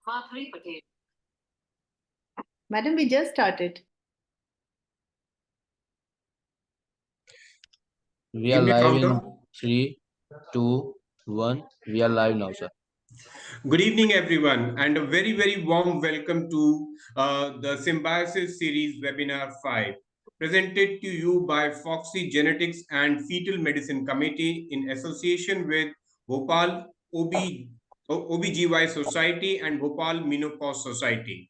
Madhuri Patel. Madam, we just started. We are live in 3, 2, 1. We are live now, sir. Good evening, everyone, and a very, very warm welcome to the Symbiosis Series Webinar 5, presented to you by Foxy Genetics and Fetal Medicine Committee in association with Bhopal OBGY Society and Bhopal Menopause Society.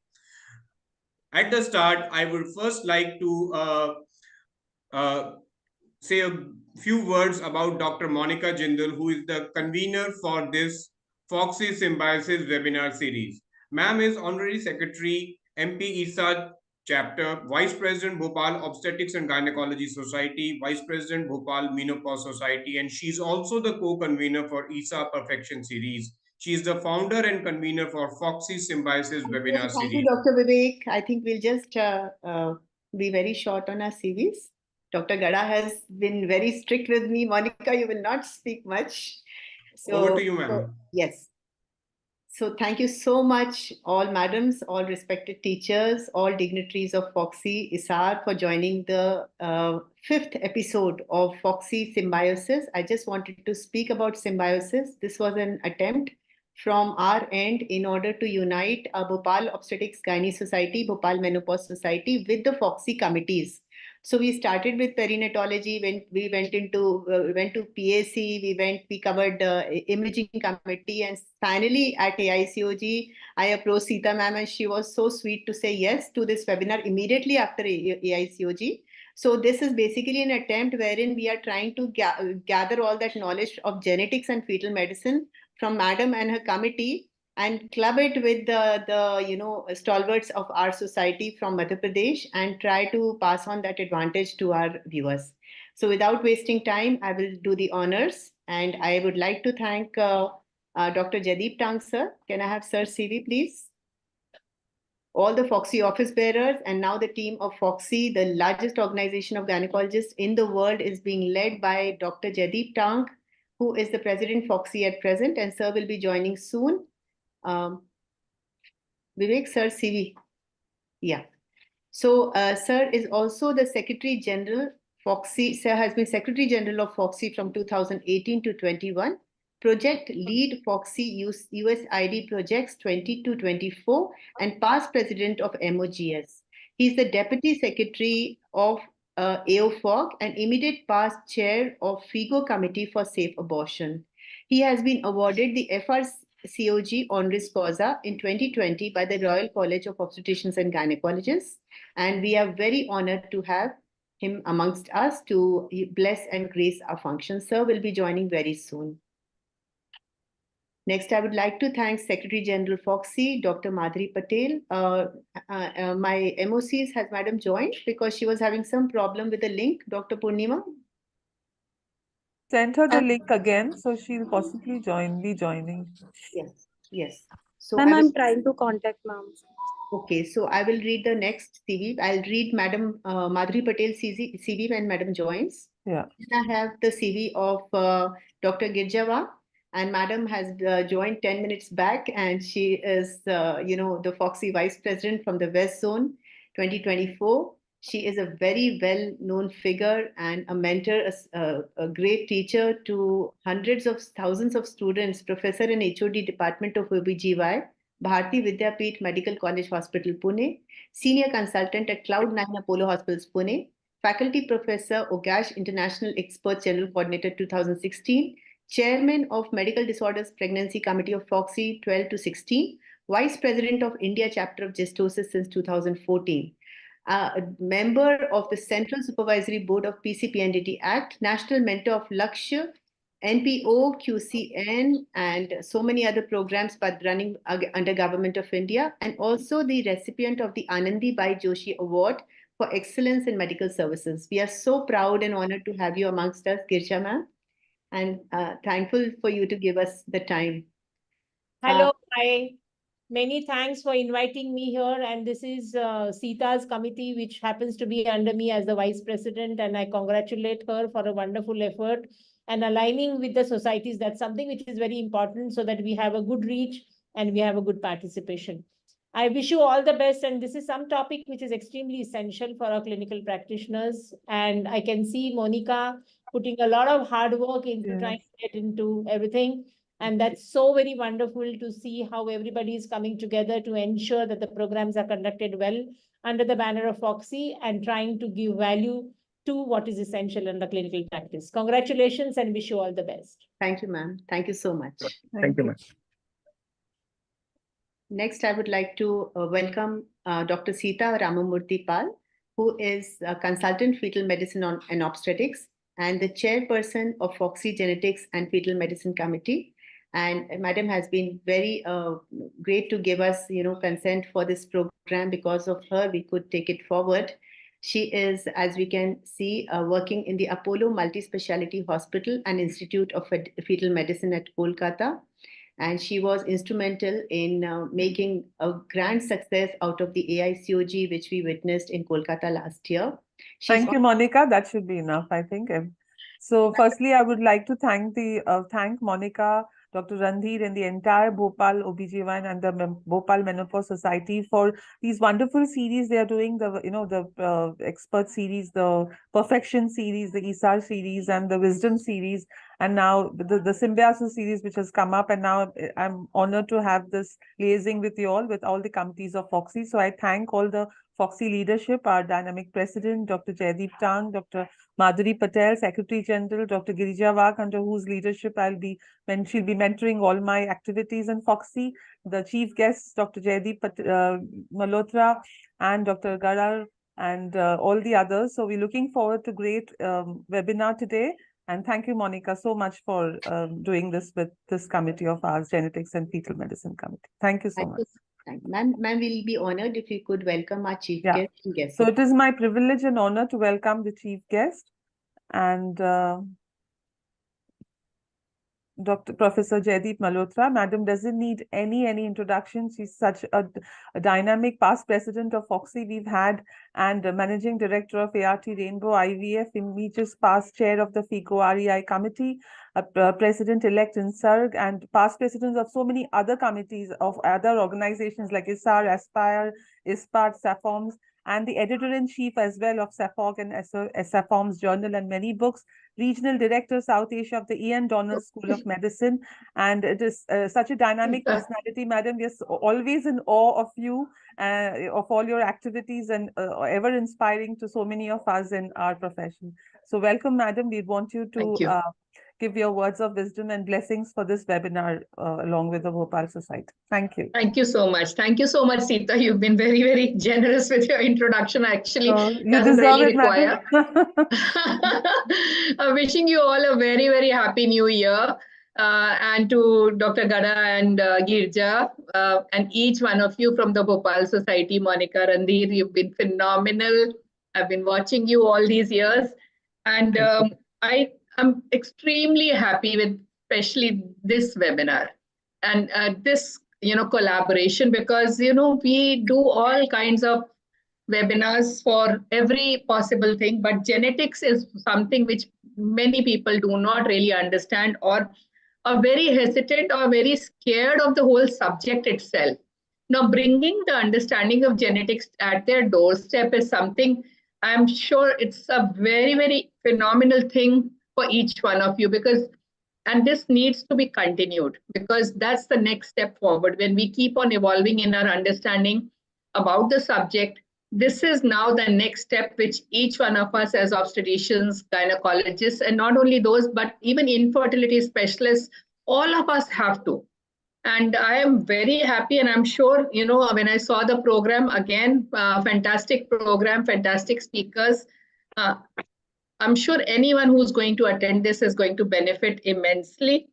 At the start, I would first like to say a few words about Dr. Monica Jindal, who is the convener for this Foxy Symbiosis webinar series. Ma'am is Honorary Secretary, MP ISA Chapter, Vice President Bhopal Obstetrics and Gynecology Society, Vice President Bhopal Menopause Society, and she's also the co-convener for ISA Perfection Series. She is the founder and convener for Foxy Symbiosis webinar series. Thank you, Dr. Vivek. I think we'll just be very short on our CVs. Dr. Gada has been very strict with me. Monica, you will not speak much. So, over to you, ma'am. Yes. So thank you so much, all madams, all respected teachers, all dignitaries of Foxy ISAR for joining the 5th episode of Foxy Symbiosis. I just wanted to speak about symbiosis. This was an attempt from our end in order to unite Bhopal Obstetrics Gynae Society, Bhopal Menopause Society with the Foxy committees. So we started with perinatology. When we went to PAC, we covered imaging committee, and finally at AICOG, I approached Sita ma'am, and she was so sweet to say yes to this webinar immediately after AICOG. So this is basically an attempt wherein we are trying to gather all that knowledge of genetics and fetal medicine from Madam and her committee, and club it with the stalwarts of our society from Madhya Pradesh, and try to pass on that advantage to our viewers. So without wasting time, I will do the honors, and I would like to thank Dr. Jadeep Tang, sir. Can I have Sir's CV, please? All the Foxy office bearers, and now the team of Foxy, the largest organization of gynecologists in the world, is being led by Dr. Jadeep Tang, who is the president Foxy at present, and sir will be joining soon. Vivek, sir, CV. Yeah. So, sir is also the Secretary General. Foxy, sir has been Secretary General of Foxy from 2018 to 21. Project lead Foxy USID projects 20 to 24, and past president of MOGS. He's the Deputy Secretary of AOFOG and immediate past chair of FIGO Committee for Safe Abortion. He has been awarded the FRCOG Honoris Causa in 2020 by the Royal College of Obstetricians and Gynecologists, and we are very honored to have him amongst us to bless and grace our function. Sir will be joining very soon. Next, I would like to thank Secretary General Foxy, Dr. Madhuri Patel. My MOCs has Madam joined because she was having some problem with the link. Dr. Purnima? Sent her the link again, so she'll possibly be joining. Yes, yes. So Ma'am, I'm trying to contact ma'am. Okay, so I will read the next CV. I'll read Madam Madhuri Patel's CV when Madam joins. Yeah. Then I have the CV of Dr. Girjava, and Madam has joined 10 minutes back, and she is, the Foxy Vice President from the West Zone 2024. She is a very well-known figure and a mentor, a great teacher to hundreds of thousands of students, professor in HOD Department of OBGY, Bharati Vidyapeeth Medical College Hospital, Pune, senior consultant at Cloud9 Apollo Hospitals, Pune, faculty professor, OGASH International Expert General Coordinator 2016, chairman of Medical Disorders Pregnancy Committee of Foxy 12 to 16, vice president of India chapter of Gestosis since 2014. A member of the Central Supervisory Board of PCPNDT Act, national mentor of Lakshya, NPO, QCN, and so many other programs but running under Government of India, and also the recipient of the Anandi Bai Joshi Award for Excellence in Medical Services. We are so proud and honored to have you amongst us, Girsha ma'am, and thankful for you to give us the time. Hello, hi. Many thanks for inviting me here. And this is Sita's committee, which happens to be under me as the vice president. And I congratulate her for a wonderful effort and aligning with the societies. That's something which is very important so that we have a good reach and we have a good participation. I wish you all the best. And this is some topic which is extremely essential for our clinical practitioners. And I can see Monica putting a lot of hard work into trying to get into everything. And that's so very wonderful to see how everybody is coming together to ensure that the programs are conducted well under the banner of Foxy and trying to give value to what is essential in the clinical practice. Congratulations and wish you all the best. Thank you, ma'am. Thank you so much. Thank you, ma'am. Next, I would like to welcome Dr. Sita Ramamurthy Pal, who is a consultant fetal medicine and obstetrics and the chairperson of Foxy Genetics and Fetal Medicine Committee. And Madam has been very great to give us, consent for this program. Because of her, we could take it forward. She is, as we can see, working in the Apollo Multi-Speciality Hospital and Institute of Fetal Medicine at Kolkata. And she was instrumental in making a grand success out of the AICOG, which we witnessed in Kolkata last year. Thank you, Monica. That should be enough, I think. So firstly, I would like to thank Monica, Dr. Randhir, and the entire Bhopal OBGYN and the Bhopal Menopause Society for these wonderful series they are doing. The expert series, the perfection series, the ESAR series, and the wisdom series, and now the Symbiosis series, which has come up. And now I'm honored to have this liaising with you all, with all the committees of Foxy. So I thank all the Foxy leadership, our dynamic president, Dr. Jaideep Tang, Dr. Madhuri Patel, Secretary General, Dr. Girija Wag, under whose leadership she'll be mentoring all my activities in Foxy. The chief guests, Dr. Jaideep Malhotra and Dr. Garar, and all the others. So we're looking forward to great webinar today. And thank you, Monica, so much for doing this with this committee of ours, Genetics and Fetal Medicine Committee. Thank you so much. Ma'am, we'll be honored if you could welcome our chief guest and guest. So it is my privilege and honor to welcome the chief guest and Dr. Professor Jaideep Malhotra. Madam doesn't need any introduction. She's such a dynamic past president of Foxy we've had, and managing director of ART Rainbow IVF, immediate past chair of the FICO REI committee, president-elect in SARG, and past presidents of so many other committees of other organizations like ISAR, Aspire, ISPAT, SAFOMS, and the editor-in-chief as well of SAFOG and SAFOMS Journal and many books, regional director South Asia of the Ian Donald School of Medicine. And it is such a dynamic personality, Madam. We are always in awe of you, of all your activities, and ever inspiring to so many of us in our profession. So welcome, Madam. We want you to give your words of wisdom and blessings for this webinar along with the Bhopal Society. Thank you. Thank you so much. Thank you so much, Sita. You've been very, very generous with your introduction. Actually, you deserve really it, require. I'm wishing you all a very, very happy new year. And to Dr. Gada and Girja and each one of you from the Bhopal Society, Monica, Randhir, you've been phenomenal. I've been watching you all these years. And I'm extremely happy with especially this webinar and this, collaboration, because, we do all kinds of webinars for every possible thing, but genetics is something which many people do not really understand or are very hesitant or very scared of the whole subject itself. Now, bringing the understanding of genetics at their doorstep is something I'm sure it's a very, very phenomenal thing for each one of you, and this needs to be continued, because that's the next step forward. When we keep on evolving in our understanding about the subject, this is now the next step which each one of us as obstetricians, gynecologists, and not only those, but even infertility specialists, all of us have to. And I am very happy, and I'm sure, when I saw the program, again, fantastic program, fantastic speakers. I'm sure anyone who's going to attend this is going to benefit immensely.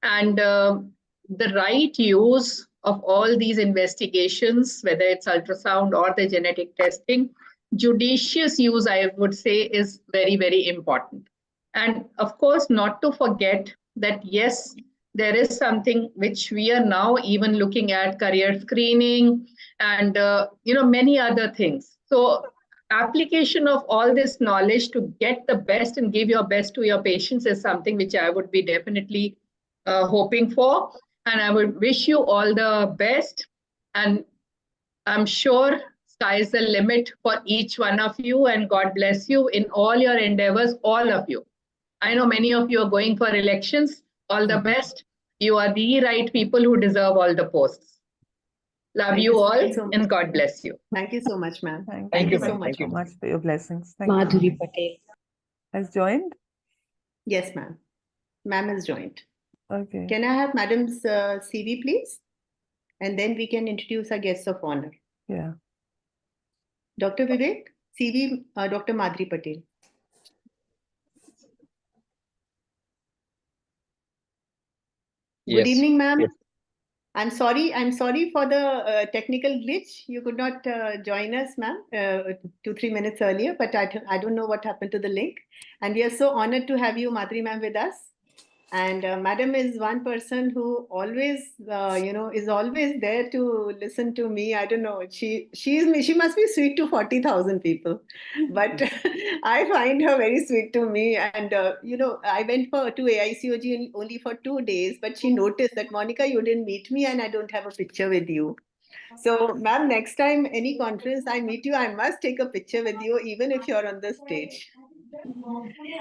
And the right use of all these investigations, whether it's ultrasound or the genetic testing, judicious use, I would say, is very, very important. And of course, not to forget that, yes, there is something which we are now even looking at, career screening and, many other things. So application of all this knowledge to get the best and give your best to your patients is something which I would be definitely hoping for. and I would wish you all the best. And I'm sure sky is the limit for each one of you, and God bless you in all your endeavors, all of you. I know many of you are going for elections. All the best. You are the right people who deserve all the posts. Love Thank you you all, so much. and God bless you. Thank you so much, ma'am. Thank you you, so ma'am. much. So much for your blessings. Thank you. Madhuri Patel. Has joined? Yes, ma'am. Ma'am has joined. Okay. Can I have Madam's CV, please? And then we can introduce our guests of honor. Yeah. Dr. Vivek, CV, Dr. Madhuri Patel. Good Yes. evening, ma'am. Yes. I'm sorry for the technical glitch. You could not join us, ma'am, 2-3 minutes earlier, but I don't know what happened to the link. And we are so honored to have you, Madhuri ma'am, with us. And Madam is one person who always, is always there to listen to me. I don't know. She must be sweet to 40,000 people, but I find her very sweet to me. And I went to AICOG only for 2 days, but she noticed that, Monica, you didn't meet me, and I don't have a picture with you. So, ma'am, next time any conference I meet you, I must take a picture with you, even if you're on the stage.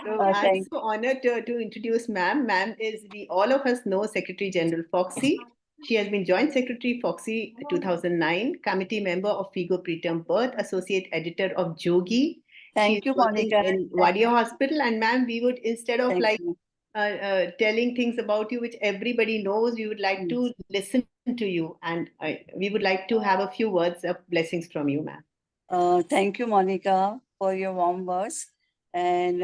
So I'm Thank so honored to introduce ma'am. Ma'am is, we all of us know, Secretary General Foxy. She has been Joint Secretary Foxy 2009, committee member of FIGO Preterm Birth, associate editor of Jogi. She is you, working Monica. in Wadia Hospital. And ma'am, we would, instead of Thank you. telling things about you which everybody knows, we would like to listen to you, and we would like to have a few words of blessings from you, ma'am. Thank you, Monica, for your warm words. And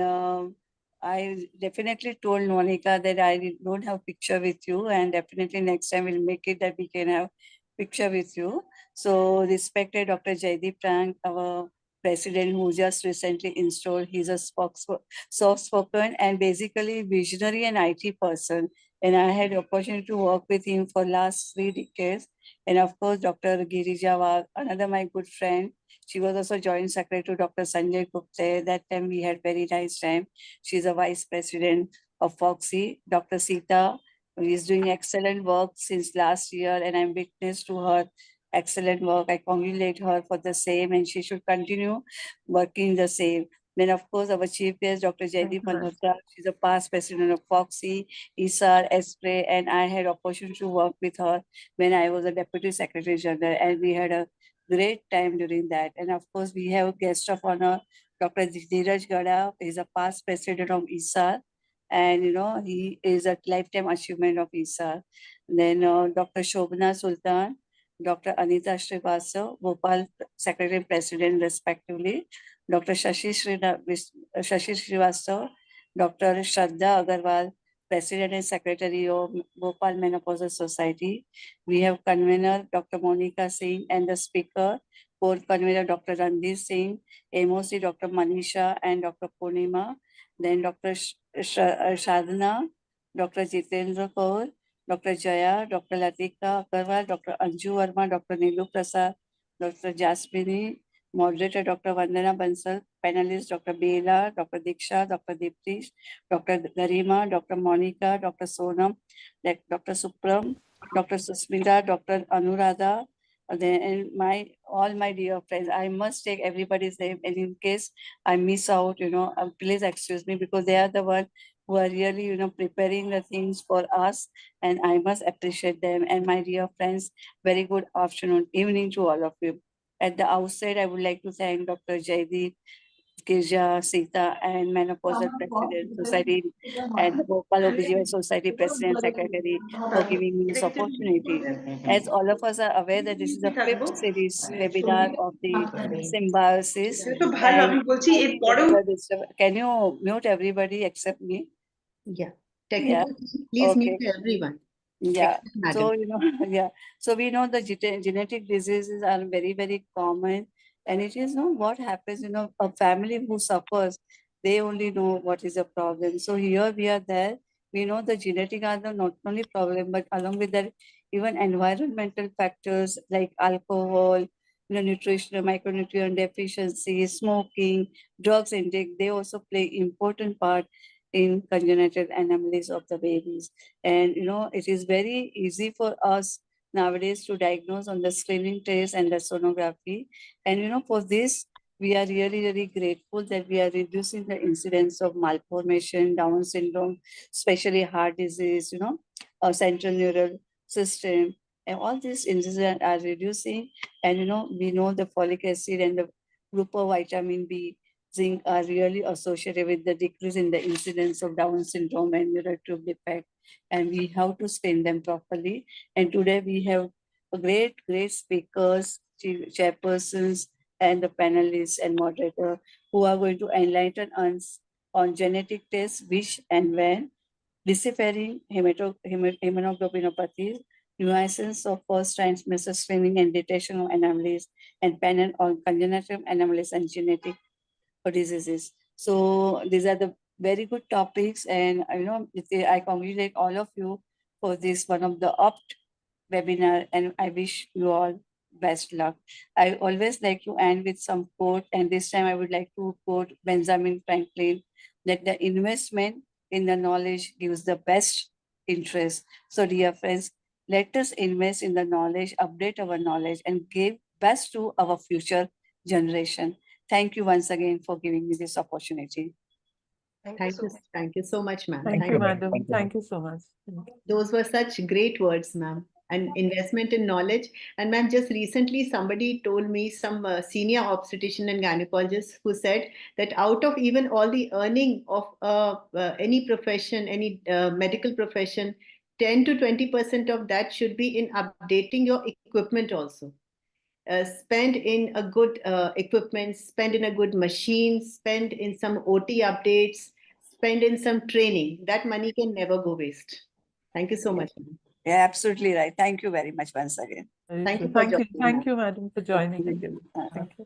I definitely told Monica that I don't have picture with you, and definitely next time we'll make it that we can have picture with you. So respected Dr. Jaideep Rank, our president who just recently installed, he's a soft-spoken and basically visionary and IT person. And I had the opportunity to work with him for last 3 decades. And of course, Dr. Girija was another my good friend. She was also joint secretary to Dr. Sanjay Gupta. That time we had very nice time. She's a vice president of Foxy. Dr. Sita is doing excellent work since last year, and I'm witness to her excellent work. I congratulate her for the same, and she should continue working the same. Then, of course, our chief guest, Dr. Jaideep Malhotra, she's a past president of Foxy, ISAR, ESPRE, and I had opportunity to work with her when I was a deputy secretary general, and we had a great time during that. And of course, we have a guest of honor, Dr. Dheeraj Gada. He's a past president of ISAR, and he is a lifetime achievement of ISAR. Then Dr. Shobna Sultan, Dr. Anita Srivastav, Bhopal secretary president respectively, Dr. Shashi Srivastav, Dr. Shraddha Agarwal, president and secretary of Bhopal Menopausal Society. We have convener Dr. Monica Singh and the speaker, co-convener Dr. Randir Singh, MOC Dr. Manisha and Dr. Purnima, then Dr. Shadna, Dr. Jitendra Kaur, Dr. Jaya, Dr. Latika Agarwal, Dr. Anju Verma, Dr. Nilu Prasad, Dr. Jasmini, moderator Dr. Vandana Bansal, panelist Dr. Bela, Dr. Diksha, Dr. Diptish, Dr. Garima, Dr. Monica, Dr. Sonam, Dr. Supram, Dr. Susmita, Dr. Anuradha, and all my dear friends. I must take everybody's name, and in case I miss out, please excuse me, because they are the one who are really, preparing the things for us, and I must appreciate them. And my dear friends, very good afternoon, evening to all of you. At the outset, I would like to thank Dr. Jaideep, Girja, Sita, and Menopausal President Society and Bhopal OBGY Society President Secretary for giving me this opportunity. As all of us are aware that this is the fifth series webinar of the Symbiosis. And I think can you mute everybody except me? Yeah. Yeah. Please Okay. mute everyone. Yeah. Madam. So, yeah. So we know the genetic diseases are very, very common. And it is what happens, a family who suffers, they only know what is the problem. So here we are there. We know the genetic are the not only problem, but along with that, even environmental factors like alcohol, nutritional, micronutrient deficiency, smoking, drugs intake, they also play important part in congenital anomalies of the babies. And, it is very easy for us nowadays to diagnose on the screening test and the sonography. And, for this, we are really, really grateful that we are reducing the incidence of malformation, Down syndrome, especially heart disease, central neural system. And all these incidents are reducing. And, we know the folic acid and the group of vitamin B, zinc are really associated with the decrease in the incidence of Down syndrome and neurotube defect. And we have to screen them properly. And today we have great, great speakers, chairpersons, and the panelists and moderator who are going to enlighten us on genetic tests, which and when, deciphering hemoglobinopathies, nuisance of first transmitter screening and detection of anomalies, and panel on congenital anomalies and genetic diseases. So these are the very good topics, and I congratulate all of you for this one of the opt webinar, and I wish you all best luck. I always like to end with some quote, and this time I would like to quote Benjamin Franklin, that the investment in the knowledge gives the best interest. So dear friends, let us invest in the knowledge, update our knowledge, and give best to our future generation. Thank you once again for giving me this opportunity. Thank you so much, ma'am. Thank you, madam. Thank you so much. Thank you. Those were such great words, ma'am. And investment in knowledge. And ma'am, just recently somebody told me, some senior obstetrician and gynecologist, who said that out of even all the earning of any profession, any medical profession, 10 to 20% of that should be in updating your equipment also. Spend in a good equipment, spend in a good machine, spend in some OT updates, spend in some training. That money can never go waste. Thank you so much. Yeah, absolutely right. Thank you very much once again. Very Thank true. you for Thank you. joining Thank us. you, madam, for joining again. Thank you.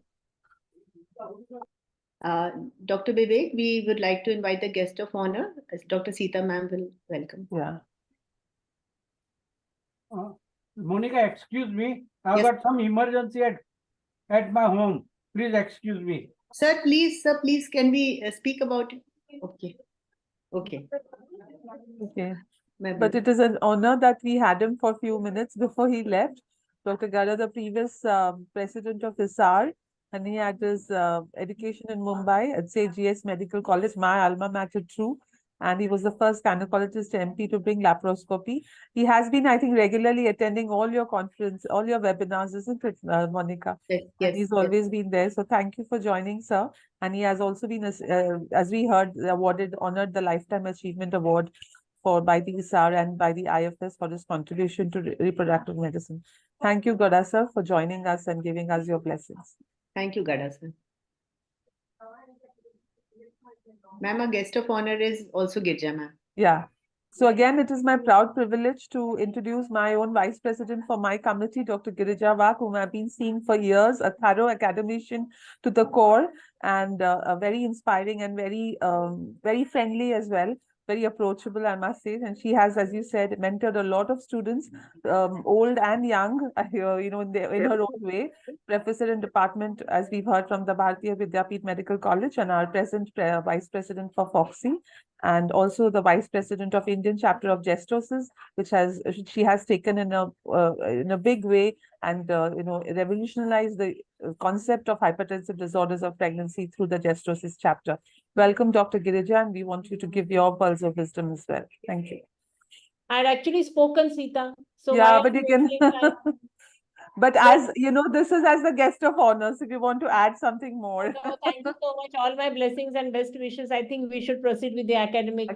Dr. Vivek, we would like to invite the guest of honor, as Dr. Sita ma'am will welcome. Yeah. Monica, excuse me. I've Yes. got some emergency at my home. Please excuse me. Sir, please, can we speak about it? Okay. Okay. Ma'am, But it is an honor that we had him for a few minutes before he left. Dr. Gada, the previous president of ISAR, and he had his education in Mumbai at St. GS Medical College, my alma mater too. And he was the first gynecologist MP to bring laparoscopy. He has been, I think, regularly attending all your conference, all your webinars, isn't it, Monica? Yes, And he's always been there. So thank you for joining, sir. And he has also been, as we heard, honored the Lifetime Achievement Award by the ISAR and by the IFS for his contribution to reproductive medicine. Thank you, Gada sir, for joining us and giving us your blessings. Thank you, Gada sir. Ma'am, our guest of honor is also Girja ma'am. Yeah. So again, it is my proud privilege to introduce my own vice president for my committee, Dr. Girija Vak, whom I've been seeing for years, a thorough academician to the core, and a very inspiring and very friendly as well. Very approachable, I must say. And she has, as you said, mentored a lot of students, old and young, in her own way. Professor in department, as we've heard from the Bharatiya Vidyapeeth Medical College, and our present vice president for FOXY, and also the vice president of Indian chapter of Gestosis, which she has taken in a big way, and revolutionized the concept of hypertensive disorders of pregnancy through the Gestosis chapter. Welcome, Dr. Girija, and we want you to give your pearls of wisdom as well. Thank you. I had actually spoken, Sita. So yeah, but you can. But as you know, this is as the guest of honor. So if you want to add something more. No, thank you so much. All my blessings and best wishes. I think we should proceed with the academics.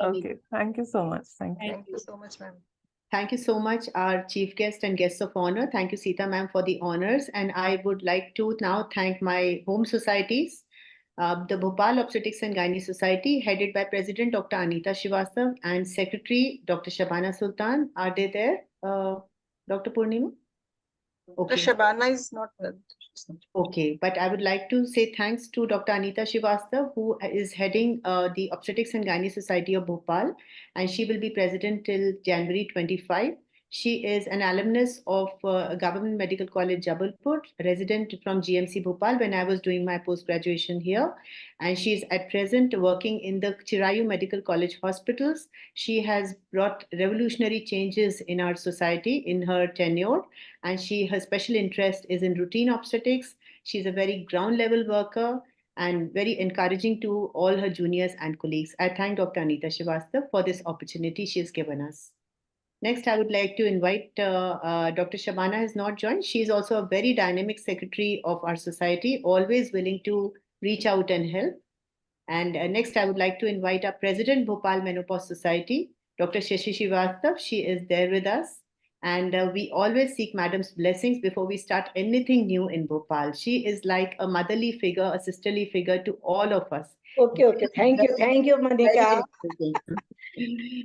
Okay. Thank you so much. Thank you. Thank you so much, ma'am. Thank you so much, our chief guest and guests of honor. Thank you, Sita ma'am, for the honors. And I would like to now thank my home societies, the Bhopal Obstetrics and Gynae Society, headed by President Dr. Anita Srivastav and Secretary Dr. Shabana Sultan. Are they there, Dr. Purnima? Okay. The Shabana is not well. Okay, but I would like to say thanks to Dr. Anita Srivastav, who is heading the Obstetrics and Gynae Society of Bhopal, and she will be president till January 25. She is an alumnus of Government Medical College Jabalpur, resident from GMC Bhopal when I was doing my post-graduation here. And she is at present working in the Chirayu Medical College hospitals. She has brought revolutionary changes in our society in her tenure, and her special interest is in routine obstetrics. She's a very ground level worker and very encouraging to all her juniors and colleagues. I thank Dr. Anita Srivastava for this opportunity she has given us. Next, I would like to invite Dr. Shabana has not joined. She is also a very dynamic secretary of our society, always willing to reach out and help. And next, I would like to invite our President, Bhopal Menopause Society, Dr. Shashi Srivastava. She is there with us. And we always seek Madam's blessings before we start anything new in Bhopal. She is like a motherly figure, a sisterly figure to all of us. Okay. Thank you, Monica.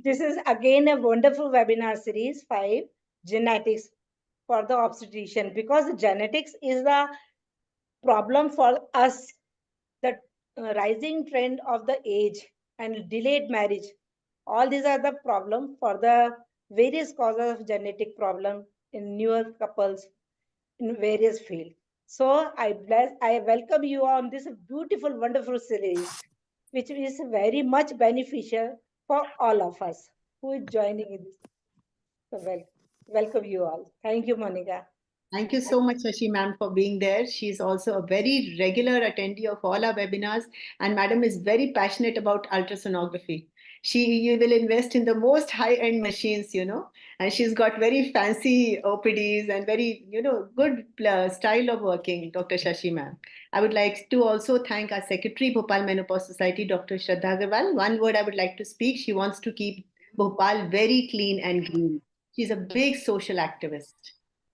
This is again a wonderful webinar series 5, genetics for the obstetrician, because genetics is the problem for us, the rising trend of the age and delayed marriage. All these are the problem for the various causes of genetic problem in newer couples in various fields. So I welcome you on this beautiful, wonderful series, which is very much beneficial for all of us who is joining in this. So welcome you all. Thank you, Monica. Thank you so much, Shashi ma'am, for being there. She's also a very regular attendee of all our webinars, and madam is very passionate about ultrasonography. You will invest in the most high-end machines, and she's got very fancy OPDs and very, good style of working, Dr. Shashi ma'am. I would like to also thank our secretary, Bhopal Menopause Society, Dr. Shraddha Agarwal. One word I would like to speak. She wants to keep Bhopal very clean and green. She's a big social activist.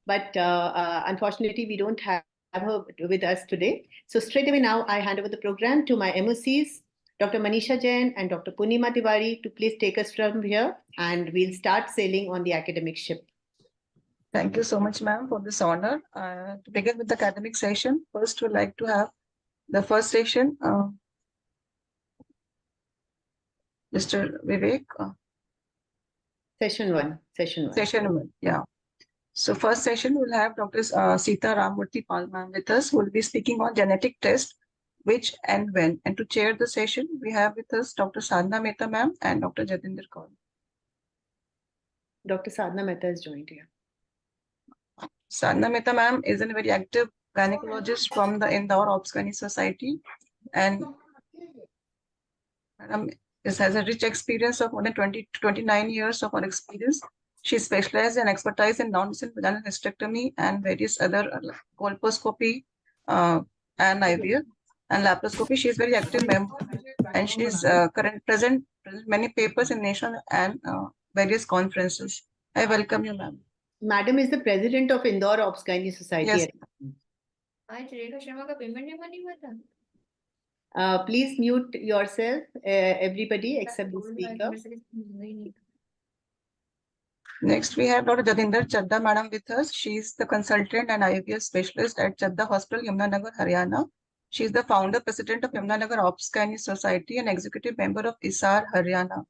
But unfortunately, we don't have her with us today. So straight away now, I hand over the program to my MOCs, Dr. Manisha Jain and Dr. Punima Tiwari, to please take us from here, and we'll start sailing on the academic ship. Thank you so much, ma'am, for this honor. To begin with the academic session, first we'd like to have the first session, Mr. Vivek. Session one. Session one, yeah. So first session, we'll have Dr. Sita Ramurthy Pal ma'am with us, who will be speaking on genetic test, which and when. And to chair the session, we have with us Dr. Sadhna Mehta ma'am and Dr. Jatinder Kaur. Dr. Sadhna Mehta has joined here. Sadhna Mehta ma'am is a very active gynecologist from the Indore Obs-Gynae Society, and madam has a rich experience of more than 29 years of her experience. She specializes and expertise in non-invasive vaginal hysterectomy and various other colposcopy and IVF and laparoscopy. She is very active member, and she is present many papers in national and various conferences. I welcome you, ma'am. Madam is the president of Indore Obs-Gynae Society. Yes. Please mute yourself, everybody except the speaker. Next, we have Dr. Jatinder Chadda madam with us. She is the consultant and IVF specialist at Chadda Hospital, Yamunanagar, Haryana. She is the founder president of Yamunanagar Obs-Gynae Society and executive member of ISAR, Haryana.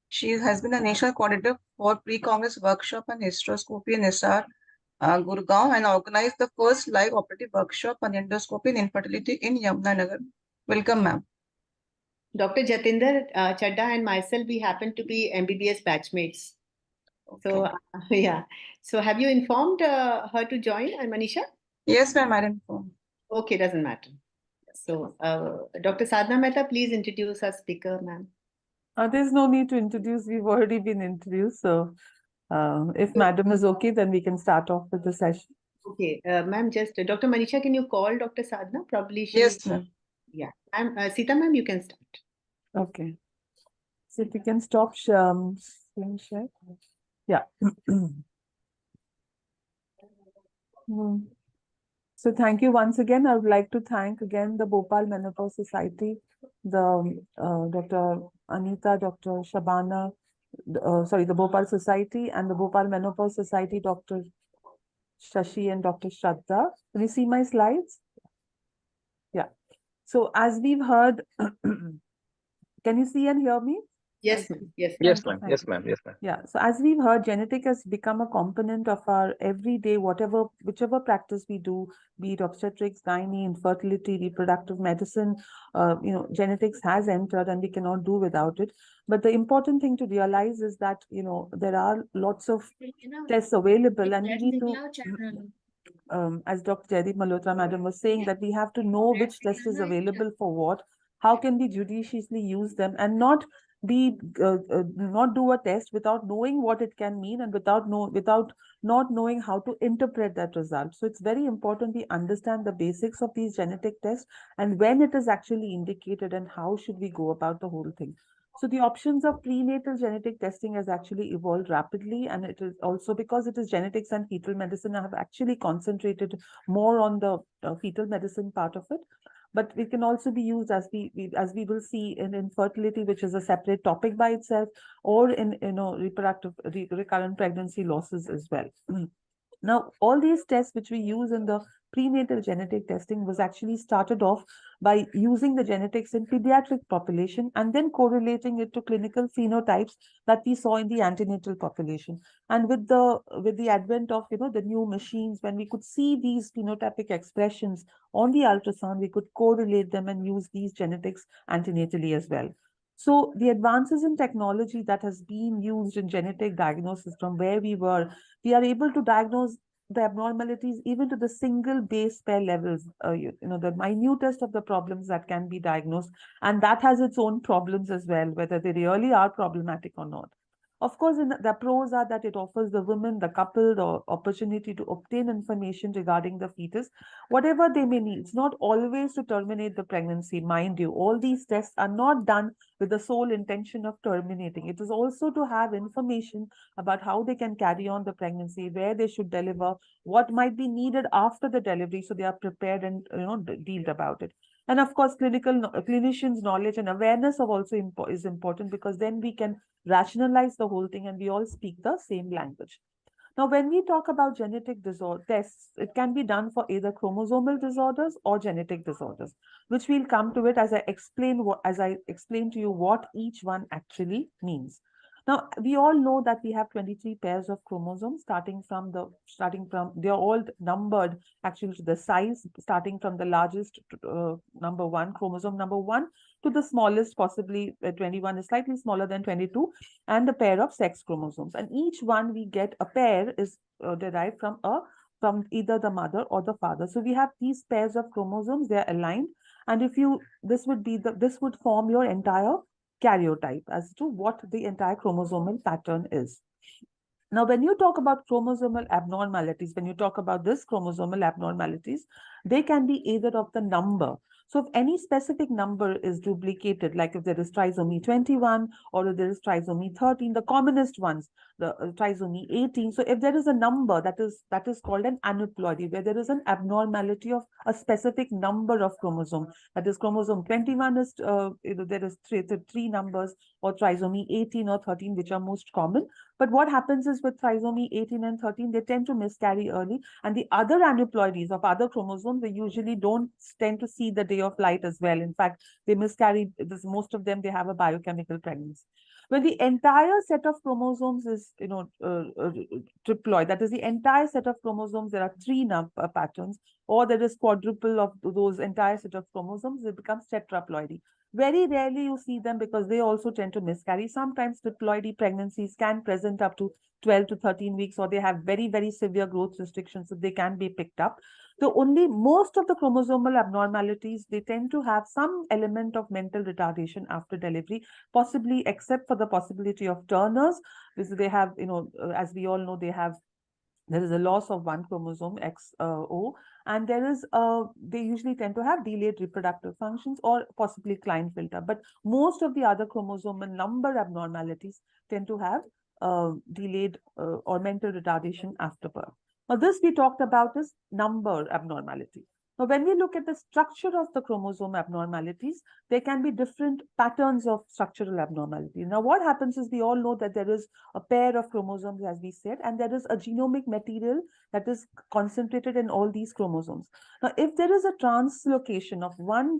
She has been a national coordinator for pre-Congress workshop on hysteroscopy in ISAR, Gurgaon, and organized the first live operative workshop on endoscopy and infertility in Yamunanagar. Welcome, ma'am. Dr. Jatinder Chadda and myself, we happen to be MBBS batchmates. Okay. So, yeah. So, have you informed her to join, Manisha? Yes, ma'am, I informed. Okay, doesn't matter. So, Dr. Sadhna Mehta, please introduce our speaker, ma'am. There's no need to introduce. We've already been introduced. So, if madam is okay, then we can start off with the session. Okay, ma'am, just Dr. Manisha, can you call Dr. Sadhna? Probably she. Yes, ma'am. Yeah, Sita, ma'am, you can start. Okay. So, if you can stop screen share. Yeah. So thank you once again. I would like to thank again the Bhopal Menopause Society, the Dr. Anita, Dr. Shabana, the Bhopal Society and the Bhopal Menopause Society, Dr. Shashi and Dr. Shraddha. Can you see my slides? Yeah. So as we've heard, can you see and hear me? Yes, yes. Yes, Thank you, ma'am. thank Yes, you. ma'am. Yes, ma'am. Yeah, so as we've heard, genetic has become a component of our everyday, whichever practice we do, be it obstetrics, gynae, infertility, reproductive medicine, genetics has entered and we cannot do without it. But the important thing to realize is that, there are lots of tests available and we need to, as Dr. Jaideep Malhotra madam was saying, that we have to know which test is available for what, how can we judiciously use them and not not do a test without knowing what it can mean and without not knowing how to interpret that result. So it's very important we understand the basics of these genetic tests and when it is actually indicated and how should we go about the whole thing. So the options of prenatal genetic testing has actually evolved rapidly, and it is also because it is genetics and fetal medicine. I have actually concentrated more on the fetal medicine part of it, but it can also be used as we will see in infertility, which is a separate topic by itself, or in reproductive recurrent pregnancy losses as well. Now, all these tests which we use in the prenatal genetic testing was actually started off by using the genetics in pediatric population and then correlating it to clinical phenotypes that we saw in the antenatal population. And with the advent of the new machines, when we could see these phenotypic expressions on the ultrasound, we could correlate them and use these genetics antenatally as well. So the advances in technology that has been used in genetic diagnosis from where we are able to diagnose the abnormalities even to the single base pair levels, the minutest of the problems that can be diagnosed. And that has its own problems as well, whether they really are problematic or not. Of course, the pros are that it offers the women, the couple, the opportunity to obtain information regarding the fetus, whatever they may need. It's not always to terminate the pregnancy, mind you. All these tests are not done with the sole intention of terminating. It is also to have information about how they can carry on the pregnancy, where they should deliver, what might be needed after the delivery, so they are prepared and dealt about it. And of course, clinicians' knowledge and awareness of also is important, because then we can rationalize the whole thing and we all speak the same language. Now, when we talk about genetic disorder tests, it can be done for either chromosomal disorders or genetic disorders, which we'll come to it as I explain to you what each one actually means. Now, we all know that we have 23 pairs of chromosomes they're all numbered actually to the size, starting from the largest number one, chromosome number one, to the smallest, possibly 21 is slightly smaller than 22, and the pair of sex chromosomes. And each one we get a pair is derived from either the mother or the father. So we have these pairs of chromosomes, they are aligned. And this would form your entire karyotype as to what the entire chromosomal pattern is. Now, when you talk about chromosomal abnormalities, when you talk about this chromosomal abnormalities, they can be either of the number. So if any specific number is duplicated, like if there is trisomy 21 or if there is trisomy 13, the commonest ones, the trisomy 18. So if there is a number that is called an aneuploidy, where there is an abnormality of a specific number of chromosome, that is chromosome 21 is, there is three numbers, or trisomy 18 or 13, which are most common. But what happens is with trisomy 18 and 13, they tend to miscarry early. And the other aneuploidies of other chromosomes, they usually don't tend to see the day of light as well. In fact, they miscarry, most of them, they have a biochemical pregnancy. When the entire set of chromosomes is, triploid, that is the entire set of chromosomes, there are three patterns, or there is quadruple of those entire set of chromosomes, it becomes tetraploidy. Very rarely you see them because they also tend to miscarry. Sometimes triploidy pregnancies can present up to 12 to 13 weeks, or they have very, very severe growth restrictions, so they can be picked up. Most of the chromosomal abnormalities, they tend to have some element of mental retardation after delivery, possibly except for the possibility of Turner's, because they have, as we all know, there is a loss of one chromosome, XO, and they usually tend to have delayed reproductive functions or possibly Klinefelter. But most of the other chromosomal number abnormalities tend to have delayed or mental retardation after birth. Now, this we talked about is number abnormality. Now, when we look at the structure of the chromosome abnormalities, there can be different patterns of structural abnormality. Now, what happens is we all know that there is a pair of chromosomes, as we said, and there is a genomic material that is concentrated in all these chromosomes. Now, if there is a translocation of one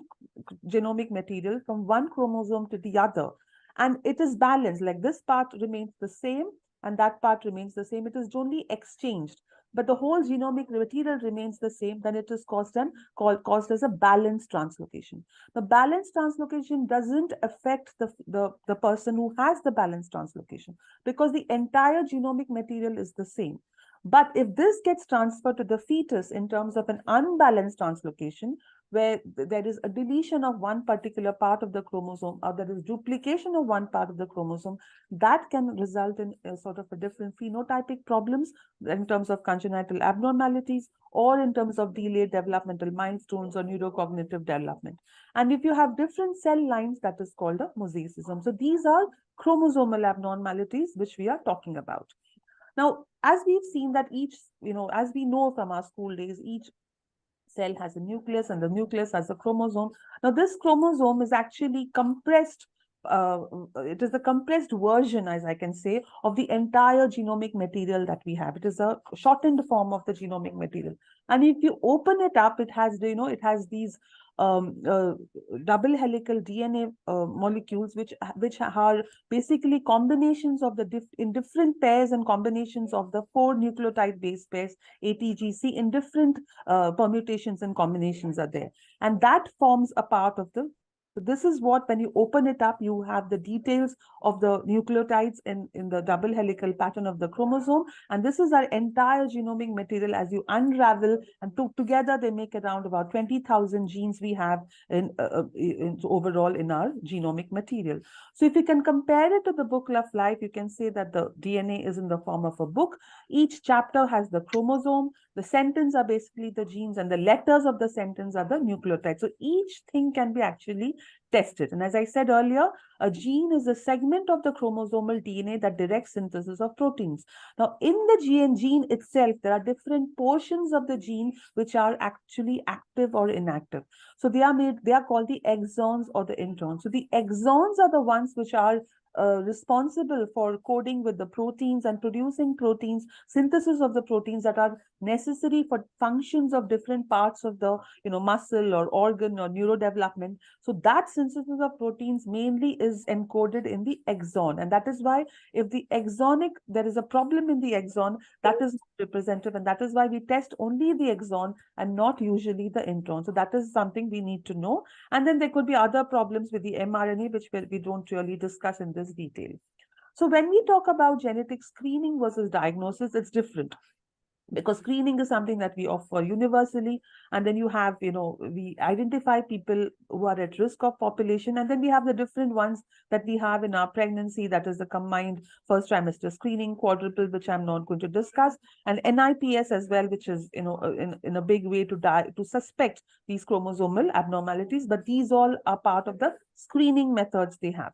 genomic material from one chromosome to the other, and it is balanced, like this part remains the same and that part remains the same. It is only exchanged, but the whole genomic material remains the same. Then it is caused as a balanced translocation. The balanced translocation doesn't affect the person who has the balanced translocation, because the entire genomic material is the same. But if this gets transferred to the fetus in terms of an unbalanced translocation, where there is a deletion of one particular part of the chromosome, or there is duplication of one part of the chromosome, that can result in a sort of a different phenotypic problems in terms of congenital abnormalities, or in terms of delayed developmental milestones or neurocognitive development. And if you have different cell lines, that is called a mosaicism. So these are chromosomal abnormalities which we are talking about. Now, as we've seen that each, as we know from our school days, each cell has a nucleus and the nucleus has a chromosome. Now, this chromosome is actually compressed. It is a compressed version, as I can say, of the entire genomic material that we have. It is a shortened form of the genomic material. And if you open it up, it has, it has these double helical DNA molecules, which are basically combinations of in different pairs and combinations of the 4 nucleotide base pairs, ATGC, in different permutations and combinations are there. And that forms a part of the. So this is what, when you open it up, you have the details of the nucleotides in the double helical pattern of the chromosome. And this is our entire genomic material as you unravel, and together they make around about 20,000 genes we have in overall in our genomic material. So if you can compare it to the book of life, you can say that the DNA is in the form of a book. Each chapter has the chromosome. The sentence are basically the genes, and the letters of the sentence are the nucleotides. So each thing can be actually tested. And as I said earlier, a gene is a segment of the chromosomal DNA that directs synthesis of proteins. Now, in the gene itself, there are different portions of the gene which are actually active or inactive. So they are called the exons or the introns. So the exons are the ones which are responsible for coding with the proteins and producing proteins, synthesis of the proteins that are necessary for functions of different parts of the muscle or organ or neurodevelopment. So that synthesis of proteins mainly is encoded in the exon, and that is why if there is a problem in the exon, that is representative, and that is why we test only the exon and not usually the intron. So that is something we need to know. And then there could be other problems with the mRNA, which we don't really discuss in this detail. So when we talk about genetic screening versus diagnosis, it's different, because screening is something that we offer universally, and then you have, we identify people who are at risk of population, and then we have the different ones that we have in our pregnancy, that is the combined first trimester screening, quadruple, which I'm not going to discuss, and NIPS as well, which is, in a big way to suspect these chromosomal abnormalities, but these all are part of the screening methods they have.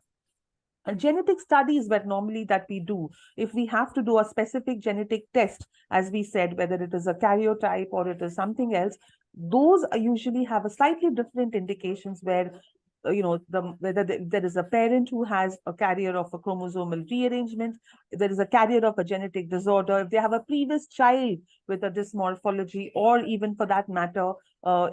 And genetic studies that we do, if we have to do a specific genetic test, as we said, whether it is a karyotype or it is something else, those usually have a slightly different indications where, whether there is a parent who has a carrier of a chromosomal rearrangement, there is a carrier of a genetic disorder, if they have a previous child with a dysmorphology, or even for that matter,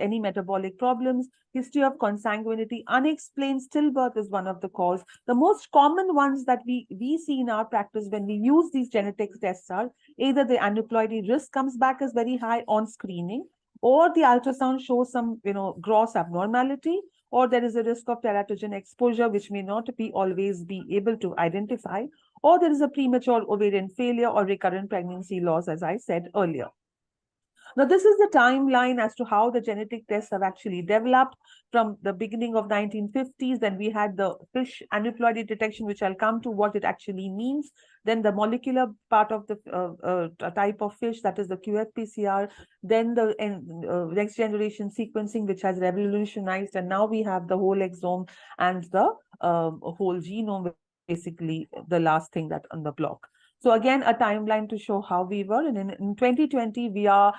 any metabolic problems, history of consanguinity, unexplained stillbirth is one of the cause. The most common ones that we see in our practice when we use these genetic tests are either the aneuploidy risk comes back as very high on screening, or the ultrasound shows some, gross abnormality, or there is a risk of teratogen exposure, which may not always be able to identify, or there is a premature ovarian failure or recurrent pregnancy loss, as I said earlier. Now, this is the timeline as to how the genetic tests have actually developed from the beginning of 1950s. Then we had the fish aneuploidy detection, which I'll come to what it actually means. Then the molecular part of the type of fish, that is the QFPCR. Then the next generation sequencing, which has revolutionized. And now we have the whole exome and the whole genome, basically the last thing that on the block. So again, a timeline to show how we were. And in 2020, we are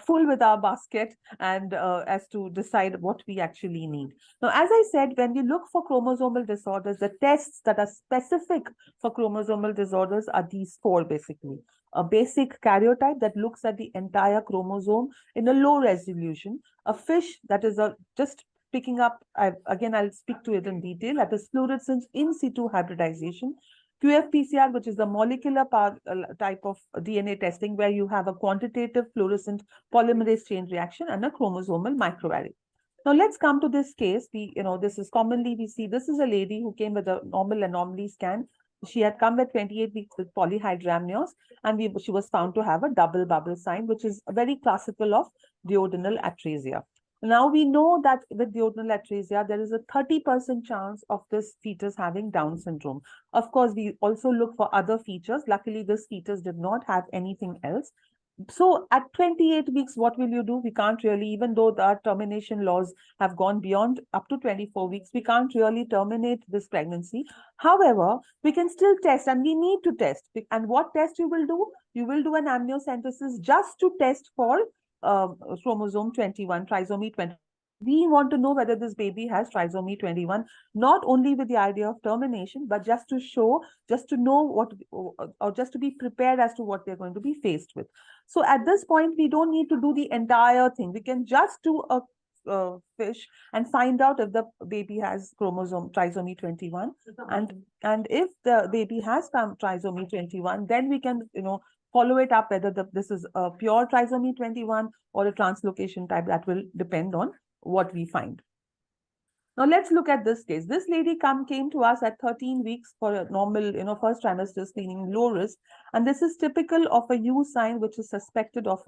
full with our basket, and as to decide what we actually need. Now, as I said, when we look for chromosomal disorders, the tests that are specific for chromosomal disorders are these 4, basically. A basic karyotype that looks at the entire chromosome in a low resolution, a fish that is just picking up, again, I'll speak to it in detail, that is fluorescence in situ hybridization. QFPCR, which is the molecular type of DNA testing, where you have a quantitative fluorescent polymerase chain reaction and a chromosomal microarray. Now let's come to this case. This is commonly we see, this is a lady who came with a normal anomaly scan. She had come with 28 weeks with polyhydramnios, and she was found to have a double bubble sign, which is very classical of duodenal atresia. Now we know that with duodenal atresia, there is a 30% chance of this fetus having Down syndrome. Of course, we also look for other features. Luckily, this fetus did not have anything else. So at 28 weeks, what will you do? We can't really, even though the termination laws have gone beyond up to 24 weeks, we can't really terminate this pregnancy. However, we can still test, and we need to test. And what test you will do? You will do an amniocentesis just to test for chromosome 21, trisomy 20. We want to know whether this baby has trisomy 21, not only with the idea of termination, but just to show, just to know what, or just to be prepared as to what they're going to be faced with. So at this point, we don't need to do the entire thing. We can just do a fish and find out if the baby has trisomy 21, and if the baby has trisomy 21, then we can follow it up whether this is a pure trisomy 21 or a translocation type. That will depend on what we find. Now let's look at this case. This lady came to us at 13 weeks for a normal, first trimester screening, low risk, and this is typical of a U sign which is suspected of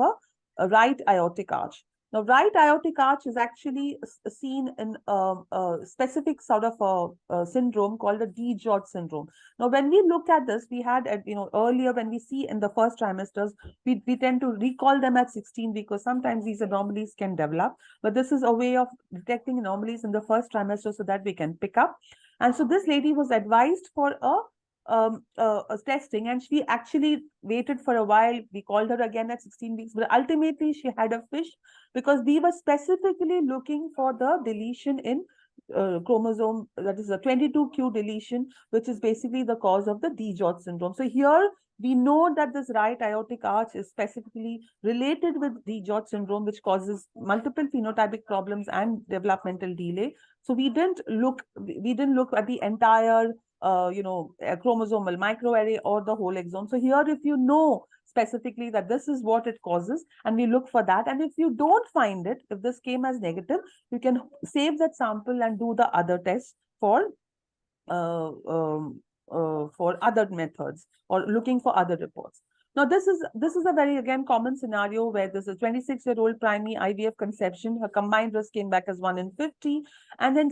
a right aortic arch. Now, right aortic arch is actually seen in a specific sort of a syndrome called a DGOT syndrome. Now, when we look at this, we had, earlier when we see in the first trimesters, we tend to recall them at 16 because sometimes these anomalies can develop. But this is a way of detecting anomalies in the first trimester so that we can pick up. And so this lady was advised for a testing, and she actually waited for a while. We called her again at 16 weeks, but ultimately she had a fish because we were specifically looking for the deletion in chromosome, that is a 22q deletion, which is basically the cause of the DGOT syndrome. So here we know that this right aortic arch is specifically related with DGOT syndrome, which causes multiple phenotypic problems and developmental delay. So we didn't look at the entire chromosomal microarray or the whole exome. So here, if you know specifically that this is what it causes, and we look for that, and if you don't find it, if this came as negative, you can save that sample and do the other tests for other methods or looking for other reports. Now, this is a very, again, common scenario where there's a 26-year-old primary IVF conception. Her combined risk came back as 1 in 50. And then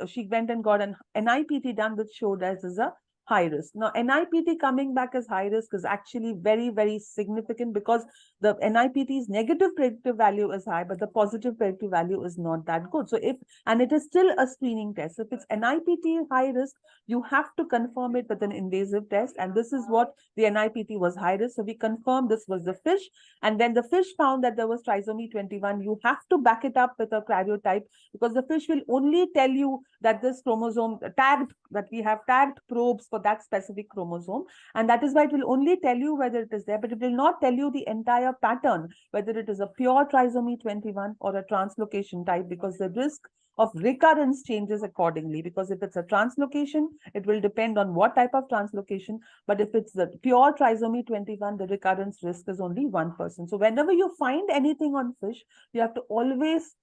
she went and got an NIPT done, which showed us as a high risk. Now, NIPT coming back as high risk is actually very, very significant because the NIPT's negative predictive value is high, but the positive predictive value is not that good. So and it is still a screening test. If it's NIPT high risk, you have to confirm it with an invasive test. And this is what the NIPT was high risk. So we confirmed this was the fish. And then the fish found that there was trisomy 21. You have to back it up with a karyotype because the fish will only tell you that this chromosome that we have tagged probes for that specific chromosome. And that is why it will only tell you whether it is there, but it will not tell you the entire pattern, whether it is a pure trisomy 21 or a translocation type, because the risk of recurrence changes accordingly. Because if it's a translocation, it will depend on what type of translocation. But if it's the pure trisomy 21, the recurrence risk is only 1%. So whenever you find anything on fish, you have to always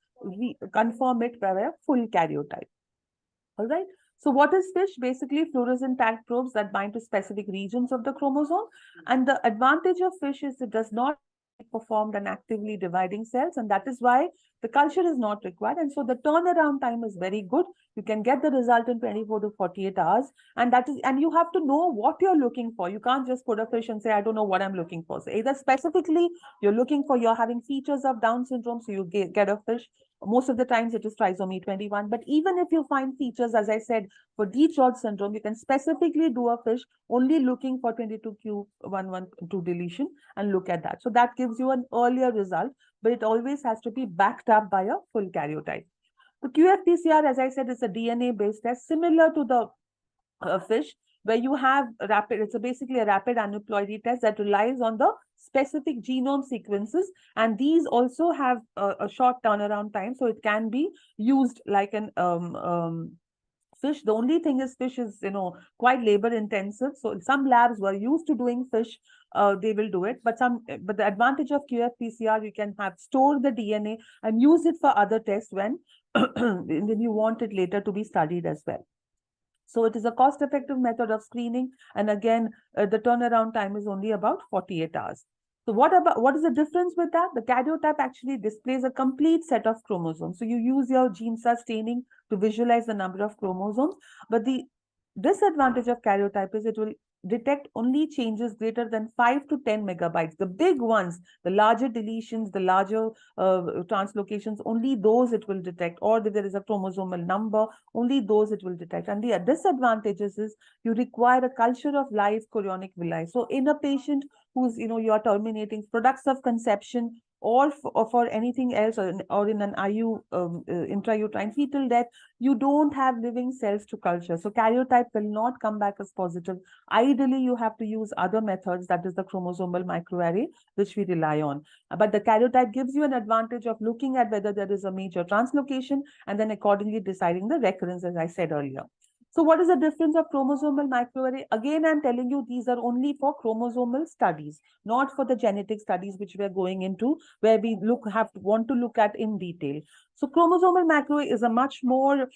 confirm it by a full karyotype. All right. So what is fish? Basically, fluorescent tagged probes that bind to specific regions of the chromosome. And the advantage of fish is it does not perform an actively dividing cells, and that is why the culture is not required. And so the turnaround time is very good. You can get the result in 24 to 48 hours. And you have to know what you're looking for. You can't just put a fish and say, I don't know what I'm looking for. So either specifically you're having features of Down syndrome, so you get a fish. Most of the times it is trisomy 21. But even if you find features, as I said, for DGOT syndrome, you can specifically do a fish only looking for 22q11.2 deletion and look at that. So that gives you an earlier result, but it always has to be backed up by a full karyotype. The QFPCR, as I said, is a DNA-based test similar to the fish. where you have it's basically a rapid aneuploidy test that relies on the specific genome sequences, and these also have a short turnaround time, so it can be used like an fish. The only thing is fish is, quite labor intensive. So some labs were used to doing fish, they will do it. But the advantage of QF-PCR, you can have store the DNA and use it for other tests when when you want it later to be studied as well. So it is a cost-effective method of screening. And again, the turnaround time is only about 48 hours. So what is the difference with that? The karyotype actually displays a complete set of chromosomes. So you use your GeneSAR staining to visualize the number of chromosomes. But the disadvantage of karyotype is it will detect only changes greater than 5 to 10 megabytes. The big ones, the larger deletions, the larger translocations, only those it will detect. Or if there is a chromosomal number, only those it will detect. And the disadvantages is you require a culture of live chorionic villi. So in a patient who's, you are terminating products of conception, or for anything else, or in an IU, intrauterine fetal death, you don't have living cells to culture. So karyotype will not come back as positive. Ideally, you have to use other methods, that is the chromosomal microarray, which we rely on. But the karyotype gives you an advantage of looking at whether there is a major translocation and then accordingly deciding the recurrence, as I said earlier. So what is the difference of chromosomal microarray? Again, I'm telling you, these are only for chromosomal studies, not for the genetic studies which we are going into, where we want to look at in detail. So chromosomal microarray is a much more,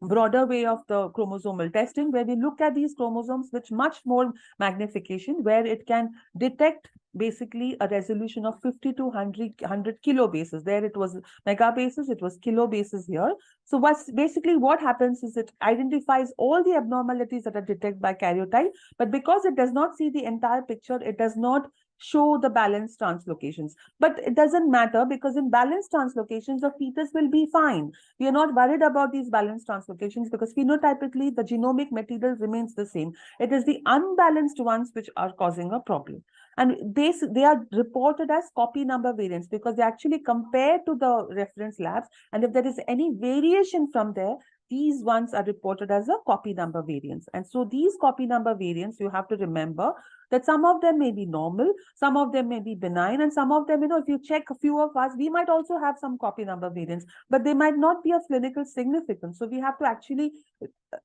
broader way of the chromosomal testing, where we look at these chromosomes with much more magnification, where it can detect basically a resolution of 50 to 100 kilobases. There it was megabases, it was kilobases here. So what happens is it identifies all the abnormalities that are detected by karyotype, but because it does not see the entire picture, it does not show the balanced translocations. But it doesn't matter, because in balanced translocations, the fetus will be fine. We are not worried about these balanced translocations because phenotypically the genomic material remains the same. It is the unbalanced ones which are causing a problem. And they are reported as copy number variants because they actually compare to the reference labs. And if there is any variation from there, these ones are reported as a copy number variants. And so these copy number variants, you have to remember that some of them may be normal, some of them may be benign, and some of them, if you check a few of us, we might also have some copy number variants, but they might not be of clinical significance. So we have to actually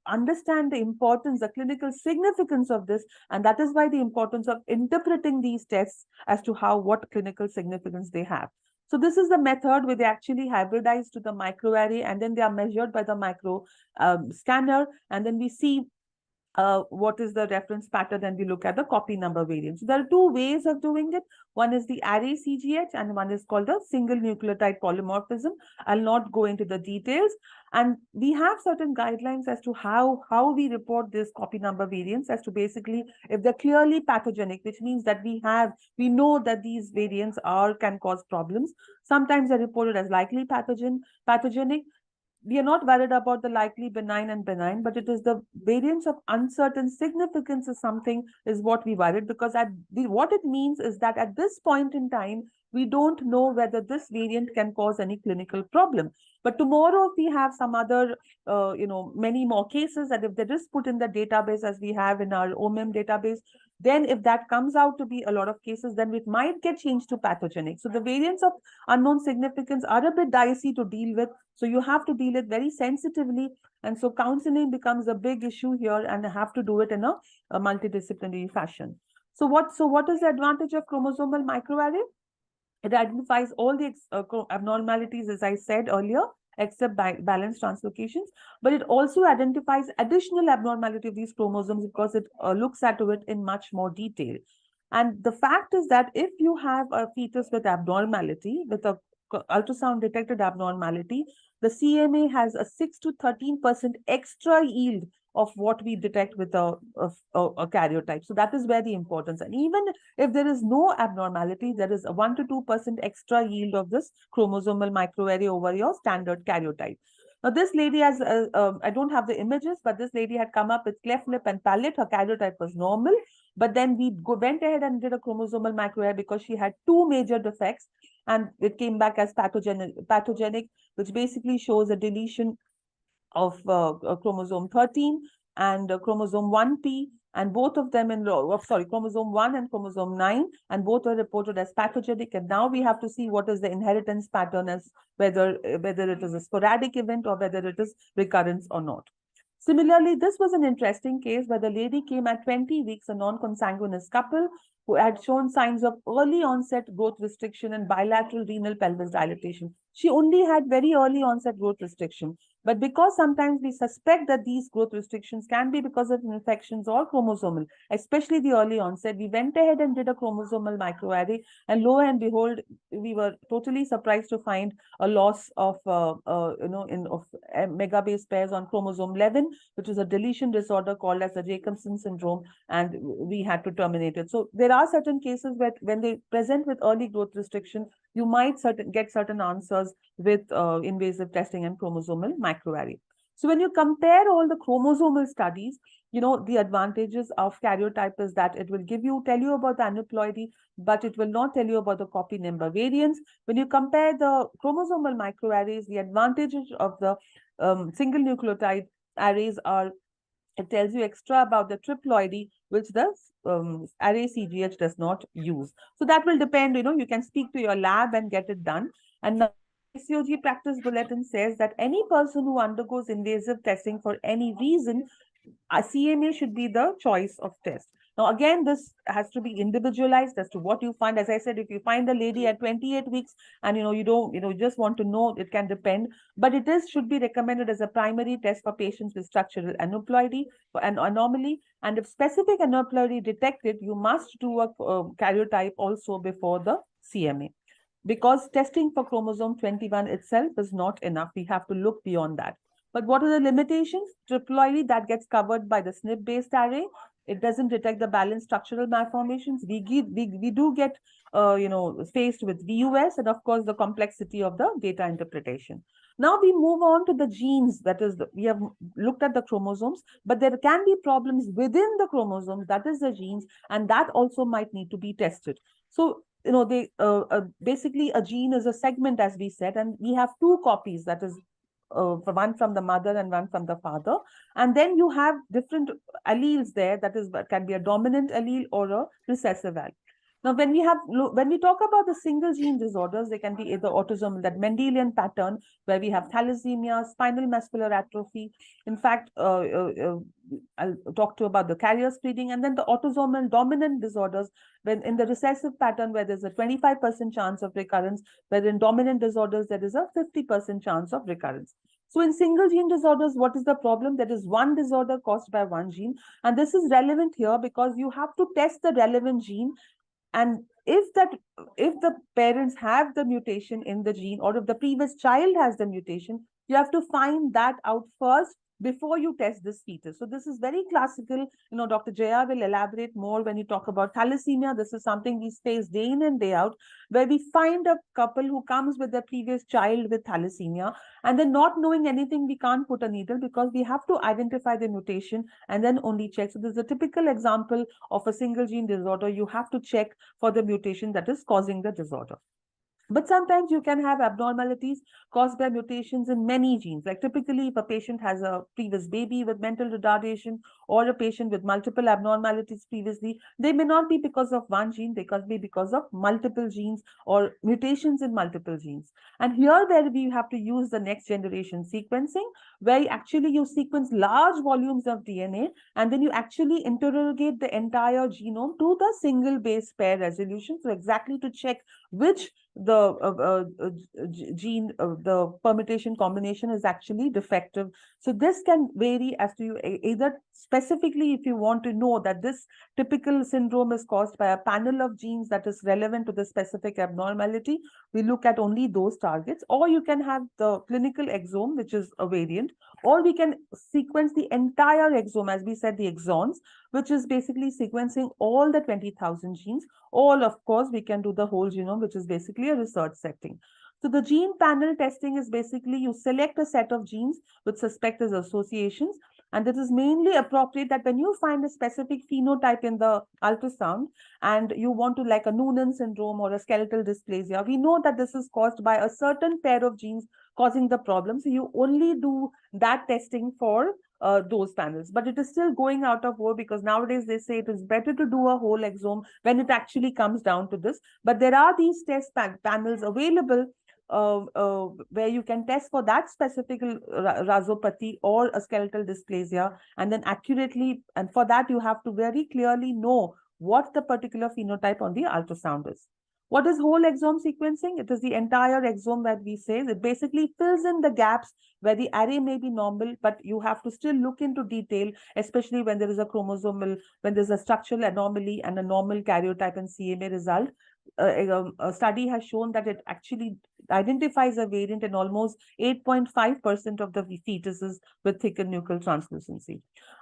understand the importance, the clinical significance of this. And that is why the importance of interpreting these tests as to what clinical significance they have. So this is the method where they actually hybridize to the microarray, and then they are measured by the micro scanner, and then we see what is the reference pattern, and we look at the copy number variant. So there are two ways of doing it. One is the array CGH and one is called the single nucleotide polymorphism. I'll not go into the details. And we have certain guidelines as to how we report this copy number variants, as to basically if they're clearly pathogenic, which means that we know that these variants can cause problems. Sometimes they're reported as likely pathogenic. We are not worried about the likely benign and benign, but it is the variance of uncertain significance is what we worried, because what it means is that at this point in time, we don't know whether this variant can cause any clinical problem. But tomorrow, if we have some other, many more cases, and if they just put in the database as we have in our OMIM database, then if that comes out to be a lot of cases, then it might get changed to pathogenic. So the variants of unknown significance are a bit dicey to deal with. So you have to deal it very sensitively. And so counseling becomes a big issue here, and have to do it in a multidisciplinary fashion. So what is the advantage of chromosomal microarray? It identifies all the abnormalities, as I said earlier, except balanced translocations, but it also identifies additional abnormality of these chromosomes because it looks at it in much more detail. And the fact is that if you have a fetus with abnormality, with a ultrasound detected abnormality, the CMA has a 6 to 13% extra yield of what we detect with a karyotype. So that is where the importance. And even if there is no abnormality, there is a 1 to 2% extra yield of this chromosomal microarray over your standard karyotype. Now, this lady has, I don't have the images, but this lady had come up with cleft lip and palate. Her karyotype was normal. But then we went ahead and did a chromosomal microarray because she had two major defects, and it came back as pathogenic, which basically shows a deletion of chromosome 13. and chromosome 1p, and both of them chromosome 1 and chromosome 9, and both were reported as pathogenic. And now we have to see what is the inheritance pattern, as whether it is a sporadic event or whether it is recurrence or not. Similarly, this was an interesting case where the lady came at 20 weeks, a non-consanguineous couple who had shown signs of early onset growth restriction and bilateral renal pelvis dilatation. She only had very early onset growth restriction. But because sometimes we suspect that these growth restrictions can be because of infections or chromosomal, especially the early onset, we went ahead and did a chromosomal microarray, and lo and behold, we were totally surprised to find a loss of mega base pairs on chromosome 11, which is a deletion disorder called as the Jacobson syndrome, and we had to terminate it. So there are certain cases where when they present with early growth restriction, you might get certain answers with invasive testing and chromosomal microarray. So when you compare all the chromosomal studies, the advantages of karyotype is that it will tell you about the aneuploidy, but it will not tell you about the copy number variants. When you compare the chromosomal microarrays, the advantages of the single nucleotide arrays are, it tells you extra about the triploidy, which the array CGH does not use. So that will depend, you can speak to your lab and get it done. And now ICOG practice bulletin says that any person who undergoes invasive testing for any reason, a CMA should be the choice of test. Now, again, this has to be individualized as to what you find. As I said, if you find a lady at 28 weeks and, you just want to know, it can depend, but should be recommended as a primary test for patients with structural aneuploidy and anomaly. And if specific aneuploidy detected, you must do a karyotype also before the CMA. Because testing for chromosome 21 itself is not enough. We have to look beyond that. But what are the limitations? Triploidy, that gets covered by the SNP-based array. It doesn't detect the balanced structural malformations. We do get, faced with VUS, and of course the complexity of the data interpretation. Now we move on to the genes. That is, we have looked at the chromosomes, but there can be problems within the chromosomes, that is the genes, and that also might need to be tested. So, basically a gene is a segment, as we said, and we have two copies, that is one from the mother and one from the father. And then you have different alleles there, that is, can be a dominant allele or a recessive allele. Now, when we talk about the single gene disorders, they can be either autosomal, that Mendelian pattern, where we have thalassemia, spinal muscular atrophy. In fact, I'll talk to about the carrier screening, and then the autosomal dominant disorders, when in the recessive pattern, where there's a 25% chance of recurrence, where in dominant disorders, there is a 50% chance of recurrence. So in single gene disorders, what is the problem? There is one disorder caused by one gene. And this is relevant here because you have to test the relevant gene. And if the parents have the mutation in the gene, or if the previous child has the mutation, you have to find that out first before you test this fetus. So this is very classical. Dr. Jaya will elaborate more when you talk about thalassemia. This is something we face day in and day out, where we find a couple who comes with their previous child with thalassemia, and then not knowing anything, we can't put a needle because we have to identify the mutation and then only check. So this is a typical example of a single gene disorder. You have to check for the mutation that is causing the disorder. But sometimes you can have abnormalities caused by mutations in many genes. Like typically, if a patient has a previous baby with mental retardation, or a patient with multiple abnormalities previously, they may not be because of one gene, they could be because of multiple genes or mutations in multiple genes. And here where we have to use the next generation sequencing, where actually you sequence large volumes of DNA, and then you actually interrogate the entire genome to the single base pair resolution. So exactly to check which the permutation combination is actually defective. So this can vary as to you either specifically if you want to know that this typical syndrome is caused by a panel of genes that is relevant to the specific abnormality. We look at only those targets, or you can have the clinical exome, which is a variant, or we can sequence the entire exome, as we said, the exons, which is basically sequencing all the 20,000 genes. Or, of course, we can do the whole genome, which is basically a research setting. So the gene panel testing is basically you select a set of genes with suspected associations, and it is mainly appropriate that when you find a specific phenotype in the ultrasound and you want to, like a Noonan syndrome or a skeletal dysplasia, we know that this is caused by a certain pair of genes causing the problem. So you only do that testing for those panels. But it is still going out of vogue because nowadays they say it is better to do a whole exome when it actually comes down to this. But there are these test panels available where you can test for that specific rasopathy or a skeletal dysplasia, and then accurately, and for that you have to very clearly know what the particular phenotype on the ultrasound is. What is whole exome sequencing? It is the entire exome that we say. It basically fills in the gaps where the array may be normal, but you have to still look into detail, especially when there is a chromosomal, when there's a structural anomaly and a normal karyotype and CMA result. A study has shown that it actually identifies a variant in almost 8.5% of the fetuses with thickened nuchal translucency.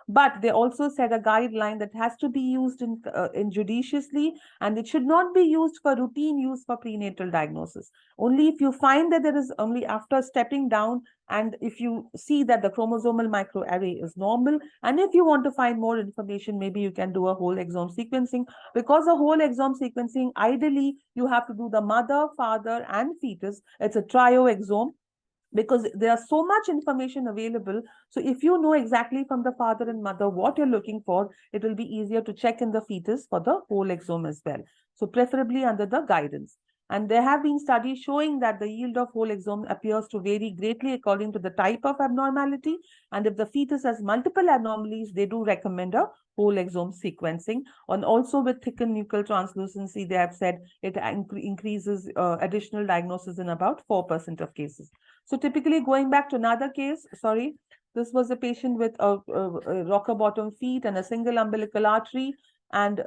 But they also set a guideline that has to be used in judiciously, and it should not be used for routine use for prenatal diagnosis. Only if you find that there is only after stepping down, and if you see that the chromosomal microarray is normal, and if you want to find more information, maybe you can do a whole exome sequencing, because a whole exome sequencing, ideally, you have to do the mother, father, and fetus. It's a trio exome, because there's so much information available. So if you know exactly from the father and mother what you're looking for, it will be easier to check in the fetus for the whole exome as well. So preferably under the guidance. And there have been studies showing that the yield of whole exome appears to vary greatly according to the type of abnormality. And if the fetus has multiple anomalies, they do recommend a whole exome sequencing. And also with thickened nuchal translucency, they have said it increases additional diagnosis in about 4% of cases. So typically, going back to another case, sorry, this was a patient with a rocker bottom feet and a single umbilical artery. And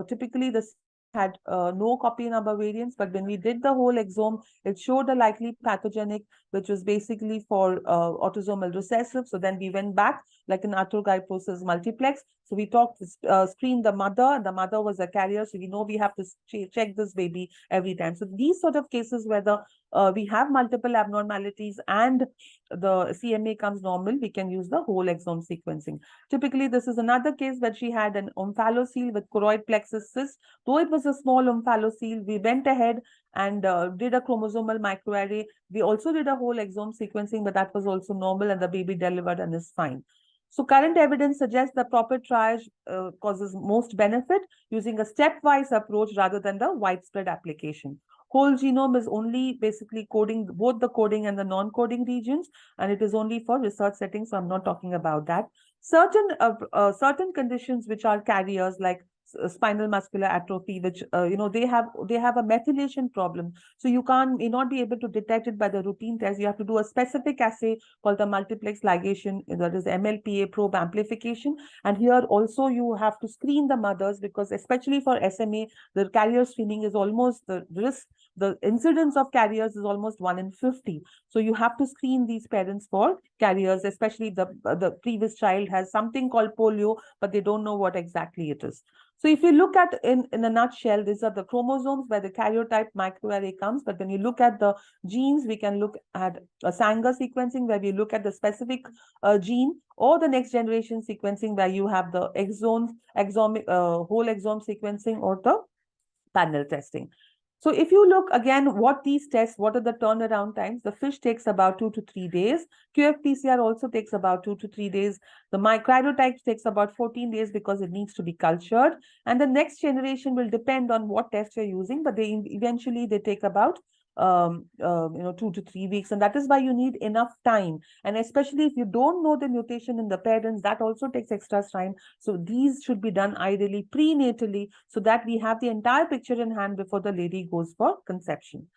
typically the had no copy number variants, but when we did the whole exome, it showed a likely pathogenic, which was basically for autosomal recessive. So then we went back like an arthrogryposis multiplex. So we screened the mother, and the mother was a carrier. So we know we have to check this baby every time. So these sort of cases where we have multiple abnormalities and the CMA comes normal, we can use the whole exome sequencing. Typically, this is another case where she had an omphalocele with choroid plexus cyst. Though it was a small omphalocele, we went ahead and did a chromosomal microarray. We also did a whole exome sequencing, but that was also normal, and the baby delivered and is fine. So current evidence suggests the proper triage causes most benefit using a stepwise approach rather than the widespread application. Whole genome is only basically coding both the coding and the non-coding regions, and it is only for research settings, so I'm not talking about that. Certain conditions which are carriers like spinal muscular atrophy, which they have a methylation problem, so you may not be able to detect it by the routine test. You have to do a specific assay called the multiplex ligation, that is MLPA probe amplification. And here also you have to screen the mothers, because especially for SMA, the carrier screening is almost the incidence of carriers is almost 1 in 50. So you have to screen these parents for carriers, especially the previous child has something called polio, but they don't know what exactly it is. So if you look at in a nutshell, these are the chromosomes where the karyotype microarray comes. But when you look at the genes, we can look at a Sanger sequencing where we look at the specific gene, or the next generation sequencing where you have the whole exome sequencing, or the panel testing. So if you look again, what these tests, what are the turnaround times? The FISH takes about 2 to 3 days. QFPCR also takes about 2 to 3 days. The microarray takes about 14 days because it needs to be cultured. And the next generation will depend on what test you're using, but eventually they take about 2 to 3 weeks. And that is why you need enough time. And especially if you don't know the mutation in the parents, that also takes extra time. So these should be done ideally prenatally, so that we have the entire picture in hand before the lady goes for conception.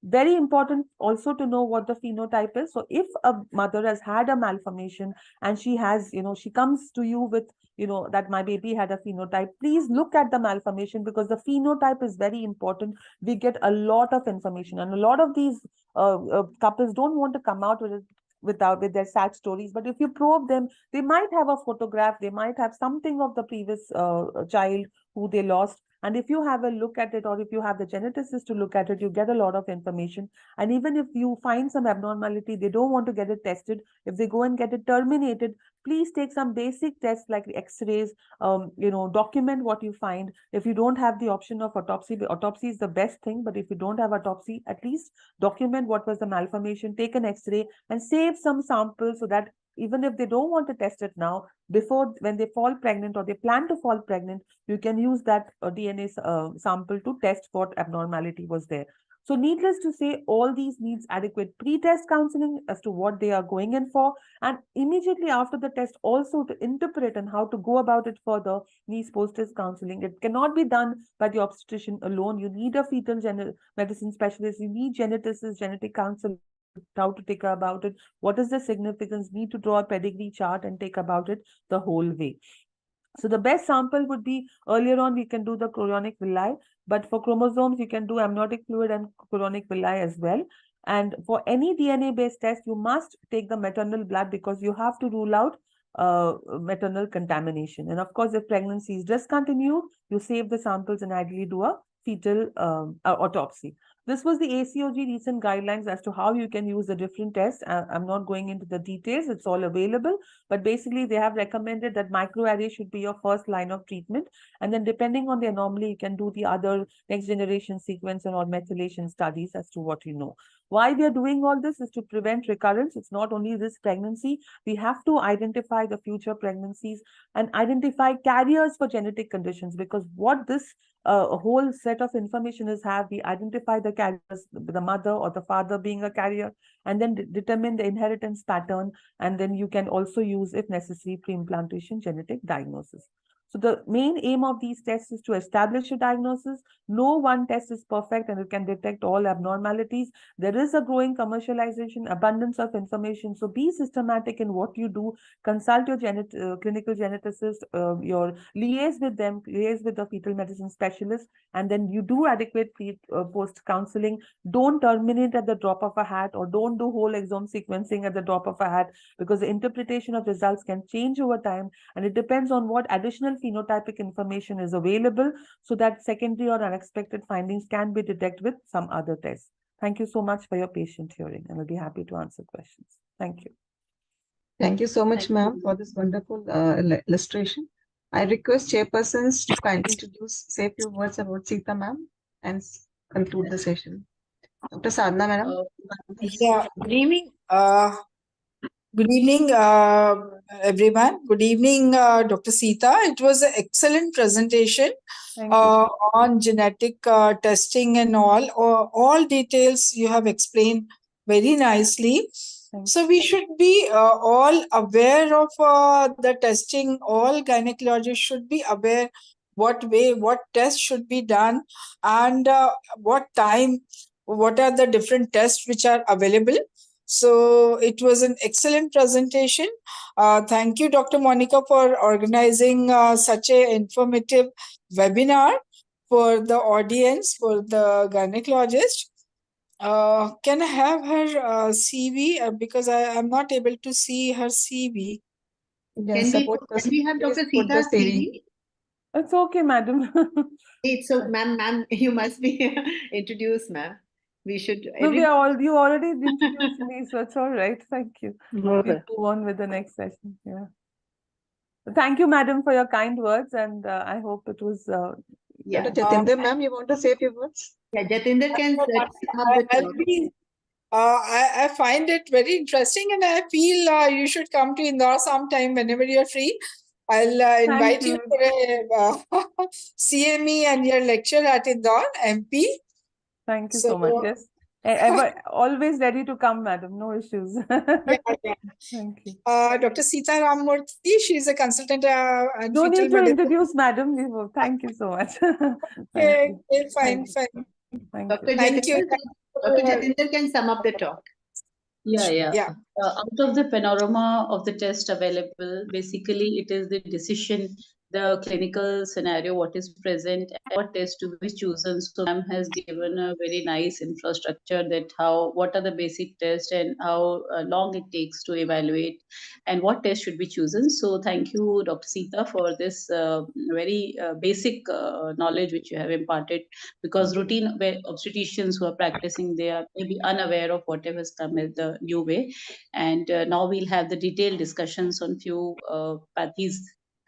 Very important also to know what the phenotype is. So if a mother has had a malformation and she has, she comes to you with, that my baby had a phenotype, please look at the malformation, because the phenotype is very important. We get a lot of information, and a lot of these couples don't want to come out with their sad stories. But if you probe them, they might have a photograph, they might have something of the previous child who they lost. And if you have a look at it, or if you have the geneticist to look at it, you get a lot of information. And even if you find some abnormality, they don't want to get it tested. If they go and get it terminated, please take some basic tests like X-rays, document what you find. If you don't have the option of autopsy is the best thing, but if you don't have autopsy, at least document what was the malformation, take an X-ray and save some samples so that even if they don't want to test it now, before when they fall pregnant or they plan to fall pregnant, you can use that DNA sample to test what abnormality was there. So needless to say, all these needs adequate pre-test counseling as to what they are going in for, and immediately after the test also to interpret and how to go about it further needs post-test counseling. It cannot be done by the obstetrician alone. You need a fetal medicine specialist, you need geneticists, genetic counselor, how to take about it, what is the significance, need to draw a pedigree chart and take about it the whole way. So the best sample would be earlier on we can do the chorionic villi, but for chromosomes you can do amniotic fluid and chorionic villi as well. And for any DNA based test, you must take the maternal blood because you have to rule out maternal contamination. And of course, if pregnancy is discontinued, you save the samples and ideally do a fetal autopsy. This was the ACOG recent guidelines as to how you can use the different tests. I'm not going into the details, it's all available, but basically they have recommended that microarray should be your first line of treatment. And then depending on the anomaly, you can do the other next generation sequencing or methylation studies as to what you know. Why we are doing all this is to prevent recurrence. It's not only this pregnancy. We have to identify the future pregnancies and identify carriers for genetic conditions, because what this whole set of information is we identify the carriers, the mother or the father being a carrier, and then determine the inheritance pattern. And then you can also use, if necessary, pre-implantation genetic diagnosis. So the main aim of these tests is to establish a diagnosis. No one test is perfect and it can detect all abnormalities. There is a growing commercialization, abundance of information. So be systematic in what you do. Consult your clinical geneticist, your liaise with them, liaise with the fetal medicine specialist, and then you do adequate post counseling. Don't terminate at the drop of a hat, or don't do whole exome sequencing at the drop of a hat, because the interpretation of results can change over time, and it depends on what additional phenotypic information is available, so that secondary or unexpected findings can be detected with some other tests. Thank you so much for your patient hearing, and I'll be happy to answer questions. Thank you. Thank you so much, ma'am, for this wonderful illustration. I request chairpersons to kindly say a few words about Sita, ma'am, and conclude the session. Dr. Sadhana, madam. Yeah, good evening. Good evening, everyone. Good evening, Dr. Sita. It was an excellent presentation on genetic testing and all details you have explained very nicely. So we should be all aware of the testing. All gynecologists should be aware what way, what test should be done, and what time, what are the different tests which are available. So it was an excellent presentation. Thank you, Dr. Monica, for organizing such an informative webinar for the audience, for the gynecologist. Can I have her CV? Because I am not able to see her CV. Yes, can we have Dr. Sita's CV? It's okay, madam. So, ma'am, you must be introduced, ma'am. We should. No, you already introduced me, so it's all right. Thank you. We'll move on with the next session. Yeah. Thank you, madam, for your kind words, and I hope it was. Jatinder, ma'am, you want to say a few words? Yeah, Jatinder can sum up the talk. I find it very interesting, and I feel you should come to Indore sometime whenever you're free. I'll invite you for a CME and your lecture at Indore, MP. Thank you so much. Yes, ever always ready to come, madam. No issues. Yeah. Thank you. Dr. Sita Ramurthy, she's a consultant. No need to introduce, madam. Thank you so much. Okay, fine. Dr. Jatinder can sum up the talk. Yeah. Out of the panorama of the test available, basically it is the decision the clinical scenario, what is present, and what test to be chosen. So ma'am has given a very nice infrastructure that what are the basic tests and how long it takes to evaluate and what test should be chosen. So thank you, Dr. Sita, for this very basic knowledge which you have imparted, because routine obstetricians who are practicing, they are maybe unaware of whatever has come as the new way. And now we'll have the detailed discussions on few pathies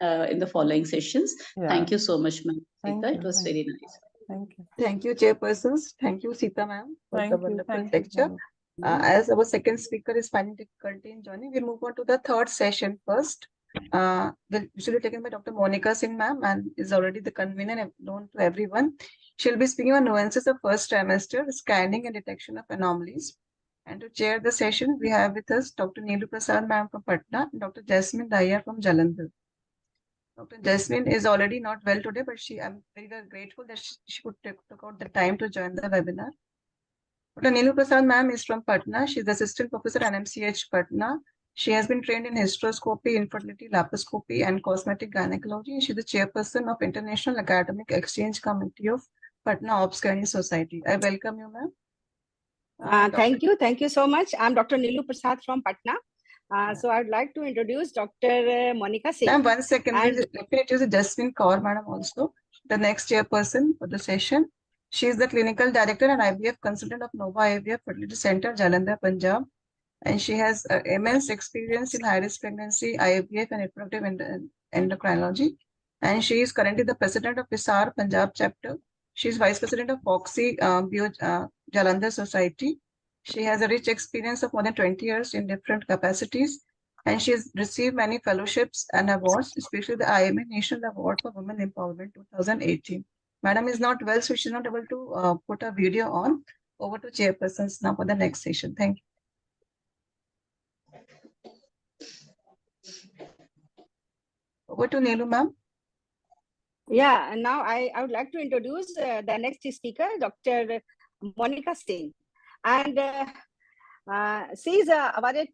in the following sessions. Yeah. Thank you so much, ma'am. Thank Sita. you. It was very nice. Thank you. Thank you, chairpersons. Thank you, Sita ma'am, for the Thank you. wonderful Thank you. lecture. As our second speaker is finding difficulty in joining, we'll move on to the third session first. Which will be taken by Dr. Monica Singh ma'am, and is already the convener and known to everyone. She'll be speaking on nuances of first trimester, scanning and detection of anomalies. And to chair the session, we have with us Dr. Neelu Prasad ma'am from Patna and Dr. Jasmine Daya from Jalandhar. Dr. Jasmine is already not well today, but I'm very, very grateful that she could take out the time to join the webinar. Dr. Neelu Prasad ma'am is from Patna. She's the assistant professor at NMCH Patna. She has been trained in hysteroscopy, infertility, laparoscopy, and cosmetic gynecology. She's the chairperson of International Academic Exchange Committee of Patna Obs Gynae Society. I welcome you, ma'am. Thank you so much. I'm Dr. Neelu Prasad from Patna. So I'd like to introduce Dr. Monica Singh. Ma'am, 1 second. Let me introduce Jasmine Kaur, madam, also the next chairperson for the session. She is the clinical director and IVF consultant of Nova IVF Fertility Center, Jalandhar, Punjab. And she has immense experience in high-risk pregnancy, IVF, and reproductive endocrinology. And she is currently the president of ISAR Punjab chapter. She is vice president of Foxy Jalandhar Society. She has a rich experience of more than 20 years in different capacities. And she has received many fellowships and awards, especially the IMA National Award for Women Empowerment 2018. Madam is not well, so she's not able to put a video on. Over to chairpersons now for the next session. Thank you. Over to Neelu, ma'am. Yeah, and now I would like to introduce the next speaker, Dr. Monica Singh. And she is awarded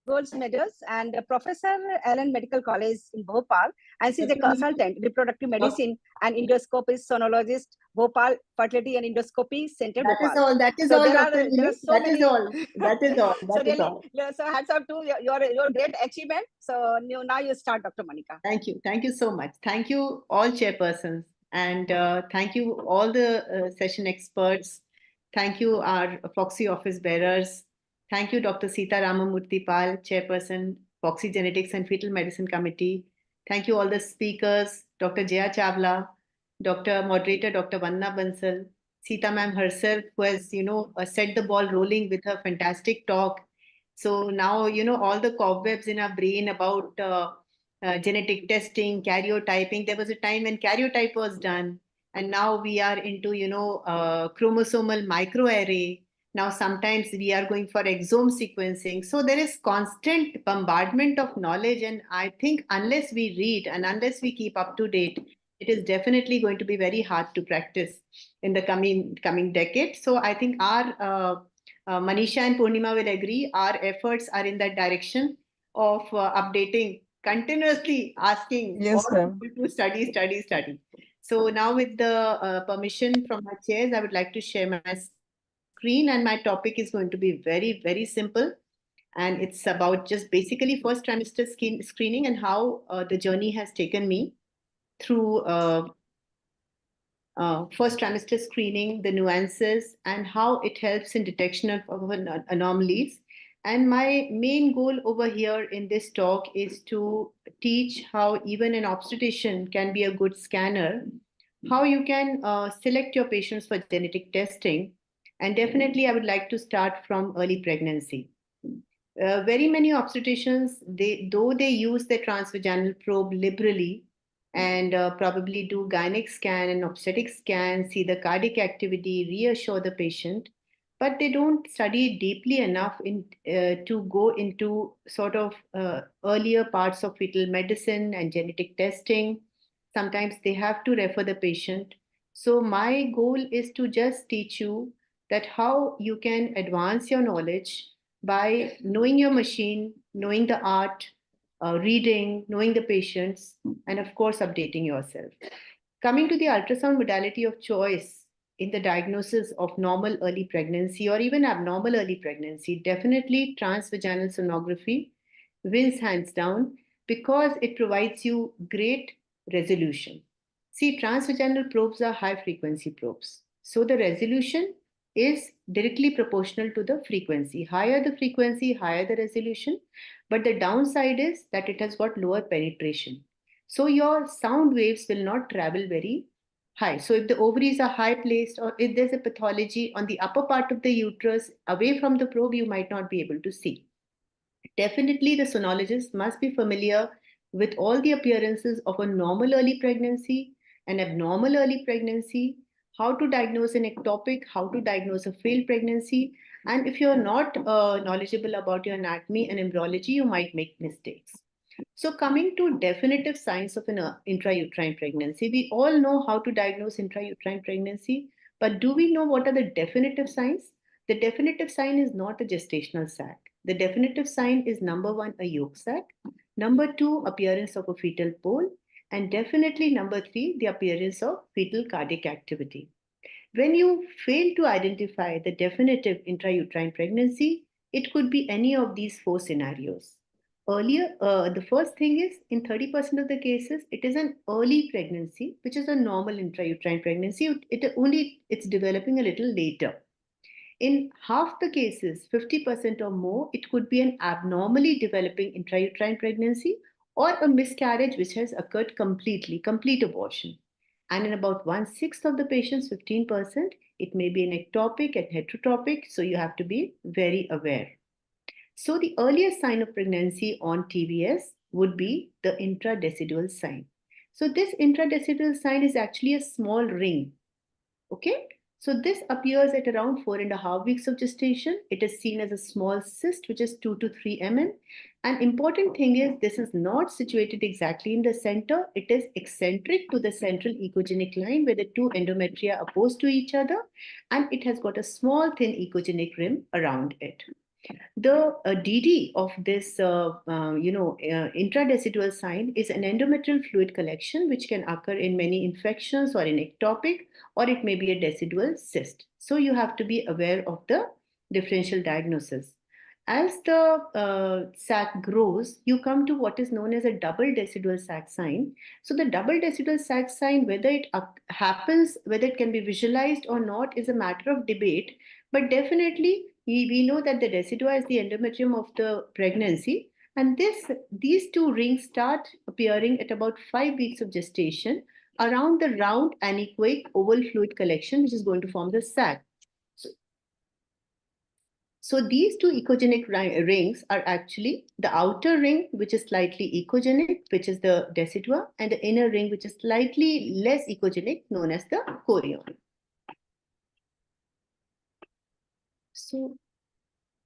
gold medals and Professor Allen Medical College in Bhopal, and she's a consultant, reproductive medicine and endoscopist, sonologist, Bhopal Fertility and Endoscopy Center, Bhopal. That is So all, there Dr. are Neelu. so That many. is all. That is all. So That is really, all. so hats off to your great achievement. So now you start, Dr. Monica. Thank you. Thank you so much. Thank you all chairpersons, and thank you all the session experts. Thank you our Foxy office bearers. Thank you Dr. Sita Ramamurthy Pal, chairperson, Foxy Genetics and Fetal Medicine Committee. Thank you all the speakers, Dr. Jaya Chawla, Dr. Moderator, Dr. Vanna Bansal, Sita ma'am herself, who has, set the ball rolling with her fantastic talk. So now, all the cobwebs in our brain about genetic testing, karyotyping. There was a time when karyotype was done, and now we are into, chromosomal microarray. Now sometimes we are going for exome sequencing. So there is constant bombardment of knowledge, and I think unless we read and unless we keep up to date, it is definitely going to be very hard to practice in the coming decade. So I think our Manisha and Purnima will agree, our efforts are in that direction of updating, continuously asking Yes, all people to study. So now with the permission from my chairs, I would like to share my screen, and my topic is going to be very, very simple. And it's about just basically first trimester screening and how the journey has taken me through first trimester screening, the nuances, and how it helps in detection of anomalies. And my main goal over here in this talk is to teach how even an obstetrician can be a good scanner, how you can select your patients for genetic testing. And definitely, I would like to start from early pregnancy. Very many obstetricians, though they use the transvaginal probe liberally, and probably do gynec scan and obstetric scan, see the cardiac activity, reassure the patient, but they don't study deeply enough to go into sort of earlier parts of fetal medicine and genetic testing. Sometimes they have to refer the patient. So my goal is to just teach you that how you can advance your knowledge by knowing your machine, knowing the art, reading, knowing the patients, and of course, updating yourself. Coming to the ultrasound modality of choice in the diagnosis of normal early pregnancy or even abnormal early pregnancy, definitely transvaginal sonography wins hands down because it provides you great resolution. See, transvaginal probes are high frequency probes. So the resolution is directly proportional to the frequency. Higher the frequency, higher the resolution. But the downside is that it has got lower penetration. So your sound waves will not travel very high. So if the ovaries are high placed or if there's a pathology on the upper part of the uterus away from the probe, you might not be able to see. Definitely, the sonologist must be familiar with all the appearances of a normal early pregnancy, an abnormal early pregnancy, how to diagnose an ectopic, how to diagnose a failed pregnancy. And if you're not knowledgeable about your anatomy and embryology, you might make mistakes. So, coming to definitive signs of an intrauterine pregnancy, we all know how to diagnose intrauterine pregnancy, but do we know what are the definitive signs? The definitive sign is not a gestational sac. The definitive sign is number one, a yolk sac, number two, appearance of a fetal pole, and definitely number three, the appearance of fetal cardiac activity. When you fail to identify the definitive intrauterine pregnancy, it could be any of these four scenarios. Earlier, the first thing is in 30% of the cases, it is an early pregnancy, which is a normal intrauterine pregnancy. It's developing a little later. In half the cases, 50% or more, it could be an abnormally developing intrauterine pregnancy or a miscarriage which has occurred completely, complete abortion. And in about 1/6 of the patients, 15%, it may be an ectopic and heterotopic, so you have to be very aware. So the earliest sign of pregnancy on TVS would be the intradecidual sign. So this intradecidual sign is actually a small ring. Okay, so this appears at around 4.5 weeks of gestation. It is seen as a small cyst, which is 2 to 3 mm. An important thing is this is not situated exactly in the center. It is eccentric to the central ecogenic line where the two endometria are opposed to each other, and it has got a small thin ecogenic rim around it. The DD of this, intradecidual sign is an endometrial fluid collection, which can occur in many infections or in ectopic, or it may be a decidual cyst. So you have to be aware of the differential diagnosis. As the sac grows, you come to what is known as a double decidual sac sign. So the double decidual sac sign, whether it happens, whether it can be visualized or not, is a matter of debate. But definitely, we know that the residua is the endometrium of the pregnancy, and these two rings start appearing at about 5 weeks of gestation around the round anechoic oval fluid collection, which is going to form the sac. So these two ecogenic rings are actually the outer ring, which is slightly ecogenic, which is the decidua, and the inner ring, which is slightly less ecogenic, known as the chorion. So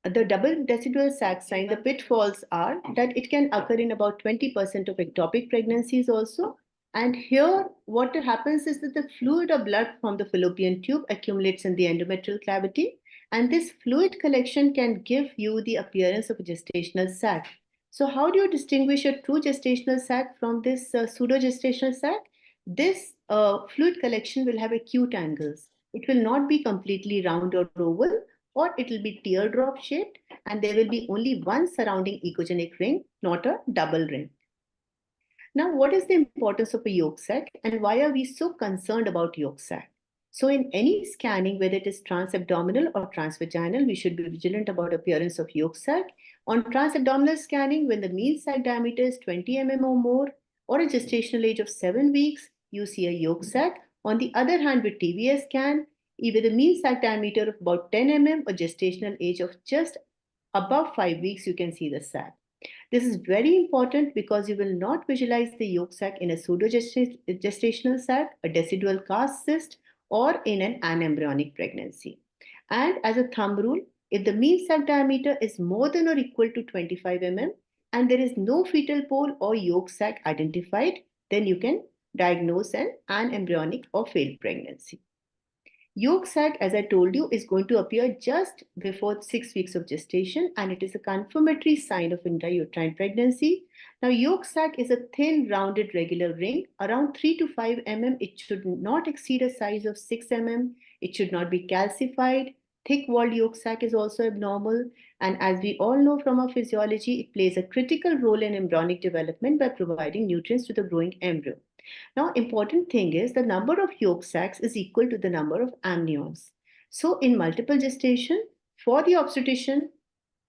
the double decidual sac sign, the pitfalls are that it can occur in about 20% of ectopic pregnancies also. And here, what happens is that the fluid or blood from the fallopian tube accumulates in the endometrial cavity. And this fluid collection can give you the appearance of a gestational sac. So how do you distinguish a true gestational sac from this pseudo-gestational sac? This fluid collection will have acute angles. It will not be completely round or oval, or it will be teardrop shaped, and there will be only one surrounding ecogenic ring, not a double ring. Now, what is the importance of a yolk sac, and why are we so concerned about yolk sac? So in any scanning, whether it is transabdominal or transvaginal, we should be vigilant about appearance of yolk sac. On transabdominal scanning, when the mean sac diameter is 20 mm or more, or a gestational age of 7 weeks, you see a yolk sac. On the other hand, with TVS scan, with a mean sac diameter of about 10 mm or gestational age of just above 5 weeks, you can see the sac. This is very important because you will not visualize the yolk sac in a pseudo-gestational sac, a decidual cast cyst, or in an anembryonic pregnancy. And as a thumb rule, if the mean sac diameter is more than or equal to 25 mm and there is no fetal pole or yolk sac identified, then you can diagnose an anembryonic or failed pregnancy. Yolk sac, as I told you, is going to appear just before 6 weeks of gestation, and it is a confirmatory sign of intrauterine pregnancy. Now, yolk sac is a thin, rounded, regular ring, around 3 to 5 mm. It should not exceed a size of 6 mm. It should not be calcified. Thick-walled yolk sac is also abnormal. And as we all know from our physiology, it plays a critical role in embryonic development by providing nutrients to the growing embryo. Now, important thing is the number of yolk sacs is equal to the number of amnions. So in multiple gestation, for the obstetrician,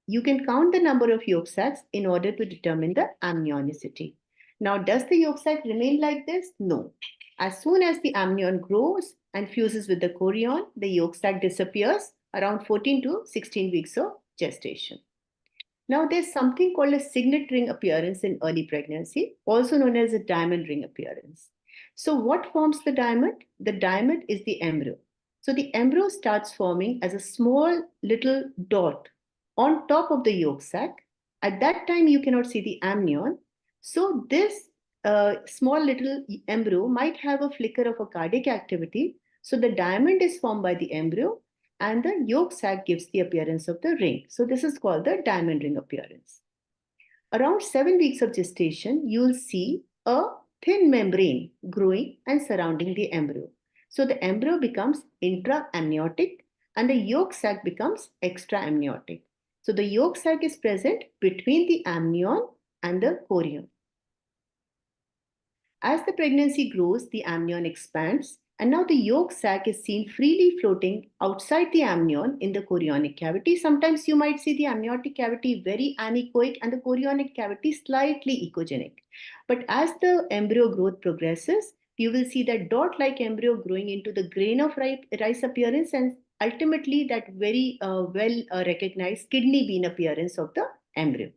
you can count the number of yolk sacs in order to determine the amnionicity. Now, does the yolk sac remain like this? No. As soon as the amnion grows and fuses with the chorion, the yolk sac disappears around 14 to 16 weeks of gestation. Now, there's something called a signet ring appearance in early pregnancy, also known as a diamond ring appearance. So, what forms the diamond? The diamond is the embryo. So, the embryo starts forming as a small little dot on top of the yolk sac. At that time, you cannot see the amnion. So, this small little embryo might have a flicker of a cardiac activity. So, the diamond is formed by the embryo, and the yolk sac gives the appearance of the ring. So this is called the diamond ring appearance. Around 7 weeks of gestation, you will see a thin membrane growing and surrounding the embryo. So the embryo becomes intraamniotic and the yolk sac becomes extraamniotic. So the yolk sac is present between the amnion and the chorion. As the pregnancy grows, the amnion expands, and now the yolk sac is seen freely floating outside the amnion in the chorionic cavity. Sometimes you might see the amniotic cavity very anechoic and the chorionic cavity slightly echogenic. But as the embryo growth progresses, you will see that dot-like embryo growing into the grain of rice appearance and ultimately that very recognized kidney bean appearance of the embryo.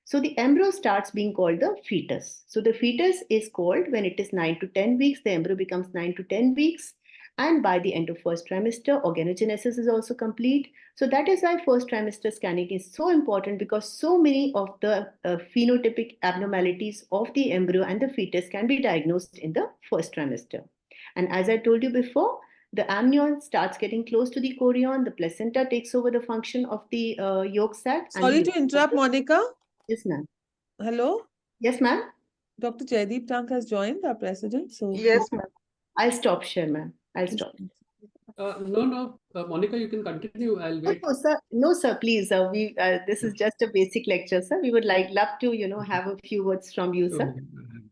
So the embryo starts being called the fetus. So the fetus is called when it is 9 to 10 weeks, the embryo becomes 9 to 10 weeks. And by the end of first trimester, organogenesis is also complete. So that is why first trimester scanning is so important, because so many of the phenotypic abnormalities of the embryo and the fetus can be diagnosed in the first trimester. And as I told you before, the amnion starts getting close to the chorion, the placenta takes over the function of the yolk sac. Sorry to interrupt, Monica. Yes, ma'am. Hello? Yes, ma'am. Dr. Jaideep Tank has joined, our president. So Yes, ma'am. I'll stop share, ma'am. I'll stop. No, Monica, you can continue. I'll wait. No, sir. No, sir. Please. This is just a basic lecture, sir. We would love to, have a few words from you, sir.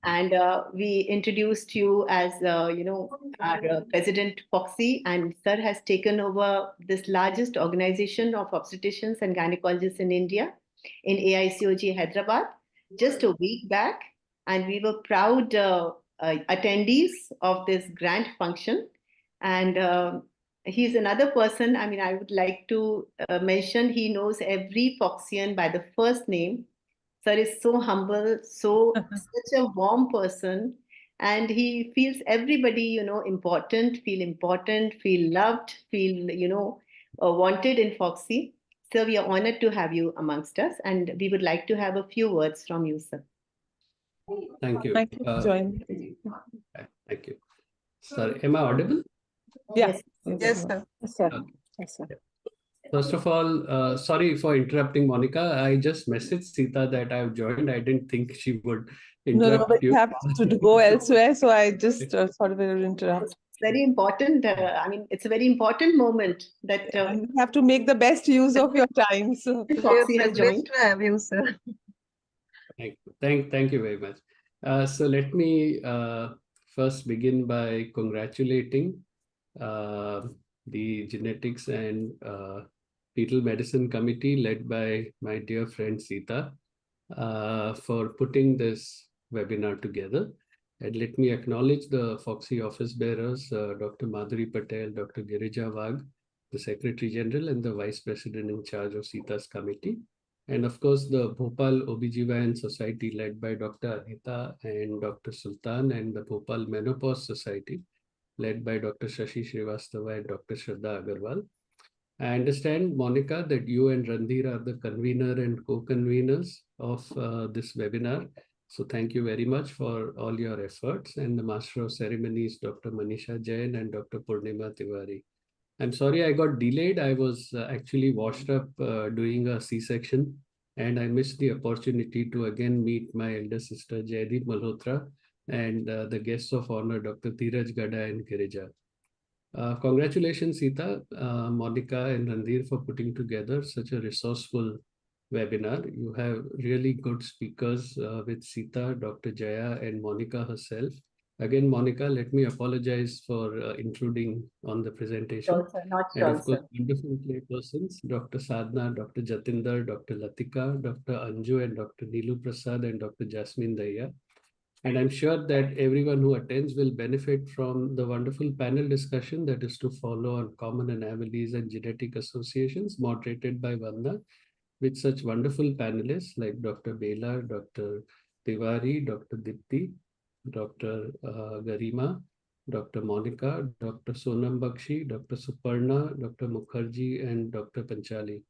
And we introduced you as, our president Foxy, and sir has taken over this largest organization of obstetricians and gynecologists in India, in AICOG Hyderabad, just a week back, and we were proud attendees of this grand function. And he's another person, I would like to mention, he knows every Foxian by the first name. Sir is so humble, such a warm person, and he feels everybody, important, feel loved, feel, wanted in Foxy. So we are honored to have you amongst us, and we would like to have a few words from you, sir. Thank you. Thank you for joining. Thank you. Sorry, am I audible? Yes. Yes, sir. Yes, sir. Okay. Yes, sir. First of all, sorry for interrupting, Monica. I just messaged Sita that I've joined. I didn't think she would interrupt but you. you have to go elsewhere, so I just thought we would interrupt. It's very important. It's a very important moment that And you have to make the best use of your time. So Foxy has joined. To have you, sir. Thank you very much. So let me first begin by congratulating the Genetics and Fetal Medicine Committee led by my dear friend Sita for putting this webinar together. And let me acknowledge the Foxy office bearers, Dr. Madhuri Patel, Dr. Girija Wagh, the Secretary General and the Vice President in charge of Sita's committee. And of course, the Bhopal OBGYN Society led by Dr. Anita and Dr. Sultan, and the Bhopal Menopause Society led by Dr. Shashi Srivastava and Dr. Shraddha Agarwal. I understand, Monica, that you and Randhir are the convener and co-conveners of this webinar. So thank you very much for all your efforts, and the Master of Ceremonies, Dr. Manisha Jain and Dr. Purnima Tiwari. I'm sorry I got delayed. I was actually washed up doing a C-section, and I missed the opportunity to again meet my elder sister Jaideep Malhotra and the guests of honor, Dr. Dheeraj Gada and Girija. Congratulations, Sita, Monica, and Randir for putting together such a resourceful webinar. You have really good speakers with Sita, Dr. Jaya, and Monica herself. Again, Monica, let me apologize for intruding on the presentation. Sure, sir. Not And sure, of course, sir. wonderful play persons, Dr. Sadhna, Dr. Jatinder, Dr. Latika, Dr. Anju, and Dr. Neelu Prasad, and Dr. Jasmine Daya. And I'm sure that everyone who attends will benefit from the wonderful panel discussion that is to follow on common anomalies and genetic associations, moderated by Vanda, with such wonderful panelists like Dr. Bela, Dr. Tiwari, Dr. Dipti, Dr. Garima, Dr. Monica, Dr. Sonam Bakshi, Dr. Suparna, Dr. Mukherjee, and Dr. Panchali.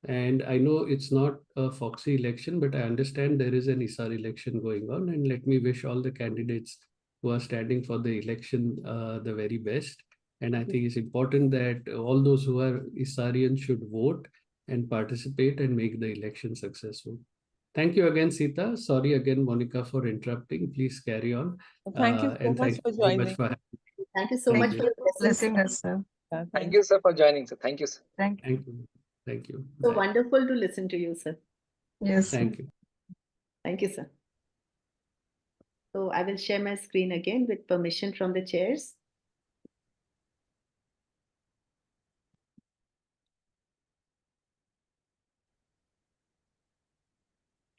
And I know it's not a Foxy election, but I understand there is an ISAR election going on. And let me wish all the candidates who are standing for the election the very best. And I think it's important that all those who are ISARians should vote and participate and make the election successful. Thank you again, Sita. Sorry again, Monica, for interrupting. Please carry on. Thank you so And much thank for you very much joining. for having me. Thank you so Thank much you. for your Blessing blessings. us, sir. Thank you, sir, for joining, sir. Thank you, sir. Thank you. Thank you. Thank you. So Bye. wonderful to listen to you, sir. Yes. Sir. Thank you. Thank you, sir. So I will share my screen again with permission from the chairs.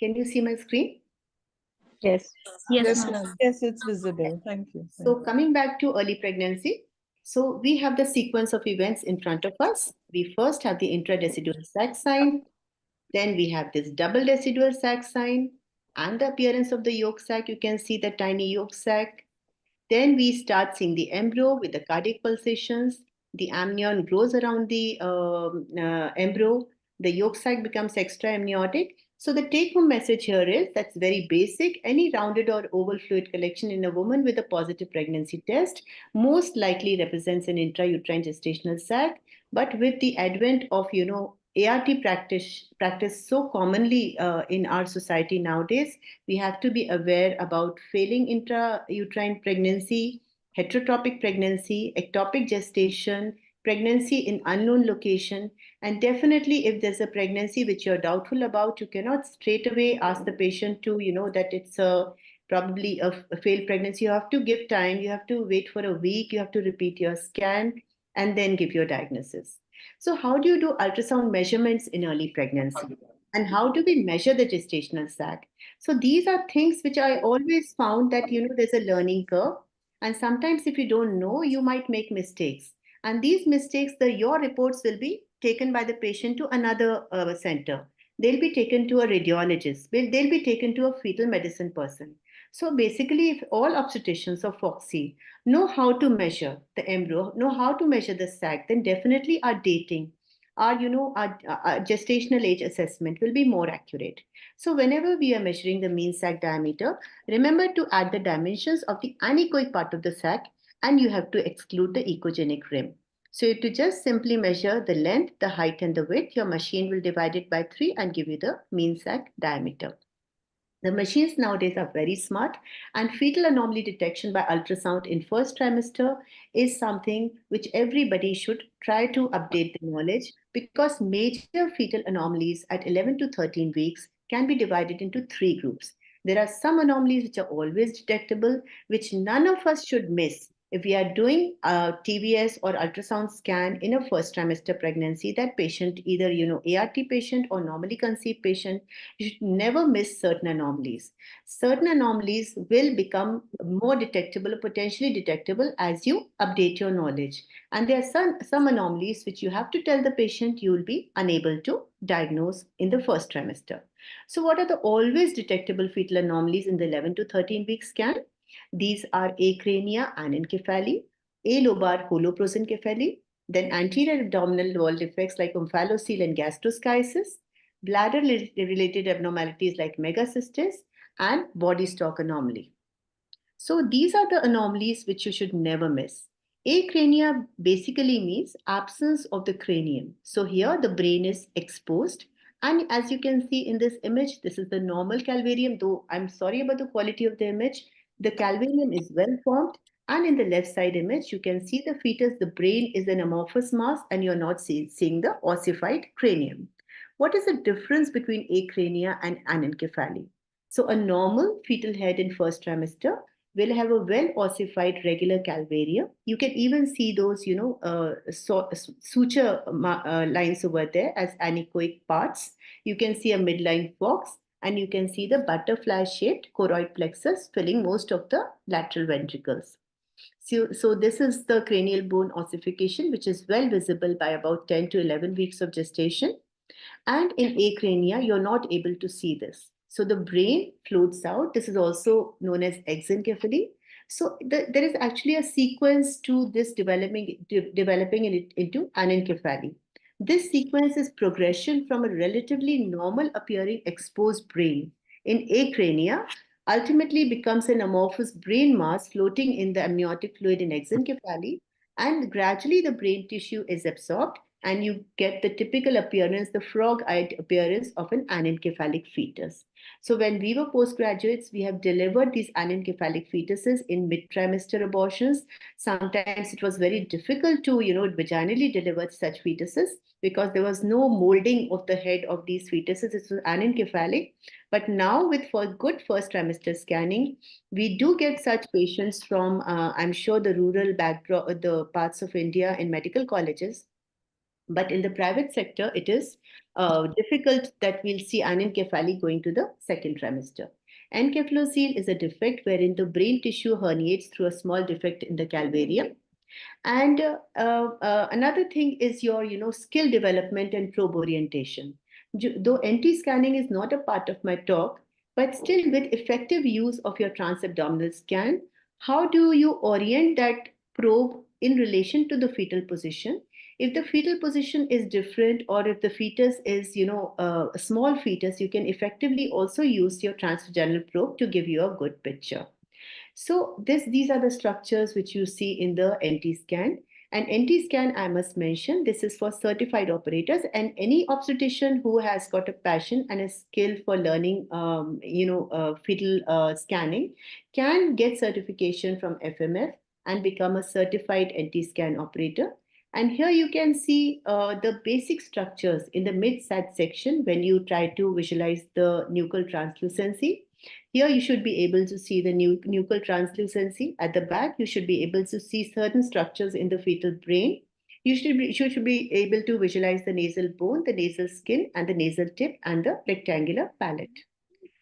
Can you see my screen? Yes. Yes, ma'am. Yes, it's visible. Thank you. So coming back to early pregnancy, so we have the sequence of events in front of us. We first have the intradecidual sac sign, then we have this double decidual sac sign and the appearance of the yolk sac. You can see the tiny yolk sac. Then we start seeing the embryo with the cardiac pulsations. The amnion grows around the embryo. The yolk sac becomes extra amniotic. So the take-home message here is that's very basic. Any rounded or oval fluid collection in a woman with a positive pregnancy test most likely represents an intrauterine gestational sac. But with the advent of ART practice so commonly in our society nowadays, we have to be aware about failing intrauterine pregnancy, heterotropic pregnancy, ectopic gestation, pregnancy in unknown location, and definitely if there's a pregnancy which you're doubtful about, you cannot straight away ask the patient to, that it's probably a failed pregnancy. You have to give time, you have to wait for a week, you have to repeat your scan, and then give your diagnosis. So how do you do ultrasound measurements in early pregnancy? And how do we measure the gestational sac? So these are things which I always found that, there's a learning curve. And sometimes if you don't know, you might make mistakes. And these mistakes, your reports will be taken by the patient to another center. They'll be taken to a radiologist. They'll be taken to a fetal medicine person. So basically, if all obstetricians of Foxy know how to measure the embryo, know how to measure the sac, then definitely our dating, our gestational age assessment will be more accurate. So whenever we are measuring the mean sac diameter, remember to add the dimensions of the anechoic part of the sac, and you have to exclude the echogenic rim. So to just simply measure the length, the height, and the width, your machine will divide it by 3 and give you the mean sac diameter. The machines nowadays are very smart, and fetal anomaly detection by ultrasound in first trimester is something which everybody should try to update the knowledge, because major fetal anomalies at 11 to 13 weeks can be divided into 3 groups. There are some anomalies which are always detectable, which none of us should miss. If we are doing a TVS or ultrasound scan in a first trimester pregnancy, that patient, either ART patient or normally conceived patient, you should never miss certain anomalies. Certain anomalies will become more detectable or potentially detectable as you update your knowledge. And there are some anomalies which you have to tell the patient you will be unable to diagnose in the first trimester. So what are the always detectable fetal anomalies in the 11 to 13 week scan? These are acrania anencephaly, alobar holoprosencephaly, then anterior abdominal wall defects like omphalocele and gastroschisis, bladder-related abnormalities like megacystis, and body stalk anomaly. So these are the anomalies which you should never miss. Acrania basically means absence of the cranium. So here the brain is exposed. And as you can see in this image, this is the normal calvarium, though I'm sorry about the quality of the image. The calvarium is well formed. And in the left side image, you can see the fetus, the brain is an amorphous mass and you're not seeing the ossified cranium. What is the difference between acrania and anencephaly? So a normal fetal head in first trimester will have a well ossified regular calvaria. You can even see those, suture lines over there as anechoic parts. You can see a midline box and you can see the butterfly shaped choroid plexus filling most of the lateral ventricles. So this is the cranial bone ossification, which is well visible by about 10 to 11 weeks of gestation. And in acrania, you're not able to see this. So the brain floats out. This is also known as exencephaly. So there is actually a sequence to this developing it into anencephaly. This sequence is progression from a relatively normal appearing exposed brain in acrania, ultimately becomes an amorphous brain mass floating in the amniotic fluid in exencephaly, and gradually the brain tissue is absorbed and you get the typical appearance, the frog-eyed appearance of an anencephalic fetus. So when we were postgraduates, we have delivered these anencephalic fetuses in mid-trimester abortions. Sometimes it was very difficult to, vaginally deliver such fetuses because there was no molding of the head of these fetuses. It was anencephalic. But now with for good first trimester scanning, we do get such patients from, I'm sure, the rural backdrop, the parts of India in medical colleges. But in the private sector, it is difficult that we'll see anencephaly going to the second trimester. Encephalocele is a defect wherein the brain tissue herniates through a small defect in the calvarium. And another thing is your, skill development and probe orientation. Though NT scanning is not a part of my talk, but still with effective use of your transabdominal scan, how do you orient that probe in relation to the fetal position? If the fetal position is different or if the fetus is, a small fetus, you can effectively also use your transvaginal probe to give you a good picture. So these are the structures which you see in the NT scan. And NT scan, I must mention, this is for certified operators and any obstetrician who has got a passion and a skill for learning, fetal scanning can get certification from FMF and become a certified NT scan operator. And here you can see the basic structures in the mid-sat section when you try to visualize the nuchal translucency. Here you should be able to see the nuchal translucency. At the back, you should be able to see certain structures in the fetal brain. You should be able to visualize the nasal bone, the nasal skin, and the nasal tip, and the rectangular palate.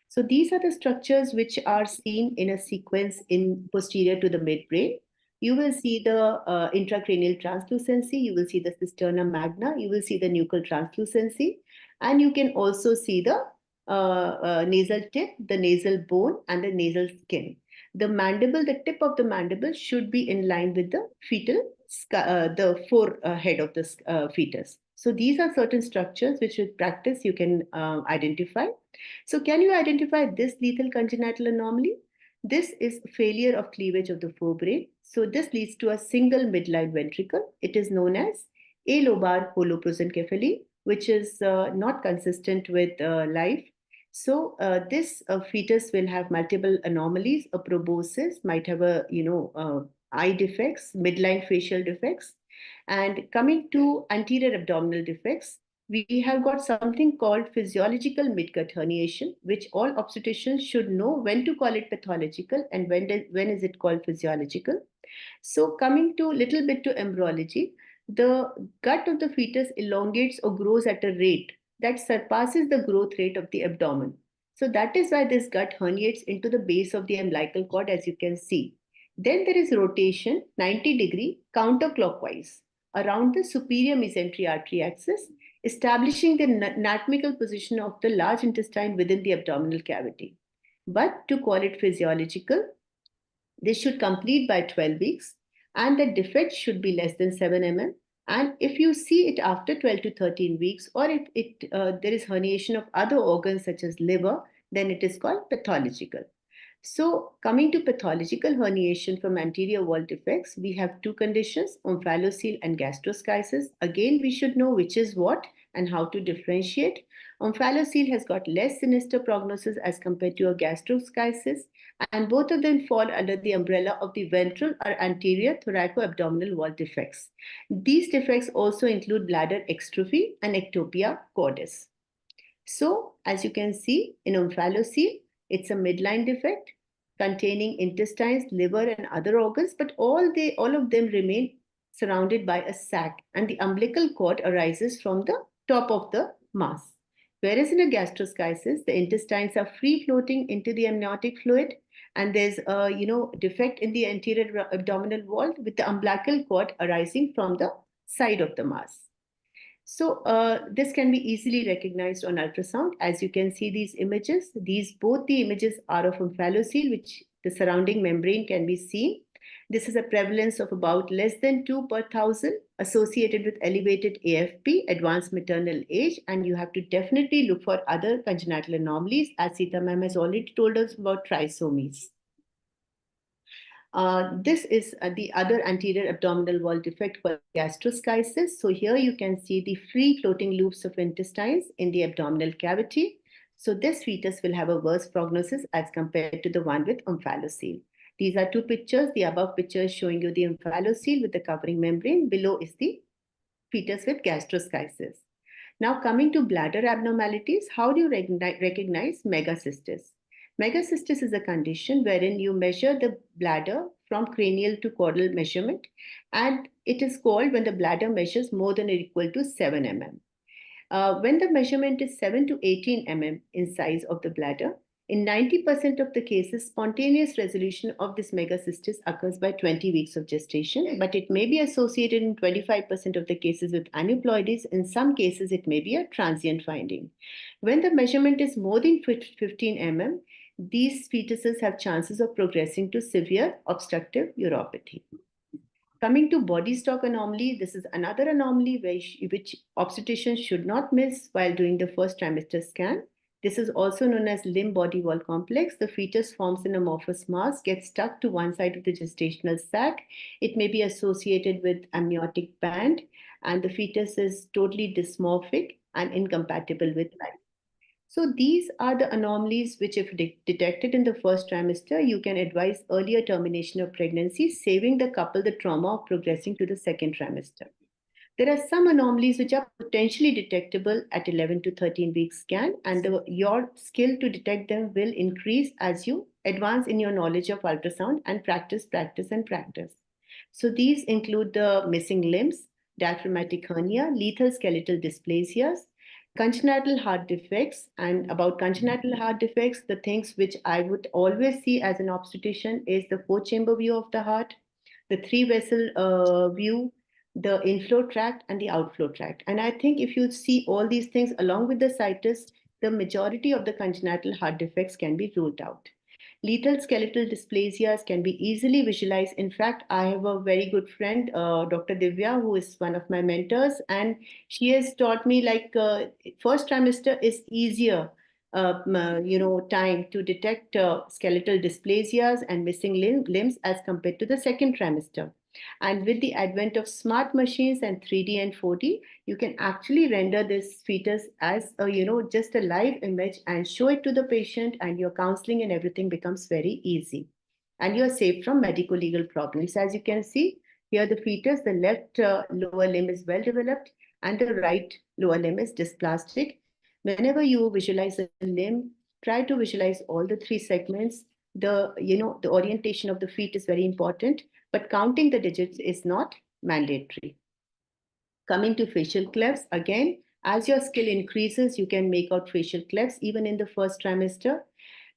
So these are the structures which are seen in a sequence in posterior to the midbrain. You will see the intracranial translucency, you will see the cisterna magna, you will see the nuchal translucency, and you can also see the nasal tip, the nasal bone, and the nasal skin. The mandible, the tip of the mandible should be in line with the fetal, the forehead of the fetus. So these are certain structures which with practice you can identify. So can you identify this lethal congenital anomaly? This is failure of cleavage of the forebrain. So this leads to a single midline ventricle. It is known as alobar holoprosencephaly, which is not consistent with life. So this fetus will have multiple anomalies. A proboscis might have a eye defects, midline facial defects, and coming to anterior abdominal defects, we have got something called physiological midgut herniation, which all obstetricians should know when to call it pathological and when is it called physiological. So coming to little bit to embryology, the gut of the fetus elongates or grows at a rate that surpasses the growth rate of the abdomen. So that is why this gut herniates into the base of the umbilical cord, as you can see. Then there is rotation 90-degree counterclockwise around the superior mesentery artery axis, establishing the anatomical position of the large intestine within the abdominal cavity. But to call it physiological, this should complete by 12 weeks and the defect should be less than 7 mm. And if you see it after 12 to 13 weeks, or if there is herniation of other organs such as liver, then it is called pathological. So coming to pathological herniation from anterior wall defects, we have two conditions, omphalocele and gastroschisis. Again, we should know which is what and how to differentiate. Omphalocele has got less sinister prognosis as compared to a gastroschisis, and both of them fall under the umbrella of the ventral or anterior thoracoabdominal wall defects. These defects also include bladder extrophy and ectopia cordis. So, as you can see, in omphalocele, it's a midline defect containing intestines, liver, and other organs, but all of them remain surrounded by a sac, and the umbilical cord arises from the top of the mass. Whereas in a gastroschisis, the intestines are free floating into the amniotic fluid, and there's a defect in the anterior abdominal wall with the umbilical cord arising from the side of the mass. So this can be easily recognized on ultrasound. As you can see these images, both the images are of omphalocele, which the surrounding membrane can be seen. This is a prevalence of about less than 2 per 1,000 associated with elevated AFP, advanced maternal age, and you have to definitely look for other congenital anomalies, as Sita ma'am has already told us about trisomies. This is the other anterior abdominal wall defect called gastroschisis. So here you can see the free floating loops of intestines in the abdominal cavity. So this fetus will have a worse prognosis as compared to the one with omphalocele. These are two pictures. The above picture is showing you the omphalocele with the covering membrane. Below is the fetus with gastroschisis. Now coming to bladder abnormalities, how do you recognize megacystis? Megacystis is a condition wherein you measure the bladder from cranial to caudal measurement, and it is called when the bladder measures more than or equal to 7 mm. When the measurement is 7 to 18 mm in size of the bladder, in 90% of the cases, spontaneous resolution of this megacystis occurs by 20 weeks of gestation, but it may be associated in 25% of the cases with aneuploidies. In some cases, it may be a transient finding. When the measurement is more than 15 mm, these fetuses have chances of progressing to severe obstructive uropathy. Coming to body stock anomaly, this is another anomaly which obstetricians should not miss while doing the first trimester scan. This is also known as limb body wall complex. The fetus forms an amorphous mass, gets stuck to one side of the gestational sac. It may be associated with amniotic band, and the fetus is totally dysmorphic and incompatible with life. So these are the anomalies which, if detected in the first trimester, you can advise earlier termination of pregnancy, saving the couple the trauma of progressing to the second trimester. There are some anomalies which are potentially detectable at 11 to 13 week scan, and your skill to detect them will increase as you advance in your knowledge of ultrasound and practice. So these include the missing limbs, diaphragmatic hernia, lethal skeletal dysplasias, congenital heart defects. And about congenital heart defects, the things which I would always see as an obstetrician is the 4-chamber view of the heart, the 3-vessel view, the inflow tract and the outflow tract. And I think if you see all these things along with the situs, the majority of the congenital heart defects can be ruled out. Lethal skeletal dysplasias can be easily visualized. In fact, I have a very good friend, Dr. Divya, who is one of my mentors, and she has taught me first trimester is easier time to detect skeletal dysplasias and missing limbs as compared to the second trimester. And with the advent of smart machines and 3D and 4D, you can actually render this fetus as just a live image and show it to the patient, and your counseling and everything becomes very easy. And you're safe from medico-legal problems. As you can see, here the fetus, the left lower limb is well developed and the right lower limb is dysplastic. Whenever you visualize a limb, try to visualize all the 3 segments. The orientation of the feet is very important, but counting the digits is not mandatory. Coming to facial clefts, again, as your skill increases, you can make out facial clefts even in the first trimester.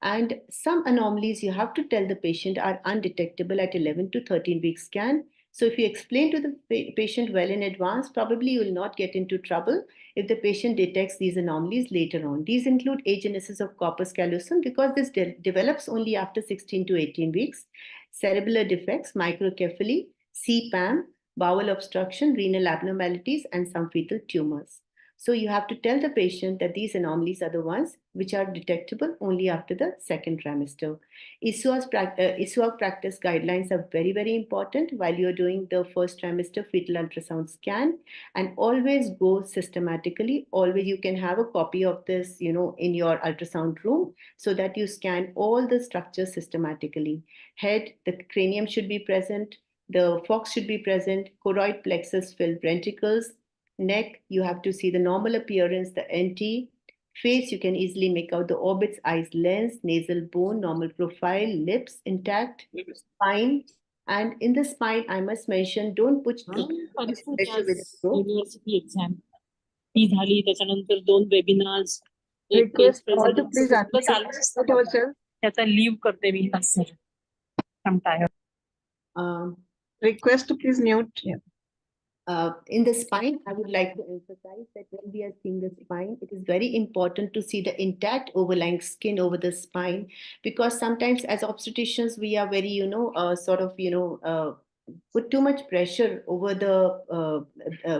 And some anomalies you have to tell the patient are undetectable at 11 to 13 week scan. So if you explain to the patient well in advance, probably you will not get into trouble if the patient detects these anomalies later on. These include agenesis of corpus callosum, because this develops only after 16 to 18 weeks, cerebellar defects, microcephaly, CPAM, bowel obstruction, renal abnormalities, and some fetal tumors. So you have to tell the patient that these anomalies are the ones which are detectable only after the second trimester. ISUAG practice guidelines are very, very important while you're doing the first trimester fetal ultrasound scan, and always go systematically. Always you can have a copy of this, in your ultrasound room so that you scan all the structures systematically. Head, the cranium should be present, the fox should be present, choroid plexus filled ventricles. Neck, you have to see the normal appearance, the NT. Face, you can easily make out the orbits, eyes, lens, nasal bone, normal profile, lips intact, spine. And in the spine, I must mention, don't put too much pressure with the probe. University exam ती झाली त्याच्यानंतर 2 webinars एक Request case all to please presentation unmute yourself. त्याचा leave करते मी sir I'm tired. Request to please mute. Yeah. In the spine, I would like to emphasize that when we are seeing the spine, it is very important to see the intact overlying skin over the spine, because sometimes as obstetricians, we are very, put too much pressure over the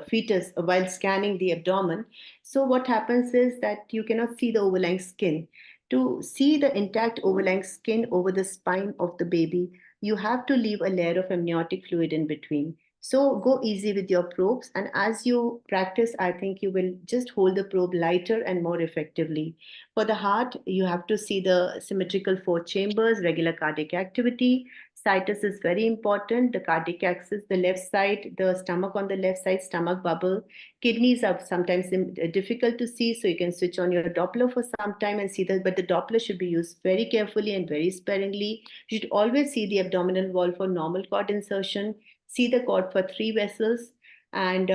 fetus while scanning the abdomen. So what happens is that you cannot see the overlying skin. To see the intact overlying skin over the spine of the baby, you have to leave a layer of amniotic fluid in between. So go easy with your probes, and as you practice, I think you will just hold the probe lighter and more effectively. For the heart, you have to see the symmetrical 4 chambers, regular cardiac activity. Situs is very important. The cardiac axis, the left side, the stomach on the left side, stomach bubble. Kidneys are sometimes difficult to see, so you can switch on your Doppler for some time and see that, but the Doppler should be used very carefully and very sparingly. You should always see the abdominal wall for normal cord insertion. See the cord for 3 vessels, and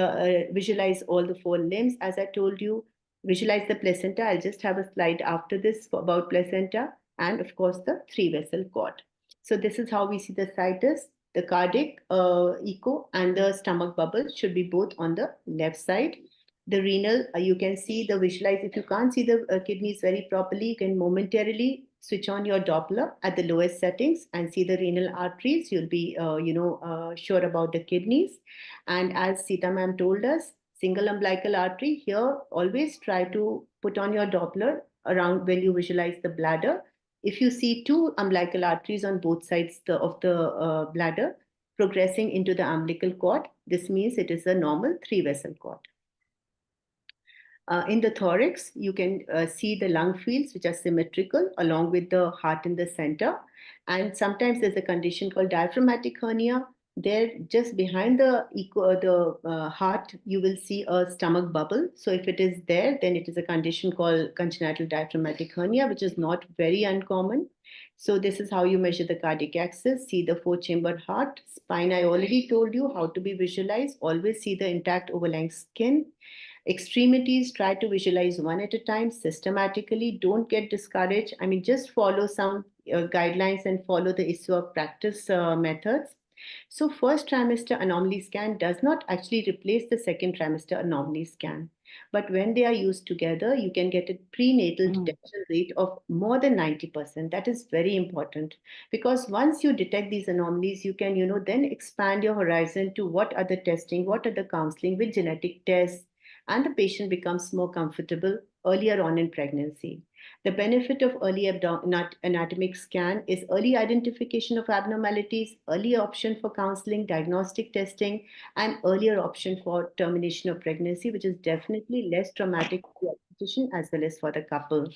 visualize all the 4 limbs. As I told you, visualize the placenta. I'll just have a slide after this about placenta, and of course the 3 vessel cord. So this is how we see the situs, the cardiac echo, and the stomach bubble should be both on the left side. The renal, you can see the visualize. If you can't see the kidneys very properly, you can momentarily switch on your Doppler at the lowest settings and see the renal arteries. You'll be, sure about the kidneys. And as Sita ma'am told us, single umbilical artery here, always try to put on your Doppler around when you visualize the bladder. If you see 2 umbilical arteries on both sides of the bladder progressing into the umbilical cord, this means it is a normal 3 vessel cord. In the thorax, you can see the lung fields, which are symmetrical along with the heart in the center. And sometimes there's a condition called diaphragmatic hernia. There, just behind the heart, you will see a stomach bubble. So if it is there, then it is a condition called congenital diaphragmatic hernia, which is not very uncommon. So this is how you measure the cardiac axis. See the 4-chambered heart. Spine, I already told you how to be visualized. Always see the intact overlying skin. Extremities, try to visualize one at a time systematically. Don't get discouraged. I mean, just follow some guidelines and follow the ISUAG practice methods. So first trimester anomaly scan does not actually replace the second trimester anomaly scan. But when they are used together, you can get a prenatal detection rate of more than 90%. That is very important, because once you detect these anomalies, you can, then expand your horizon to what other testing, what other counseling with genetic tests, and the patient becomes more comfortable earlier on in pregnancy. The benefit of early anatomic scan is early identification of abnormalities, early option for counseling, diagnostic testing, and earlier option for termination of pregnancy, which is definitely less traumatic for the obstetrician as well as for the couple.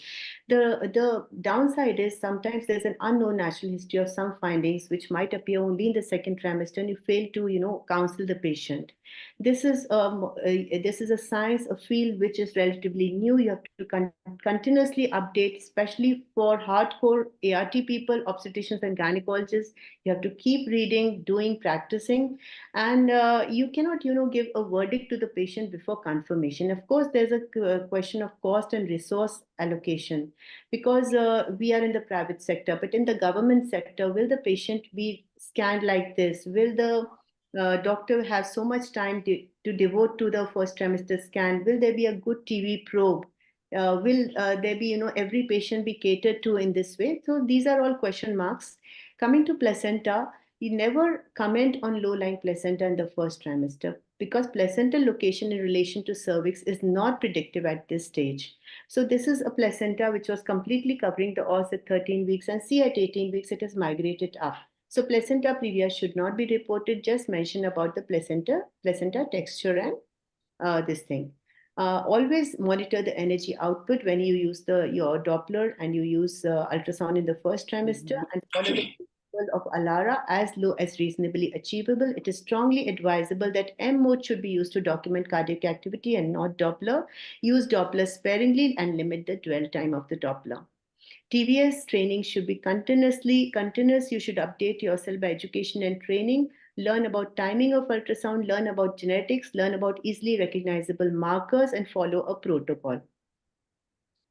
The downside is sometimes there's an unknown natural history of some findings which might appear only in the second trimester, and you fail to, counsel the patient. This is a science, a field which is relatively new. You have to continuously update, especially for hardcore ART people, obstetricians and gynecologists. You have to keep reading, doing, practicing, and you cannot, give a verdict to the patient before confirmation. Of course, there's a question of cost and resource allocation, because we are in the private sector, but in the government sector, will the patient be scanned like this? Will the doctor have so much time to devote to the first trimester scan? Will there be a good TV probe? Will there be, every patient be catered to in this way? So these are all question marks. Coming to placenta, you never comment on low-lying placenta in the first trimester, because placental location in relation to cervix is not predictive at this stage. So this is a placenta which was completely covering the os at 13 weeks, and see at 18 weeks it has migrated up. So placenta previa should not be reported, just mention about the placenta texture and this thing. Always monitor the energy output when you use your Doppler and you use ultrasound in the first trimester, and follow the principle of ALARA as low as reasonably achievable. It is strongly advisable that M mode should be used to document cardiac activity and not Doppler. Use Doppler sparingly and limit the dwell time of the Doppler. TVS training should be continuous. You should update yourself by education and training. Learn about timing of ultrasound, learn about genetics, learn about easily recognizable markers, and follow a protocol.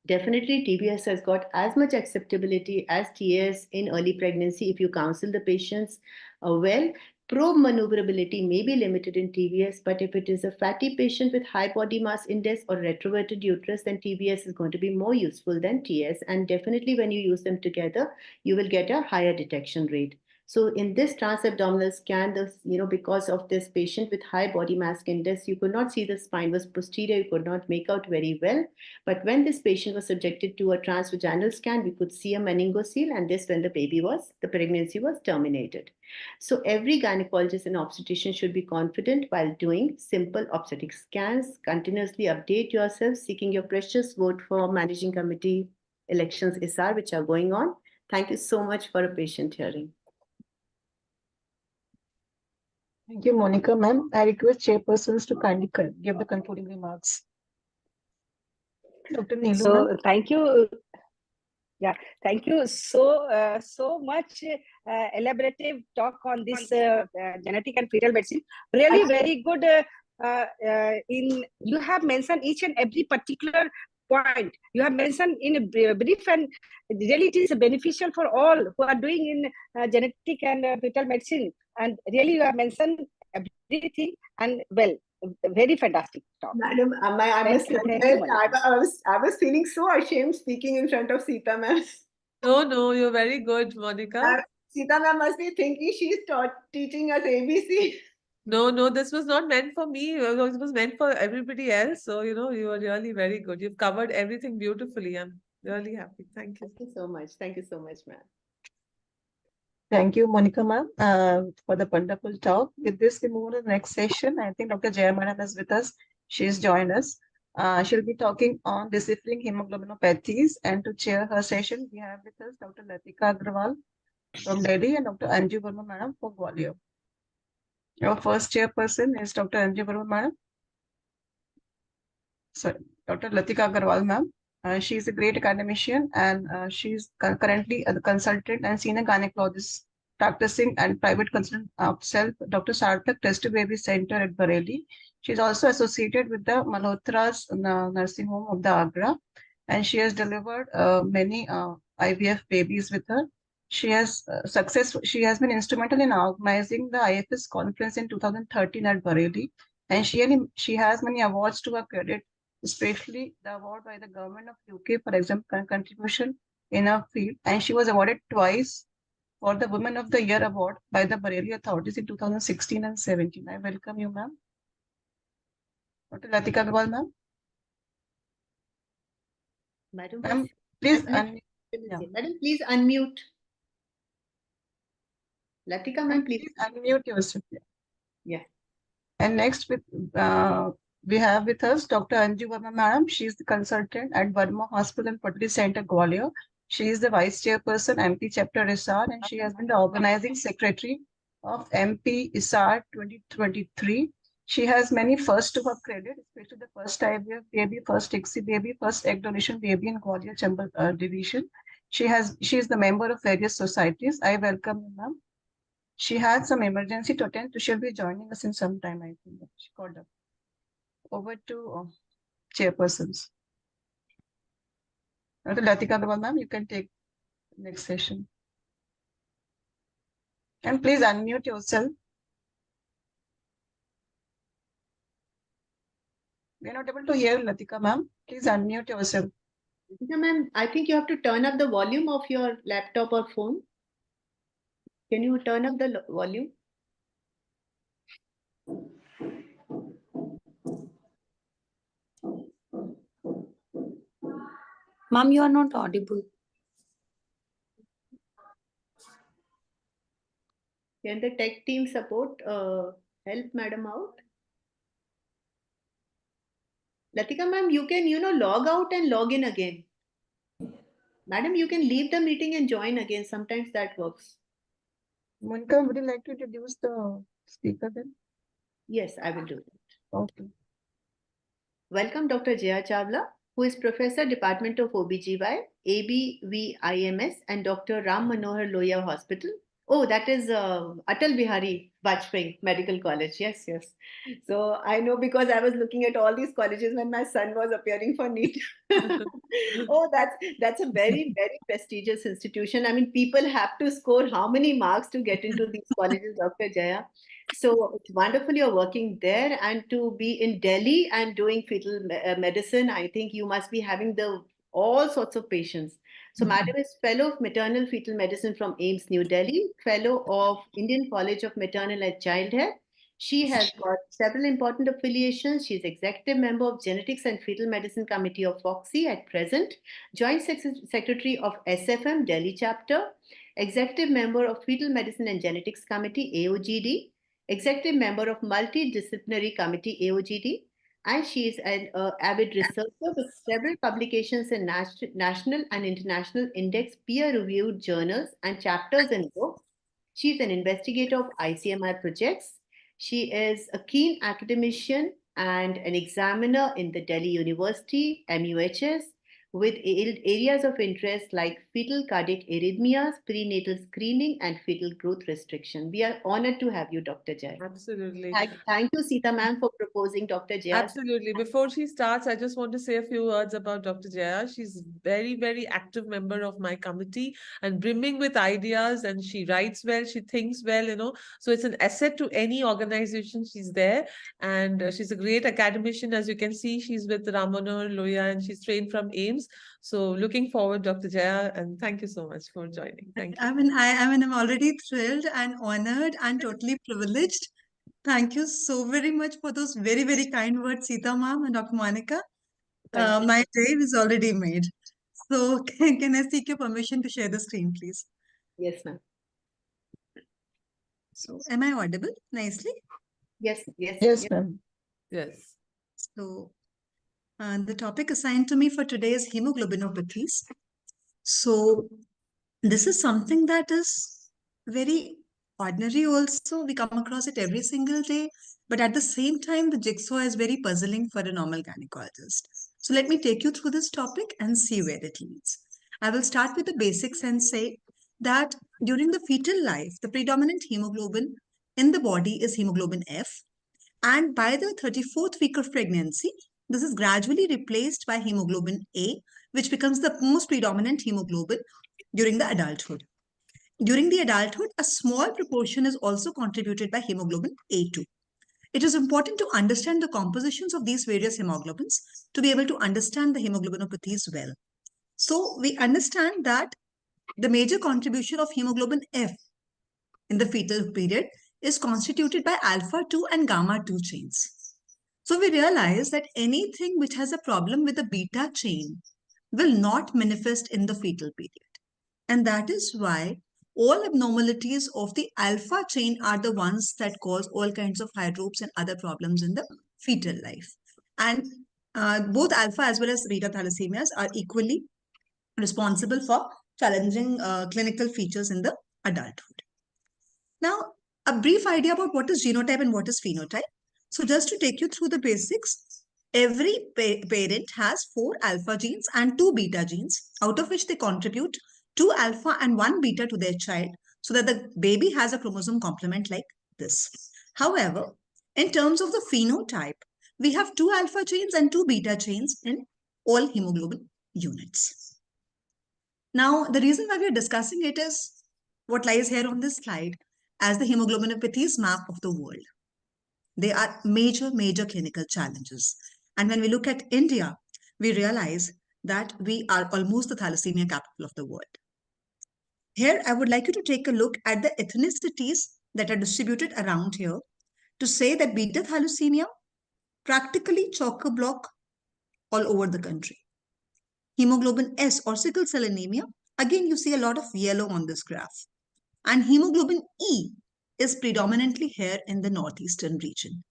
Definitely, TBS has got as much acceptability as TAS in early pregnancy if you counsel the patients well. Probe maneuverability may be limited in TBS, but if it is a fatty patient with high body mass index or retroverted uterus, then TBS is going to be more useful than TS. And definitely, when you use them together, you will get a higher detection rate. So in this transabdominal scan, because of this patient with high body mass index, you could not see the spine was posterior, you could not make out very well. But when this patient was subjected to a transvaginal scan, we could see a meningocele, and this when the pregnancy was terminated. So every gynecologist and obstetrician should be confident while doing simple obstetric scans. Continuously update yourself, seeking your precious vote for managing committee elections ISAR, which are going on. Thank you so much for a patient hearing. Thank you, Monica, ma'am. I request chairpersons to kindly give the concluding remarks. Dr. Neelu, So ma'am. thank you. Yeah, thank you so much elaborative talk on this genetic and fetal medicine. Really very good. You have mentioned each and every particular point. You have mentioned in a brief, and really it is beneficial for all who are doing in genetic and fetal medicine. And really you have mentioned everything, and well, very fantastic talk. Madam, I must confess, I was feeling so ashamed speaking in front of Sita ma'am. No, you're very good, Monica. Sita ma'am must be thinking she's teaching us ABC. No, this was not meant for me. It was meant for everybody else. So, you are really very good. You've covered everything beautifully. I'm really happy. Thank you. Thank you so much. Thank you so much, ma'am. Thank you, Monica ma'am, for the wonderful talk. With this, we move on to the next session. I think Dr. Jaya madam is with us. She's joined us. She'll be talking on deciphering hemoglobinopathies, and to chair her session, we have with us Dr. Latika Agrawal from Delhi and Dr. Anju Verma madam for Gwalior. Our first chairperson is Dr. Anju Verma madam. Sorry, Dr. Latika Agrawal ma'am. She is a great academician, and she's currently a consultant and senior gynecologist practicing and private consultant of self, Dr. Sarthak Test Baby Center at Bareilly. She's also associated with the Malhotra's nursing home of the Agra, and she has delivered many IVF babies with her. She has She has been instrumental in organizing the IFS conference in 2013 at Bareilly, and she has many awards to her credit, especially the award by the government of UK for example contribution in her field, and she was awarded twice for the Women of the Year award by the Bareilly authorities in 2016 and 17. I welcome you, ma'am. Dr. Latika Agrawal, ma'am. Madam, please unmute. Madam, please unmute. Latika, ma'am, please unmute yourself. Yeah. And next we have with us Dr. Anju Verma madam. She is the consultant at Verma Hospital and Fertility Center, Gwalior. She is the vice chairperson, MP Chapter ISAR, and she has been the organizing secretary of MP ISAR 2023. She has many firsts to her credit, especially the first IVF baby, first ICSI baby, first egg donation baby in Gwalior Chambal division. She is the member of various societies. I welcome you, ma'am. She had some emergency to attend, so she'll be joining us in some time, I think. She called up. Over to chairpersons. Dr. Latika Agrawal, ma'am, you can take the next session. And please unmute yourself. We are not able to hear Latika, ma'am. Please unmute yourself. Latika, ma'am, I think you have to turn up the volume of your laptop or phone. Can you turn up the volume? Ma'am, you are not audible. Can the tech team support help madam out? Latika ma'am, you can, log out and log in again. Madam, you can leave the meeting and join again. Sometimes that works. Monica, would you like to introduce the speaker then? Yes, I will do that. Okay. Welcome Dr. Jaya Chawla, who is Professor, Department of OBGY, ABVIMS, and Dr. Ram Manohar Lohia Hospital. Oh, that is Atal Bihari Vajpayee Medical College. Yes, yes. So I know because I was looking at all these colleges when my son was appearing for NEET. Oh, that's a very, very prestigious institution. I mean, people have to score how many marks to get into these colleges, Dr. Jaya? So it's wonderful you're working there, and to be in Delhi and doing fetal medicine, I think you must be having all sorts of patients. So Madam is Fellow of Maternal Fetal Medicine from AIIMS New Delhi, Fellow of Indian College of Maternal and Child Health. She has got several important affiliations. She's Executive Member of Genetics and Fetal Medicine Committee of FOXI at present, Joint Secretary of SFM Delhi Chapter, Executive Member of Fetal Medicine and Genetics Committee AOGD, Executive Member of Multidisciplinary Committee AOGD, and she is an avid researcher with several publications in national and international index peer-reviewed journals and chapters in books. She is an investigator of ICMR projects. She is a keen academician and an examiner in the Delhi University, MUHS, with areas of interest like fetal cardiac arrhythmias, prenatal screening, and fetal growth restriction. We are honored to have you, Dr. Jai. Absolutely. Thank you, Sita ma'am, for proposing Dr. Jaya. Absolutely. Before she starts, I just want to say a few words about Dr. Jaya. She's very, very active member of my committee and brimming with ideas, and she writes well, she thinks well. So it's an asset to any organization. She's there, and she's a great academician. As you can see, she's with Ram Manohar Lohia and she's trained from AIIMS. So looking forward, Dr. Jaya, and thank you so much for joining. Thank you. I'm already thrilled and honored and totally privileged. Thank you so very much for those very, very kind words, Sita ma'am and Dr. Monica. My day is already made. So can I seek your permission to share the screen, please? Yes, ma'am. So am I audible nicely? Yes, Yes, ma'am. Yes. So the topic assigned to me for today is hemoglobinopathies. So this is something that is very ordinary also. We come across it every single day. But at the same time, the jigsaw is very puzzling for a normal gynecologist. So let me take you through this topic and see where it leads. I will start with the basics and say that during the fetal life, the predominant hemoglobin in the body is hemoglobin F. And by the 34th week of pregnancy, this is gradually replaced by hemoglobin A, which becomes the most predominant hemoglobin during the adulthood. During the adulthood, a small proportion is also contributed by hemoglobin A2. It is important to understand the compositions of these various hemoglobins to be able to understand the hemoglobinopathies well. So we understand that the major contribution of hemoglobin F in the fetal period is constituted by alpha-2 and gamma-2 chains. So we realize that anything which has a problem with the beta chain will not manifest in the fetal period. And that is why all abnormalities of the alpha chain are the ones that cause all kinds of hydrops and other problems in the fetal life. And both alpha as well as beta thalassemias are equally responsible for challenging clinical features in the adulthood. Now, a brief idea about what is genotype and what is phenotype. So just to take you through the basics, every parent has 4 alpha genes and 2 beta genes, out of which they contribute 2 alpha and 1 beta to their child, so that the baby has a chromosome complement like this. However, in terms of the phenotype, we have 2 alpha genes and 2 beta genes in all hemoglobin units. Now, the reason why we are discussing it is what lies here on this slide as the hemoglobinopathies map of the world. They are major clinical challenges. And when we look at India, we realize that we are almost the thalassemia capital of the world. Here, I would like you to take a look at the ethnicities that are distributed around here to say that beta thalassemia practically chock-a-block all over the country. Hemoglobin S or sickle cell anemia, again you see a lot of yellow on this graph. And hemoglobin E is predominantly here in the northeastern region.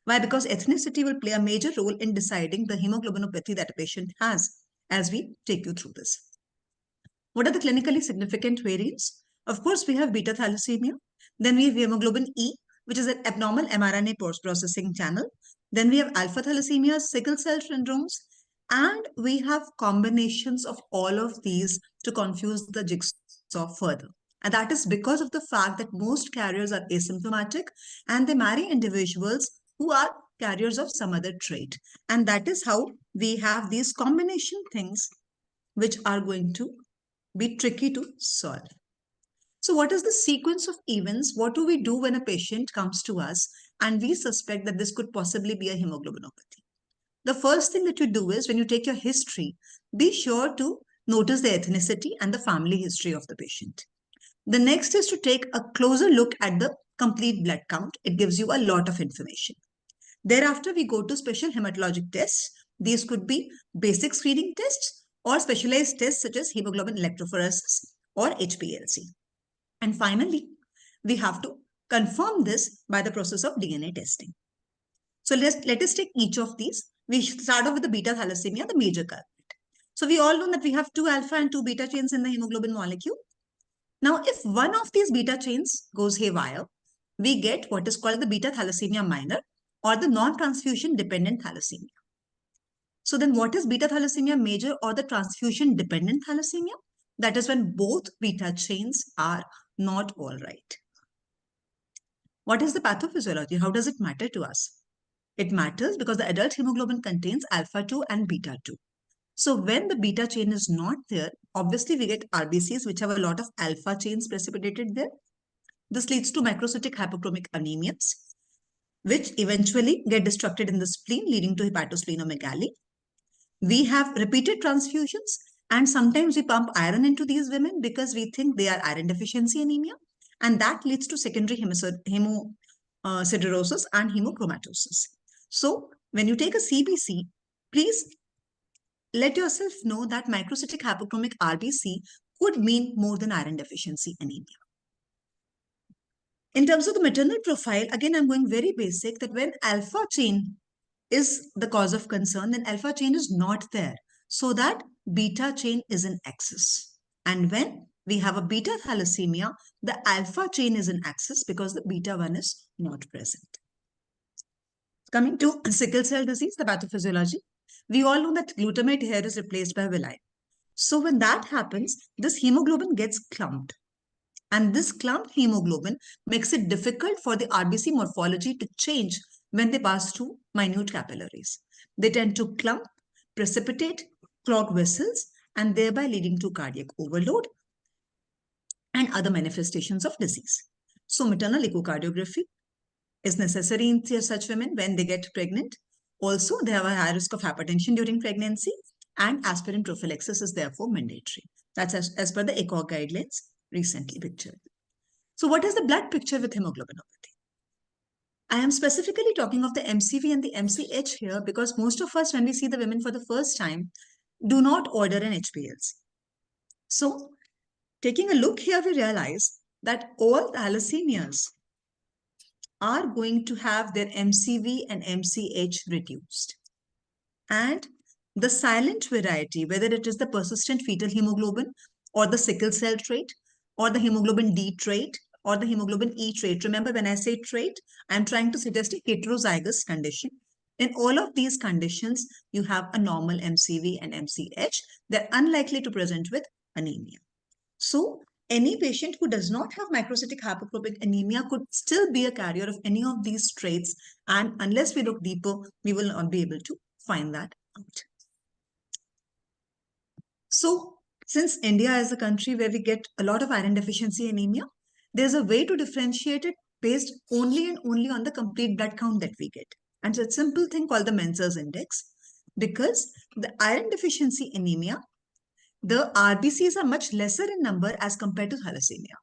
Why? Because ethnicity will play a major role in deciding the hemoglobinopathy that a patient has as we take you through this. What are the clinically significant variants? Of course, we have beta thalassemia. Then we have hemoglobin E, which is an abnormal mRNA processing channel. Then we have alpha thalassemia, sickle cell syndromes, and we have combinations of all of these to confuse the jigsaw further. And that is because of the fact that most carriers are asymptomatic and they marry individuals who are carriers of some other trait. And that is how we have these combination things which are going to be tricky to solve. So what is the sequence of events? What do we do when a patient comes to us and we suspect that this could possibly be a hemoglobinopathy? The first thing that you do is when you take your history, be sure to notice the ethnicity and the family history of the patient. The next is to take a closer look at the complete blood count. It gives you a lot of information. Thereafter, we go to special hematologic tests. These could be basic screening tests or specialized tests such as hemoglobin electrophoresis or HPLC. And finally, we have to confirm this by the process of DNA testing. So let us take each of these. We start off with the beta thalassemia, the major culprit. So we all know that we have 2 alpha and 2 beta chains in the hemoglobin molecule. Now, if one of these beta chains goes haywire, we get what is called the beta thalassemia minor or the non-transfusion dependent thalassemia. So then what is beta thalassemia major or the transfusion dependent thalassemia? That is when both beta chains are not all right. What is the pathophysiology? How does it matter to us? It matters because the adult hemoglobin contains alpha 2 and beta 2. So when the beta chain is not there, obviously we get RBCs which have a lot of alpha chains precipitated there. This leads to microcytic hypochromic anemias, which eventually get destructed in the spleen, leading to hepatosplenomegaly. We have repeated transfusions, and sometimes we pump iron into these women because we think they are iron deficiency anemia, and that leads to secondary hemosiderosis and hemochromatosis. So when you take a CBC, please let yourself know that microcytic hypochromic RBC could mean more than iron deficiency anemia. In terms of the maternal profile, again, I'm going very basic that when alpha chain is the cause of concern, then alpha chain is not there, so that beta chain is in excess. And when we have a beta thalassemia, the alpha chain is in excess because the beta 1 is not present. Coming to sickle cell disease, the pathophysiology, we all know that glutamate here is replaced by villi. So when that happens, this hemoglobin gets clumped. And this clumped hemoglobin makes it difficult for the RBC morphology to change when they pass through minute capillaries. They tend to clump, precipitate, clog vessels, and thereby leading to cardiac overload and other manifestations of disease. So maternal echocardiography is necessary in such women when they get pregnant. Also, they have a high risk of hypertension during pregnancy, and aspirin prophylaxis is therefore mandatory. That's as per the ECOG guidelines recently pictured. So what is the blood picture with hemoglobinopathy? I am specifically talking of the MCV and the MCH here because most of us, when we see the women for the first time, do not order an HPLC. So taking a look here, we realize that all thalassemias are going to have their MCV and MCH reduced. And the silent variety, whether it is the persistent fetal hemoglobin or the sickle cell trait or the hemoglobin D trait or the hemoglobin E trait. Remember, when I say trait, I'm trying to suggest a heterozygous condition. In all of these conditions, you have a normal MCV and MCH. They're unlikely to present with anemia. So any patient who does not have microcytic hypochromic anemia could still be a carrier of any of these traits. And unless we look deeper, we will not be able to find that out. So since India is a country where we get a lot of iron deficiency anemia, there's a way to differentiate it based only and only on the complete blood count that we get. And it's a simple thing called the Menser's index, because the iron deficiency anemia, the RBCs are much lesser in number as compared to thalassemia.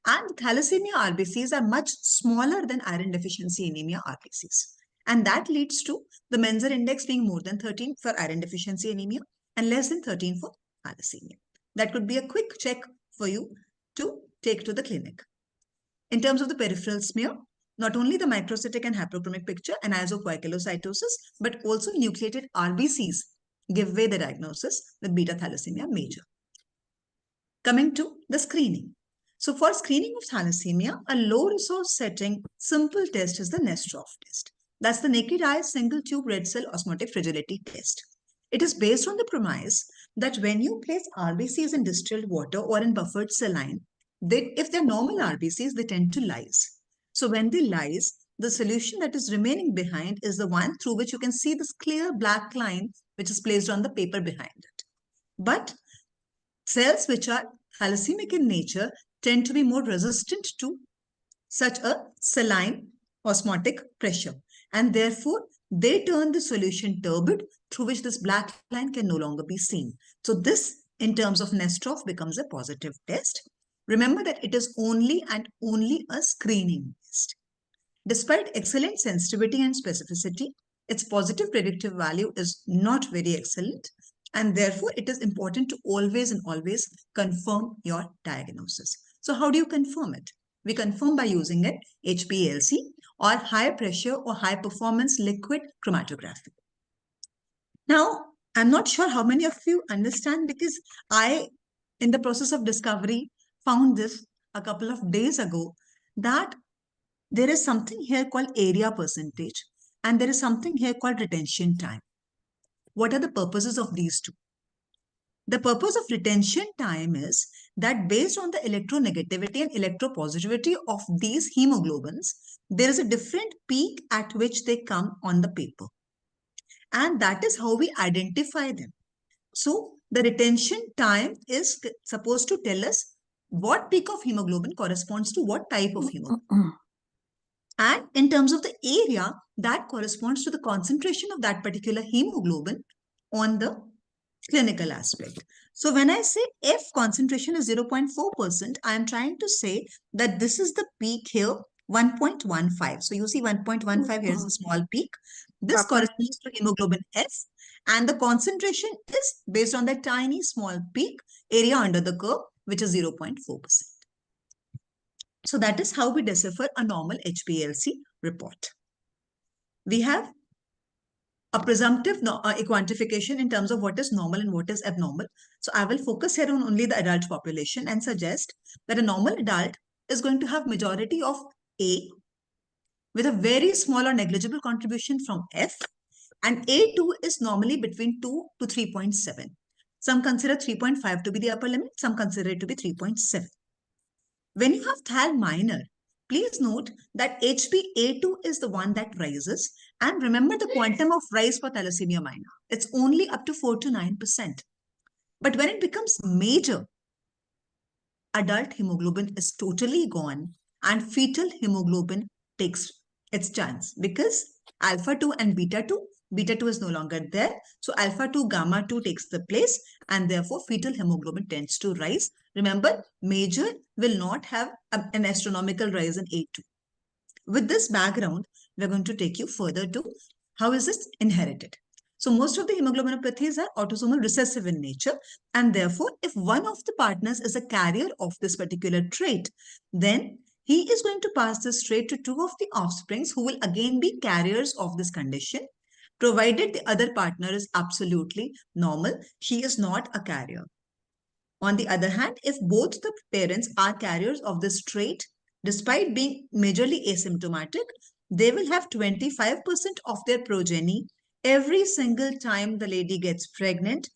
And thalassemia RBCs are much smaller than iron deficiency anemia RBCs. And that leads to the Menser index being more than 13 for iron deficiency anemia and less than 13 for thalassemia. That could be a quick check for you to take to the clinic. In terms of the peripheral smear, not only the microcytic and hyperchromic picture and anisocoagulocitosis, but also nucleated RBCs give way the diagnosis with beta thalassemia major. Coming to the screening. So for screening of thalassemia, a low resource setting simple test is the Nestrov test. That's the naked eye single tube red cell osmotic fragility test. It is based on the premise that when you place RBCs in distilled water or in buffered saline, if they're normal RBCs, they tend to lyse. So when they lyse, the solution that is remaining behind is the one through which you can see this clear black line which is placed on the paper behind it. But cells which are thalassaemic in nature tend to be more resistant to such a saline osmotic pressure, and therefore they turn the solution turbid, through which this black line can no longer be seen. So this, in terms of Nestrov, becomes a positive test. Remember that it is only and only a screening test. Despite excellent sensitivity and specificity, its positive predictive value is not very excellent, and therefore it is important to always and always confirm your diagnosis. So how do you confirm it? We confirm by using an HPLC or high pressure or high performance liquid chromatography. Now, I'm not sure how many of you understand, because I, in the process of discovery, found this a couple of days ago, that there is something here called area percentage and there is something here called retention time. What are the purposes of these two? The purpose of retention time is that based on the electronegativity and electropositivity of these hemoglobins, there is a different peak at which they come on the paper. And that is how we identify them. So the retention time is supposed to tell us what peak of hemoglobin corresponds to what type of hemoglobin. And in terms of the area, that corresponds to the concentration of that particular hemoglobin on the clinical aspect. So when I say F concentration is 0.4%, I am trying to say that this is the peak here, 1.15. So you see 1.15 here is a small peak. This corresponds to hemoglobin F, and the concentration is based on that tiny small peak area under the curve, which is 0.4%. So that is how we decipher a normal HPLC report. We have a presumptive quantification in terms of what is normal and what is abnormal. So I will focus here on only the adult population and suggest that a normal adult is going to have majority of A with a very small or negligible contribution from F, and A2 is normally between 2 to 3.7. Some consider 3.5 to be the upper limit, some consider it to be 3.7. When you have Thal minor, please note that HbA2 is the one that rises, and remember the quantum of rise for thalassemia minor. It's only up to 4 to 9%. But when it becomes major, adult hemoglobin is totally gone and fetal hemoglobin takes its chance, because alpha 2 and beta 2 is no longer there. So alpha 2, gamma 2 takes the place, and therefore fetal hemoglobin tends to rise. Remember, major will not have an astronomical rise in A2. With this background, we're going to take you further to how is this inherited. So most of the hemoglobinopathies are autosomal recessive in nature, and therefore if one of the partners is a carrier of this particular trait, then he is going to pass this trait to two of the offsprings who will again be carriers of this condition, provided the other partner is absolutely normal. He is not a carrier. On the other hand, if both the parents are carriers of this trait, despite being majorly asymptomatic, they will have 25% of their progeny every single time the lady gets pregnant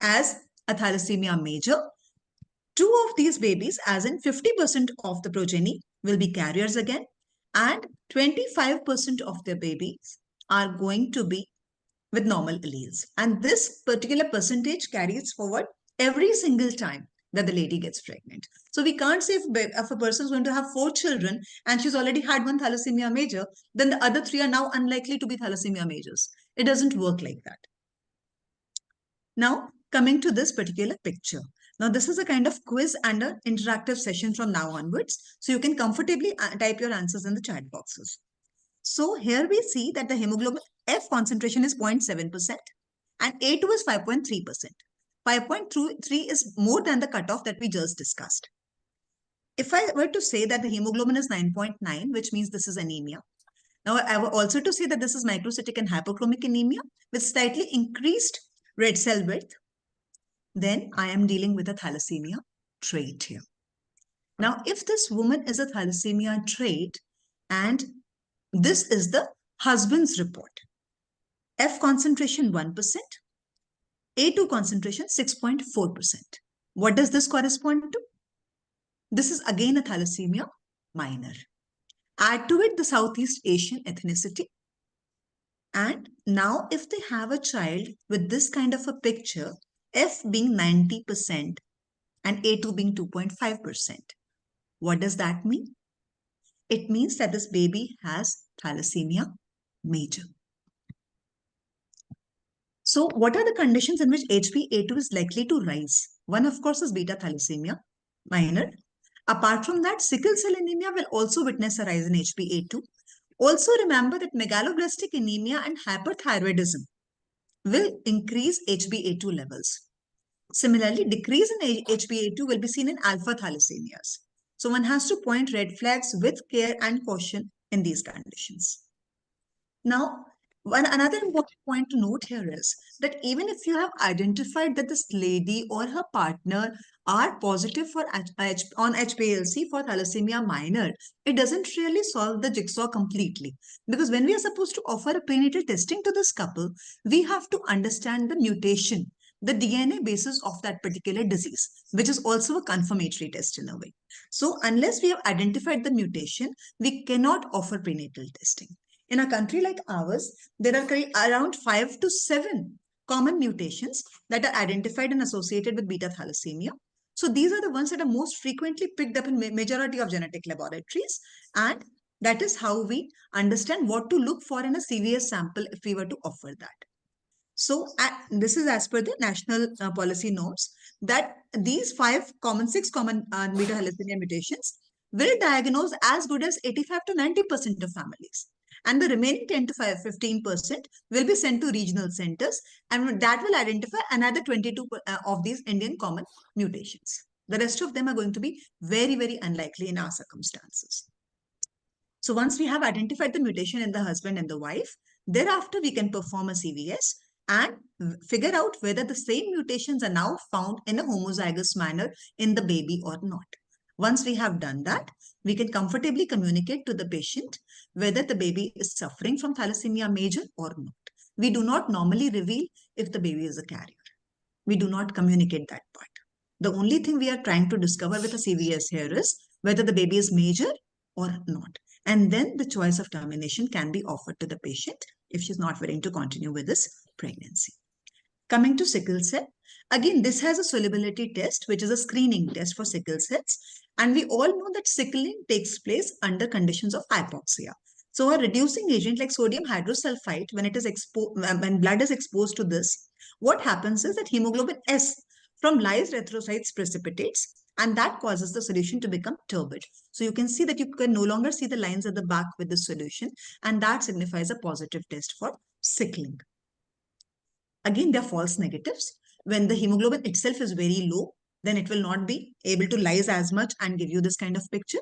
as a thalassemia major. Two of these babies, as in 50% of the progeny, will be carriers again, and 25% of their babies are going to be with normal alleles. And this particular percentage carries forward every single time that the lady gets pregnant. So we can't say if a person is going to have 4 children and she's already had one thalassemia major, then the other 3 are now unlikely to be thalassemia majors. It doesn't work like that. Now, coming to this particular picture. Now, this is a kind of quiz and an interactive session from now onwards. So you can comfortably type your answers in the chat boxes. So here we see that the hemoglobin F concentration is 0.7%. and A2 is 5.3%. 5.3 is more than the cutoff that we just discussed. If I were to say that the hemoglobin is 9.9, which means this is anemia. Now, I were also to say that this is microcytic and hypochromic anemia with slightly increased red cell width, then I am dealing with a thalassemia trait here. Now, if this woman is a thalassemia trait and this is the husband's report, F concentration 1%, A2 concentration 6.4%. What does this correspond to? This is again a thalassemia minor. Add to it the Southeast Asian ethnicity. And now if they have a child with this kind of a picture, F being 90% and A2 being 2.5%, what does that mean? It means that this baby has thalassemia major. So what are the conditions in which HbA2 is likely to rise? One, of course, is beta thalassemia minor. Apart from that, sickle cell anemia will also witness a rise in HbA2. Also remember that megaloblastic anemia and hyperthyroidism will increase HbA2 levels. Similarly, decrease in HbA2 will be seen in alpha thalassemias. So one has to point red flags with care and caution in these conditions. Now, another important point to note here is that even if you have identified that this lady or her partner are positive for on HPLC for thalassemia minor, it doesn't really solve the jigsaw completely. Because when we are supposed to offer a prenatal testing to this couple, we have to understand the mutation, the DNA basis of that particular disease, which is also a confirmatory test in a way. So unless we have identified the mutation, we cannot offer prenatal testing. In a country like ours, there are around 5 to 7 common mutations that are identified and associated with beta thalassemia. So these are the ones that are most frequently picked up in majority of genetic laboratories. And that is how we understand what to look for in a CVS sample if we were to offer that. So this is as per the national policy norms that these 6 common beta thalassemia mutations will diagnose as good as 85 to 90% of families. And the remaining 10 to 15% will be sent to regional centers, and that will identify another 22 of these Indian common mutations. The rest of them are going to be very, very unlikely in our circumstances. So once we have identified the mutation in the husband and the wife, thereafter we can perform a CVS and figure out whether the same mutations are now found in a homozygous manner in the baby or not. Once we have done that, we can comfortably communicate to the patient whether the baby is suffering from thalassemia major or not. We do not normally reveal if the baby is a carrier. We do not communicate that part. The only thing we are trying to discover with a CVS here is whether the baby is major or not. And then the choice of termination can be offered to the patient if she's not willing to continue with this pregnancy. Coming to sickle cell, again, this has a solubility test, which is a screening test for sickle cells. And we all know that sickling takes place under conditions of hypoxia. So a reducing agent like sodium hydrosulfite, when blood is exposed to this, what happens is that hemoglobin S from lyse erythrocytes precipitates, and that causes the solution to become turbid. So you can see that you can no longer see the lines at the back with the solution, and that signifies a positive test for sickling. Again, they're false negatives. When the hemoglobin itself is very low, then it will not be able to lyse as much and give you this kind of picture.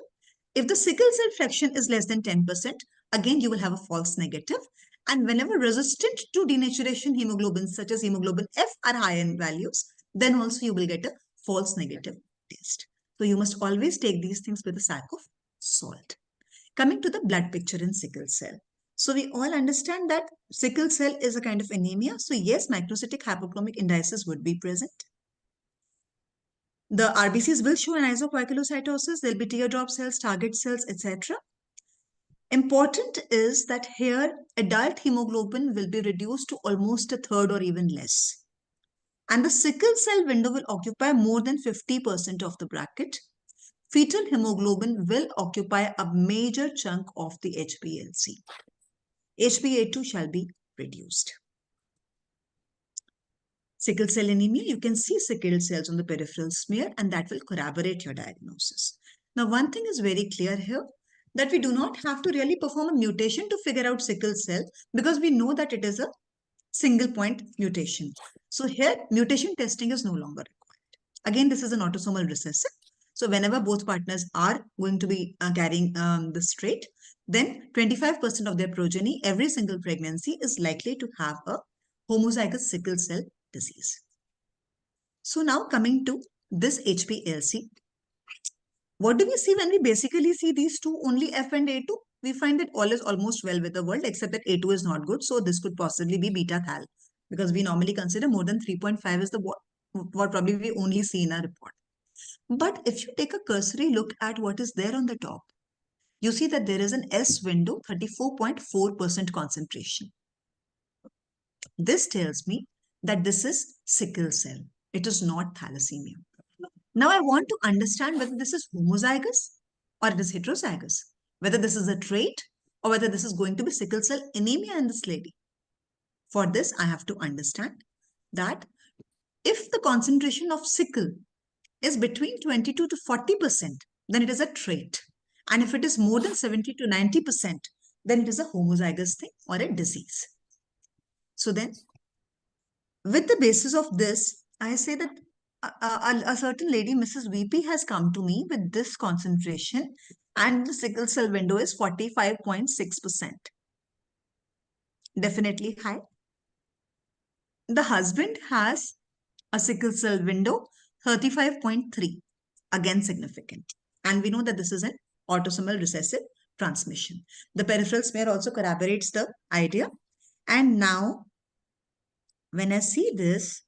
If the sickle cell fraction is less than 10%, again, you will have a false negative. And whenever resistant to denaturation hemoglobins such as hemoglobin F are high in values, then also you will get a false negative test. So you must always take these things with a sack of salt. Coming to the blood picture in sickle cell. So we all understand that sickle cell is a kind of anemia. So yes, microcytic hypochromic indices would be present. The RBCs will show an isopoikilocytosis. There'll be teardrop cells, target cells, etc. Important is that here adult hemoglobin will be reduced to almost a third or even less. And the sickle cell window will occupy more than 50% of the bracket. Fetal hemoglobin will occupy a major chunk of the HbA2. HbA2 shall be reduced. Sickle cell anemia, you can see sickle cells on the peripheral smear, and that will corroborate your diagnosis. Now, one thing is very clear here, that we do not have to really perform a mutation to figure out sickle cell, because we know that it is a single point mutation. So here mutation testing is no longer required. Again, this is an autosomal recessive. So whenever both partners are going to be carrying this trait, then 25% of their progeny every single pregnancy is likely to have a homozygous sickle cell disease. So now coming to this HPLC, what do we see when we basically see these two, only F and A2? We find that all is almost well with the world, except that A2 is not good. So this could possibly be beta thal, because we normally consider more than 3.5 is the what probably we only see in our report. But if you take a cursory look at what is there on the top, you see that there is an S window, 34.4% concentration. This tells me that this is sickle cell. It is not thalassemia. Now I want to understand whether this is homozygous or it is heterozygous, whether this is a trait or whether this is going to be sickle cell anemia in this lady. For this, I have to understand that if the concentration of sickle is between 22 to 40%, then it is a trait. And if it is more than 70 to 90%, then it is a homozygous thing or a disease. So then, with the basis of this, I say that a certain lady, Mrs. VP, has come to me with this concentration and the sickle cell window is 45.6%. Definitely high. The husband has a sickle cell window 35.3, again significant. And we know that this is an autosomal recessive transmission. The peripheral smear also corroborates the idea. And now, when I see this,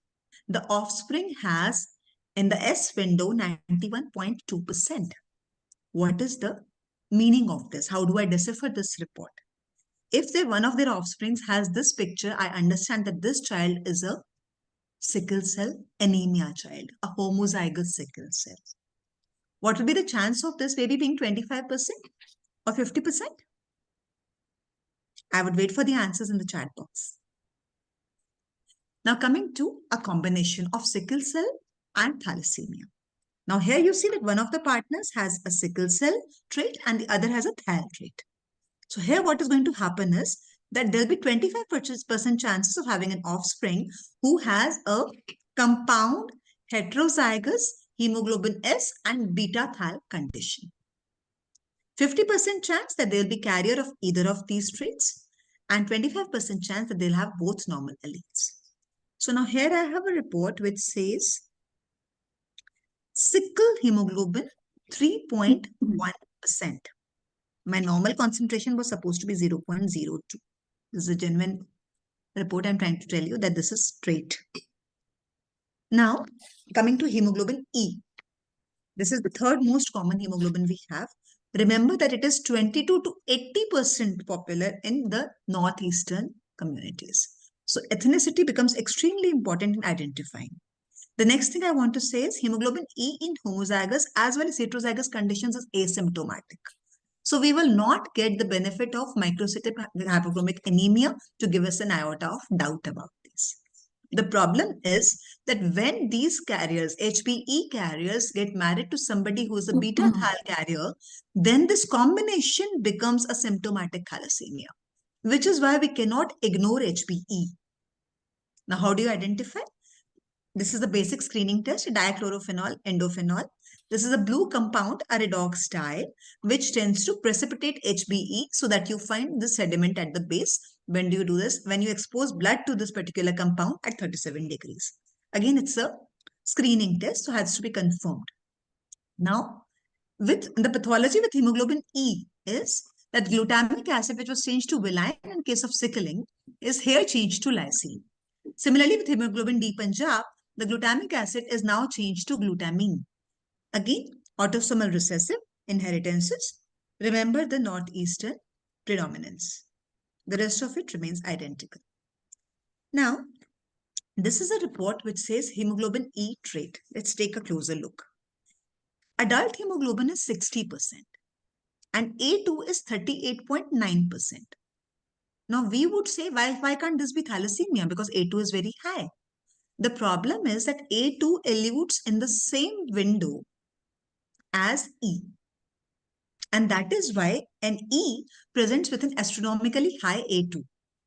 the offspring has in the S window 91.2%. What is the meaning of this? How do I decipher this report? If one of their offsprings has this picture, I understand that this child is a sickle cell anemia child, a homozygous sickle cell. What will be the chance of this baby being 25% or 50%? I would wait for the answers in the chat box. Now coming to a combination of sickle cell and thalassemia. Now here you see that one of the partners has a sickle cell trait and the other has a thal trait. So here what is going to happen is that there will be 25% chances of having an offspring who has a compound heterozygous hemoglobin S and beta thal condition. 50% chance that they will be carrier of either of these traits and 25% chance that they'll have both normal alleles. So now here I have a report which says sickle hemoglobin 3.1%. My normal concentration was supposed to be 0.02. This is a genuine report. I'm trying to tell you that this is straight. Now, coming to hemoglobin E. This is the third most common hemoglobin we have. Remember that it is 22 to 80% popular in the northeastern communities. So ethnicity becomes extremely important in identifying. The next thing I want to say is hemoglobin E in homozygous as well as heterozygous conditions is asymptomatic. So we will not get the benefit of microcytic hypochromic anemia to give us an iota of doubt about this. The problem is that when these carriers, HBE carriers, get married to somebody who is a beta thal carrier, then this combination becomes a symptomatic thalassemia, which is why we cannot ignore HBE. Now, how do you identify? This is the basic screening test, dichlorophenol, endophenol. This is a blue compound, a redox dye, which tends to precipitate HBE so that you find the sediment at the base. When do you do this? When you expose blood to this particular compound at 37 degrees. Again, it's a screening test, so it has to be confirmed. Now, with the pathology with hemoglobin E is that glutamic acid, which was changed to valine in case of sickling, is here changed to lysine. Similarly, with hemoglobin D Punjab, the glutamic acid is now changed to glutamine. Again, autosomal recessive inheritances. Remember the northeastern predominance. The rest of it remains identical. Now, this is a report which says hemoglobin E trait. Let's take a closer look. Adult hemoglobin is 60% and A2 is 38.9%. Now, we would say, why can't this be thalassemia? Because A2 is very high. The problem is that A2 eludes in the same window as E. And that is why an E presents with an astronomically high A2.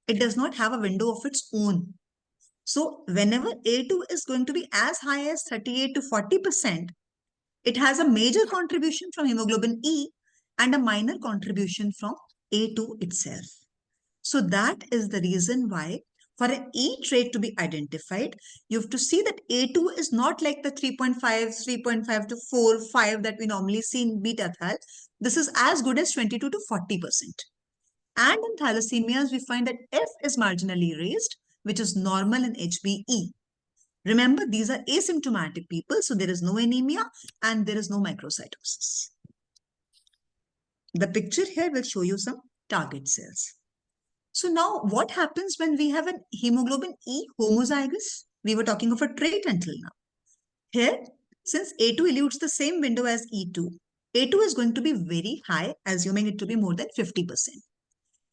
It does not have a window of its own. So whenever A2 is going to be as high as 38 to 40%, it has a major contribution from hemoglobin E and a minor contribution from A2 itself. So that is the reason why for an E trait to be identified, you have to see that A2 is not like the 3.5, 3.5 to 4, 5 that we normally see in beta thal. This is as good as 22 to 40%. And in thalassemias, we find that F is marginally raised, which is normal in HbE. Remember, these are asymptomatic people, so there is no anemia and there is no microcytosis. The picture here will show you some target cells. So now what happens when we have an hemoglobin E homozygous? We were talking of a trait until now. Here, since A2 eludes the same window as E2, A2 is going to be very high, assuming it to be more than 50%.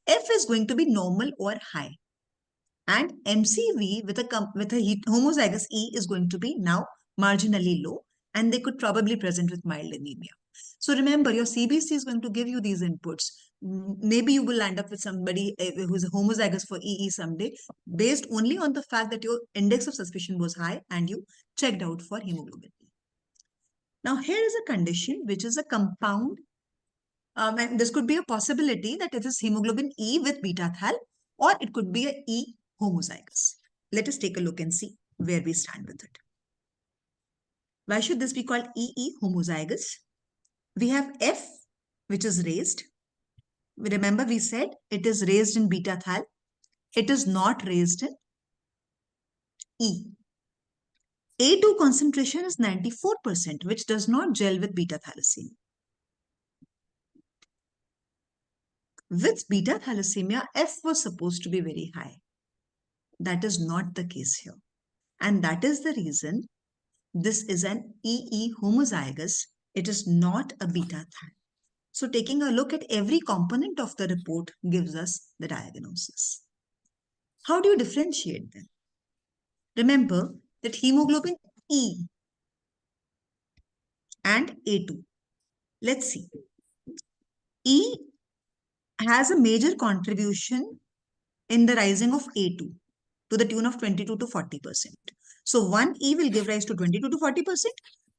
F is going to be normal or high. And MCV with a homozygous E is going to be now marginally low, and they could probably present with mild anemia. So remember, your CBC is going to give you these inputs. Maybe you will land up with somebody who's homozygous for EE someday, based only on the fact that your index of suspicion was high and you checked out for hemoglobin E. Now, here is a condition which is a compound, and this could be a possibility that it is hemoglobin E with beta thal, or it could be a E homozygous. Let us take a look and see where we stand with it. Why should this be called EE homozygous? We have F, which is raised. Remember, we said it is raised in beta thal. It is not raised in E. A2 concentration is 94%, which does not gel with beta thalassemia. With beta thalassemia, F was supposed to be very high. That is not the case here. And that is the reason this is an EE homozygous. It is not a beta thal. So taking a look at every component of the report gives us the diagnosis. How do you differentiate them? Remember that hemoglobin E and A2. Let's see. E has a major contribution in the rising of A2 to the tune of 22 to 40%. So one E will give rise to 22 to 40%.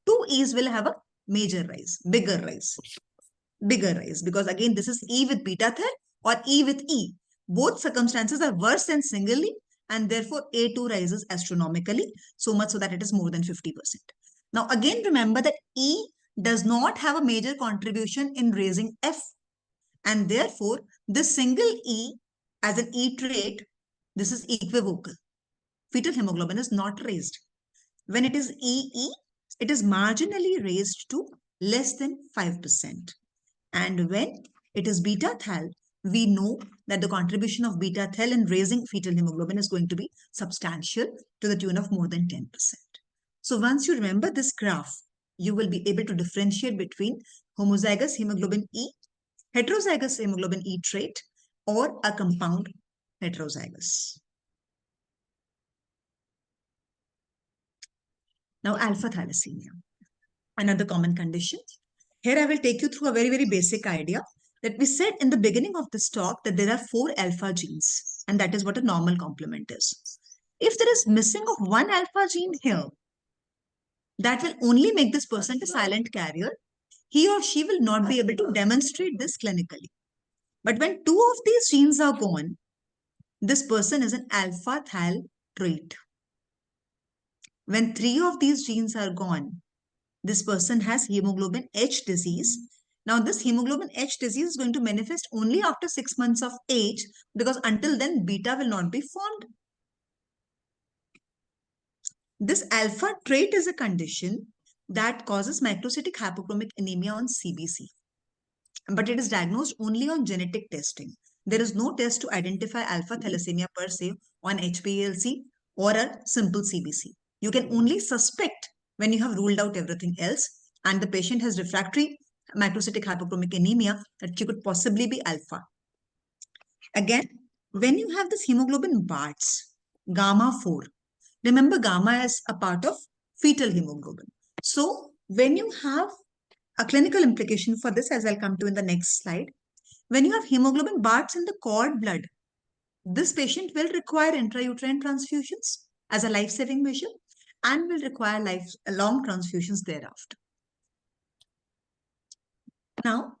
Two E's will have a major rise, bigger rise, because again, this is E with beta thal or E with E. Both circumstances are worse than single E, and therefore A2 rises astronomically, so much so that it is more than 50%. Now again, remember that E does not have a major contribution in raising F, and therefore this single E as an E trait, this is equivocal. Fetal hemoglobin is not raised. When it is EE, it is marginally raised to less than 5%. And when it is beta thal, we know that the contribution of beta thal in raising fetal hemoglobin is going to be substantial to the tune of more than 10%. So once you remember this graph, you will be able to differentiate between homozygous hemoglobin E, heterozygous hemoglobin E trait, or a compound heterozygous. Now, alpha thalassemia, another common condition. Here I will take you through a very, very basic idea that we said in the beginning of this talk that there are 4 alpha genes, and that is what a normal complement is. If there is missing of one alpha gene here, that will only make this person a silent carrier. He or she will not be able to demonstrate this clinically. But when 2 of these genes are gone, this person is an alpha thal trait. When 3 of these genes are gone, this person has hemoglobin H disease. Now, this hemoglobin H disease is going to manifest only after 6 months of age, because until then, beta will not be formed. This alpha trait is a condition that causes microcytic hypochromic anemia on CBC. But it is diagnosed only on genetic testing. There is no test to identify alpha thalassemia per se on HPLC or a simple CBC. You can only suspect when you have ruled out everything else and the patient has refractory microcytic hypochromic anemia that you could possibly be alpha. Again, when you have this hemoglobin BARTs, gamma 4, remember gamma is a part of fetal hemoglobin. So when you have a clinical implication for this, as I'll come to in the next slide, when you have hemoglobin BARTs in the cord blood, This patient will require intrauterine transfusions as a life-saving measure and will require long transfusions thereafter. Now,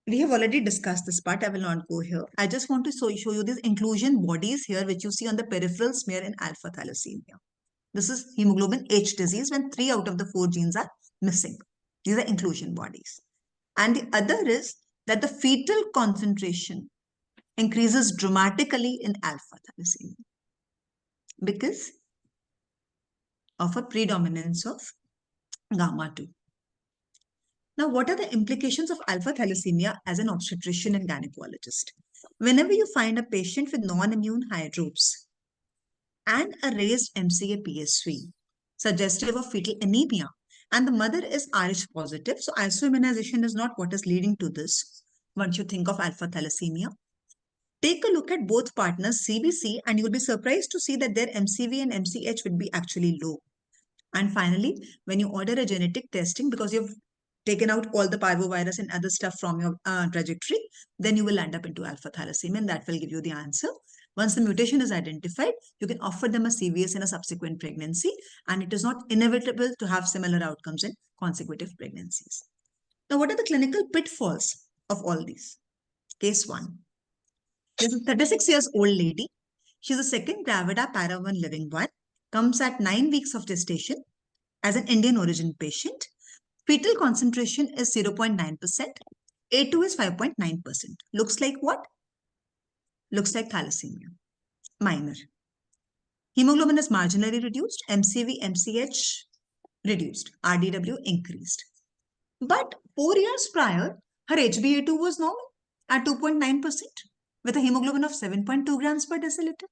we have already discussed this part. I will not go here. I just want to show you these inclusion bodies here, which you see on the peripheral smear in alpha thalassemia. This is hemoglobin H disease when 3 out of the 4 genes are missing. These are inclusion bodies. And the other is that the fetal concentration increases dramatically in alpha thalassemia because of a predominance of gamma 2. Now, what are the implications of alpha thalassemia as an obstetrician and gynecologist? Whenever you find a patient with non-immune hydropes and a raised MCA-PSV, suggestive of fetal anemia, and the mother is Rh positive, so isoimmunization is not what is leading to this. Once you think of alpha thalassemia, take a look at both partners' CBC and you'll be surprised to see that their MCV and MCH would be actually low. And finally, when you order a genetic testing, because you've taken out all the parvovirus and other stuff from your trajectory, then you will land up into alpha thalassemia and that will give you the answer. Once the mutation is identified, you can offer them a CVS in a subsequent pregnancy, and it is not inevitable to have similar outcomes in consecutive pregnancies. Now, what are the clinical pitfalls of all these? Case 1. This is a 36 years old lady. She's a second gravida para 1 living one, comes at 9 weeks of gestation as an Indian origin patient. Fetal concentration is 0.9%. A2 is 5.9%. Looks like what? Looks like thalassemia. Minor. Hemoglobin is marginally reduced. MCV, MCH reduced. RDW increased. But 4 years prior, her HbA2 was normal at 2.9% with a hemoglobin of 7.2 grams per deciliter.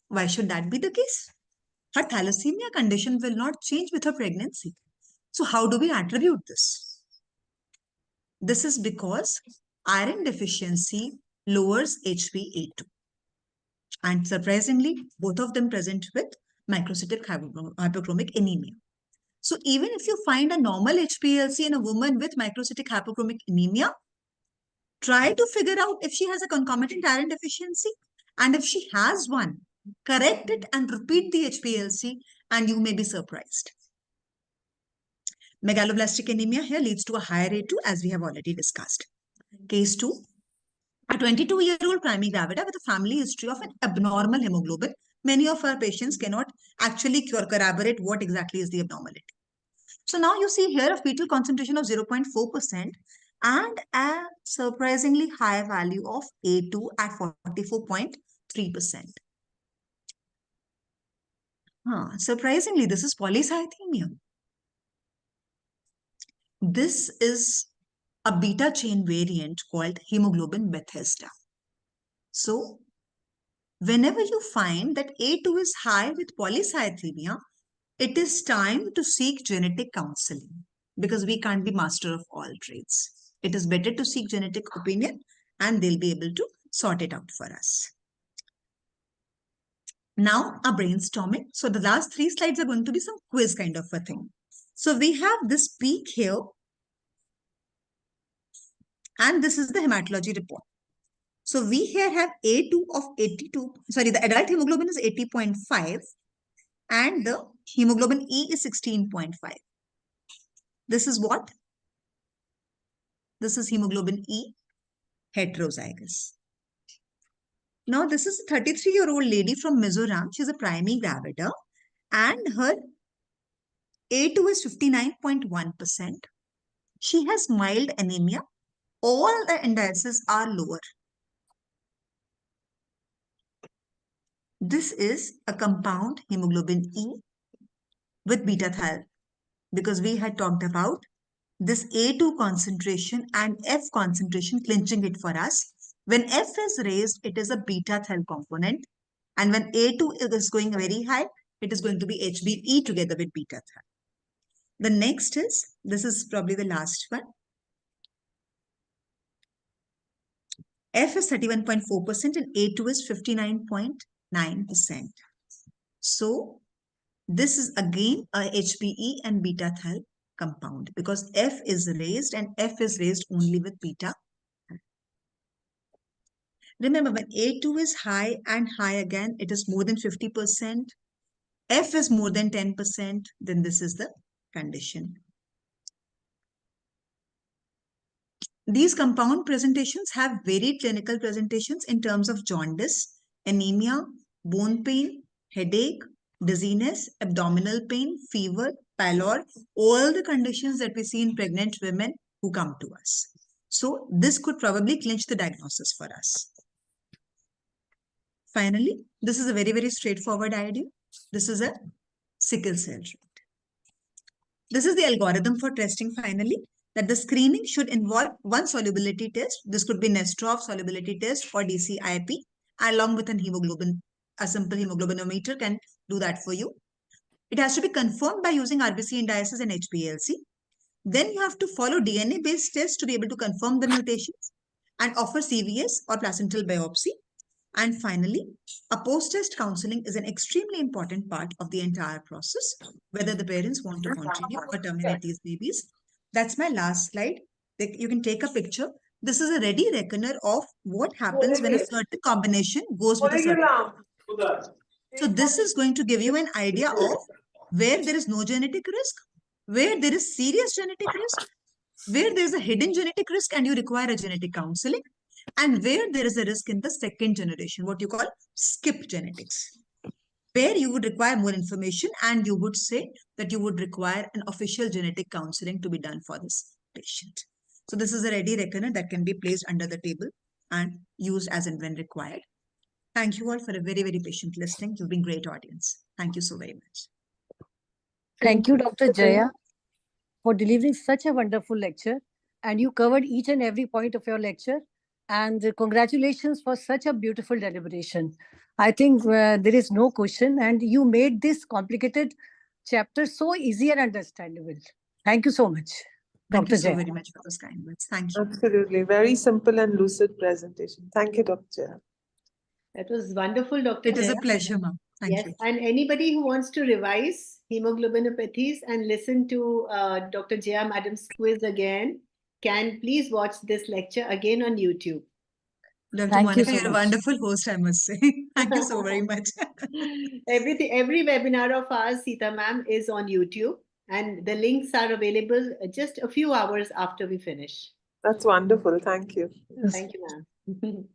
Why should that be the case? Her thalassemia condition will not change with her pregnancy. So how do we attribute this? This is because iron deficiency lowers HbA2. And surprisingly, both of them present with microcytic hypochromic anemia. So even if you find a normal HPLC in a woman with microcytic hypochromic anemia, try to figure out if she has a concomitant iron deficiency. And if she has one, correct it and repeat the HPLC and you may be surprised. Megaloblastic anemia here leads to a higher A2 as we have already discussed. Case 2. A 22-year-old primary gravida with a family history of an abnormal hemoglobin. Many of our patients cannot actually corroborate what exactly is the abnormality. So now you see here a fetal concentration of 0.4% and a surprisingly high value of A2 at 44.3%. Surprisingly, this is polycythemia. This is a beta chain variant called hemoglobin Bethesda. So, whenever you find that A2 is high with polycythemia, it is time to seek genetic counseling because we can't be master of all trades. It is better to seek genetic opinion and they'll be able to sort it out for us. Now, a brainstorming. So the last 3 slides are going to be some quiz kind of a thing. So we have this peak here. And this is the hematology report. So we here have A2 of 82. Sorry, the adult hemoglobin is 80.5 and the hemoglobin E is 16.5. This is what? This is hemoglobin E, heterozygous. Now, this is a 33-year-old lady from Mizoram. She's a primary gravida and her A2 is 59.1%. She has mild anemia. All the indices are lower. This is a compound hemoglobin E with beta thal because we had talked about this A2 concentration and F concentration clinching it for us. When F is raised, it is a beta thal component. And when A2 is going very high, it is going to be HbE together with beta thal. The next is, this is probably the last one. F is 31.4% and A2 is 59.9%. So this is again a HbE and beta thal compound because F is raised and F is raised only with beta. Remember, when A2 is high and high again, it is more than 50%. F is more than 10%, then this is the condition. These compound presentations have varied clinical presentations in terms of jaundice, anemia, bone pain, headache, dizziness, abdominal pain, fever, pallor, all the conditions that we see in pregnant women who come to us. So this could probably clinch the diagnosis for us. Finally, this is a very, very straightforward idea. This is a sickle cell trait. This is the algorithm for testing finally, that the screening should involve one solubility test. This could be Nestrov solubility test or DCIP, along with an hemoglobin. A simple hemoglobinometer can do that for you. It has to be confirmed by using RBC indices and HPLC. Then you have to follow DNA-based tests to be able to confirm the mutations and offer CVS or placental biopsy. And finally, a post-test counseling is an extremely important part of the entire process, whether the parents want to continue or terminate these babies. That's my last slide. You can take a picture. This is a ready reckoner of what happens when a certain combination goes with a certain. So this is going to give you an idea of where there is no genetic risk, where there is serious genetic risk, where there is a hidden genetic risk and you require a genetic counseling, and where there is a risk in the second generation, what you call skip genetics, where you would require more information and you would say that you would require an official genetic counseling to be done for this patient. So this is a ready reckoner that can be placed under the table and used as and when required. Thank you all for a very, very patient listening. You've been great audience. Thank you so very much. Thank you, Dr. Jaya, for delivering such a wonderful lecture. And you covered each and every point of your lecture. And congratulations for such a beautiful deliberation. I think there is no question. And you made this complicated chapter so easy and understandable. Thank you so much, Thank Dr. you so Jaya. very much for those kind words. Thank you. Absolutely. Very simple and lucid presentation. Thank you, Dr. Jaya. That was wonderful, Dr. It is a Jaya. pleasure, ma'am. Thank Yes, you. and anybody who wants to revise hemoglobinopathies and listen to Dr. Jaya Madam's quiz again, can please watch this lecture again on YouTube. Dr. Thank you Monica, so you're a much. wonderful host, I must say. Thank you so very much. Every webinar of ours, Sita ma'am, is on YouTube, and the links are available just a few hours after we finish. That's wonderful. Thank you. Thank you, ma'am.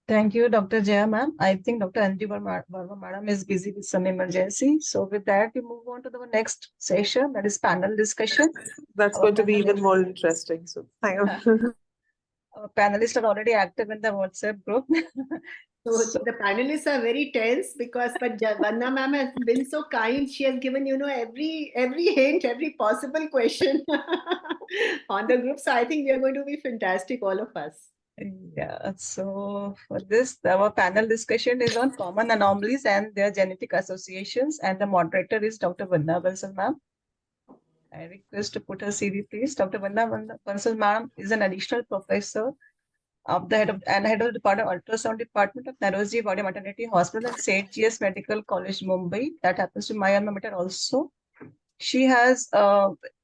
Thank you, Dr. Jaya, ma'am. I think Dr. Anju Verma, madam, is busy with some emergency. So with that, we move on to the next session, that is panel discussion. That's going to be even more interesting. So thank you. Our panelists are already active in the WhatsApp group. So the panelists are very tense because, but Vanna ma'am has been so kind. She has given, every hint, every possible question on the group. So I think we are going to be fantastic, all of us. Yeah, so for this, our panel discussion is on common anomalies and their genetic associations, and the moderator is Dr. Vanna Bansal ma'am. I request to put her CV, please. Dr. Vanna Bansal ma'am is an additional professor of the head of the department ultrasound department of Naroji Wadi Maternity Hospital and St. G.S. Medical College, Mumbai. That happens to my alma mater also. She has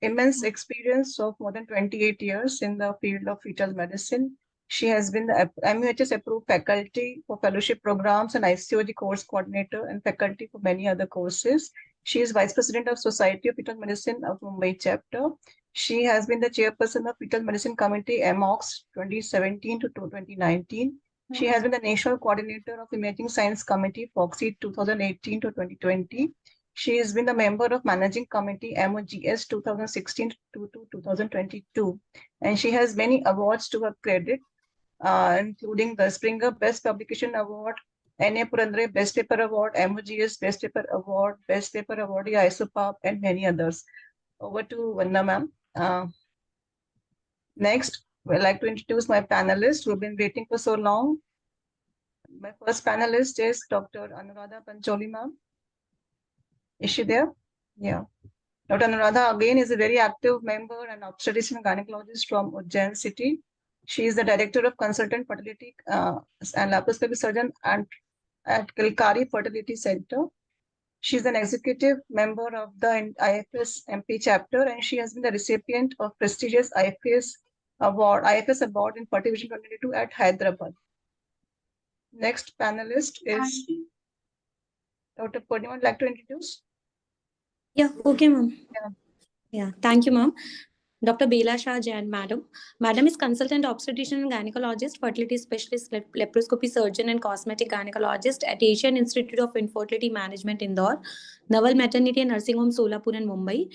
immense experience of more than 28 years in the field of fetal medicine. She has been the MUHS approved faculty for fellowship programs and ICOG course coordinator and faculty for many other courses. She is Vice President of Society of Fetal Medicine of Mumbai chapter. She has been the chairperson of Fetal Medicine Committee MOX 2017 to 2019. She has been the national coordinator of Imaging Science Committee FOXI 2018 to 2020. She has been the member of Managing Committee MOGS 2016 to 2022. And she has many awards to her credit, including the Springer Best Publication Award, N.A. Purandare Best Paper Award, MOGS Best Paper Award, Best Paper Awardee ISOPAP, and many others. Over to Vanna ma'am. Next, I'd like to introduce my panelists who have been waiting for so long. My first panelist is Dr. Anuradha Pancholi ma'am. Is she there? Yeah. Dr. Anuradha again is a very active member and obstetrician gynecologist from Ujjain city. She is the director of consultant fertility and laparoscopic surgeon at Kilkari Fertility Center. She is an executive member of the IFS MP chapter, and she has been the recipient of prestigious IFS Award in Fertility 2022 at Hyderabad. Next panelist is Dr. Purnima. Would like to introduce? Yeah, okay, ma'am. Yeah. Yeah, thank you, ma'am. Dr. Bela Shah Jain, madam. Madam is consultant obstetrician and gynecologist, fertility specialist, laparoscopy surgeon, and cosmetic gynecologist at Asian Institute of Infertility Management, Indore, Naval Maternity and Nursing Home, Solapur, and Mumbai.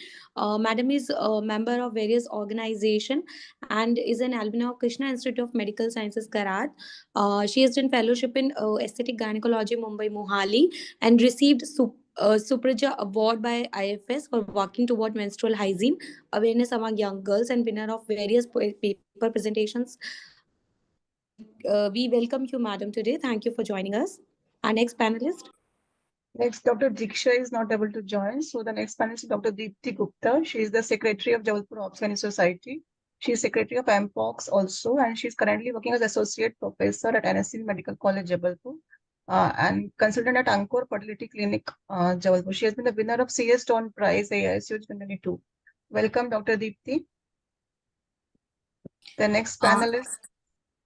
Madam is a member of various organizations and is an alumna of Krishna Institute of Medical Sciences, Karad. She has done fellowship in aesthetic gynecology, Mumbai, Mohali, and received Supraja Award by IFS for working toward menstrual hygiene awareness among young girls and winner of various paper presentations. We welcome you, madam, today. Thank you for joining us. Our next panelist. Next, Dr. Diksha is not able to join. So the next panelist is Dr. Deepthi Gupta. She is the secretary of Jabalpur Obstetric Society. She is secretary of MPOX also, and she is currently working as associate professor at NSC Medical College, Jabalpur, and consultant at Angkor Fertility Clinic, Jabalpur. She has been the winner of CS Stone Prize AISU 2022. Welcome, Dr. Deepthi. The next panelist,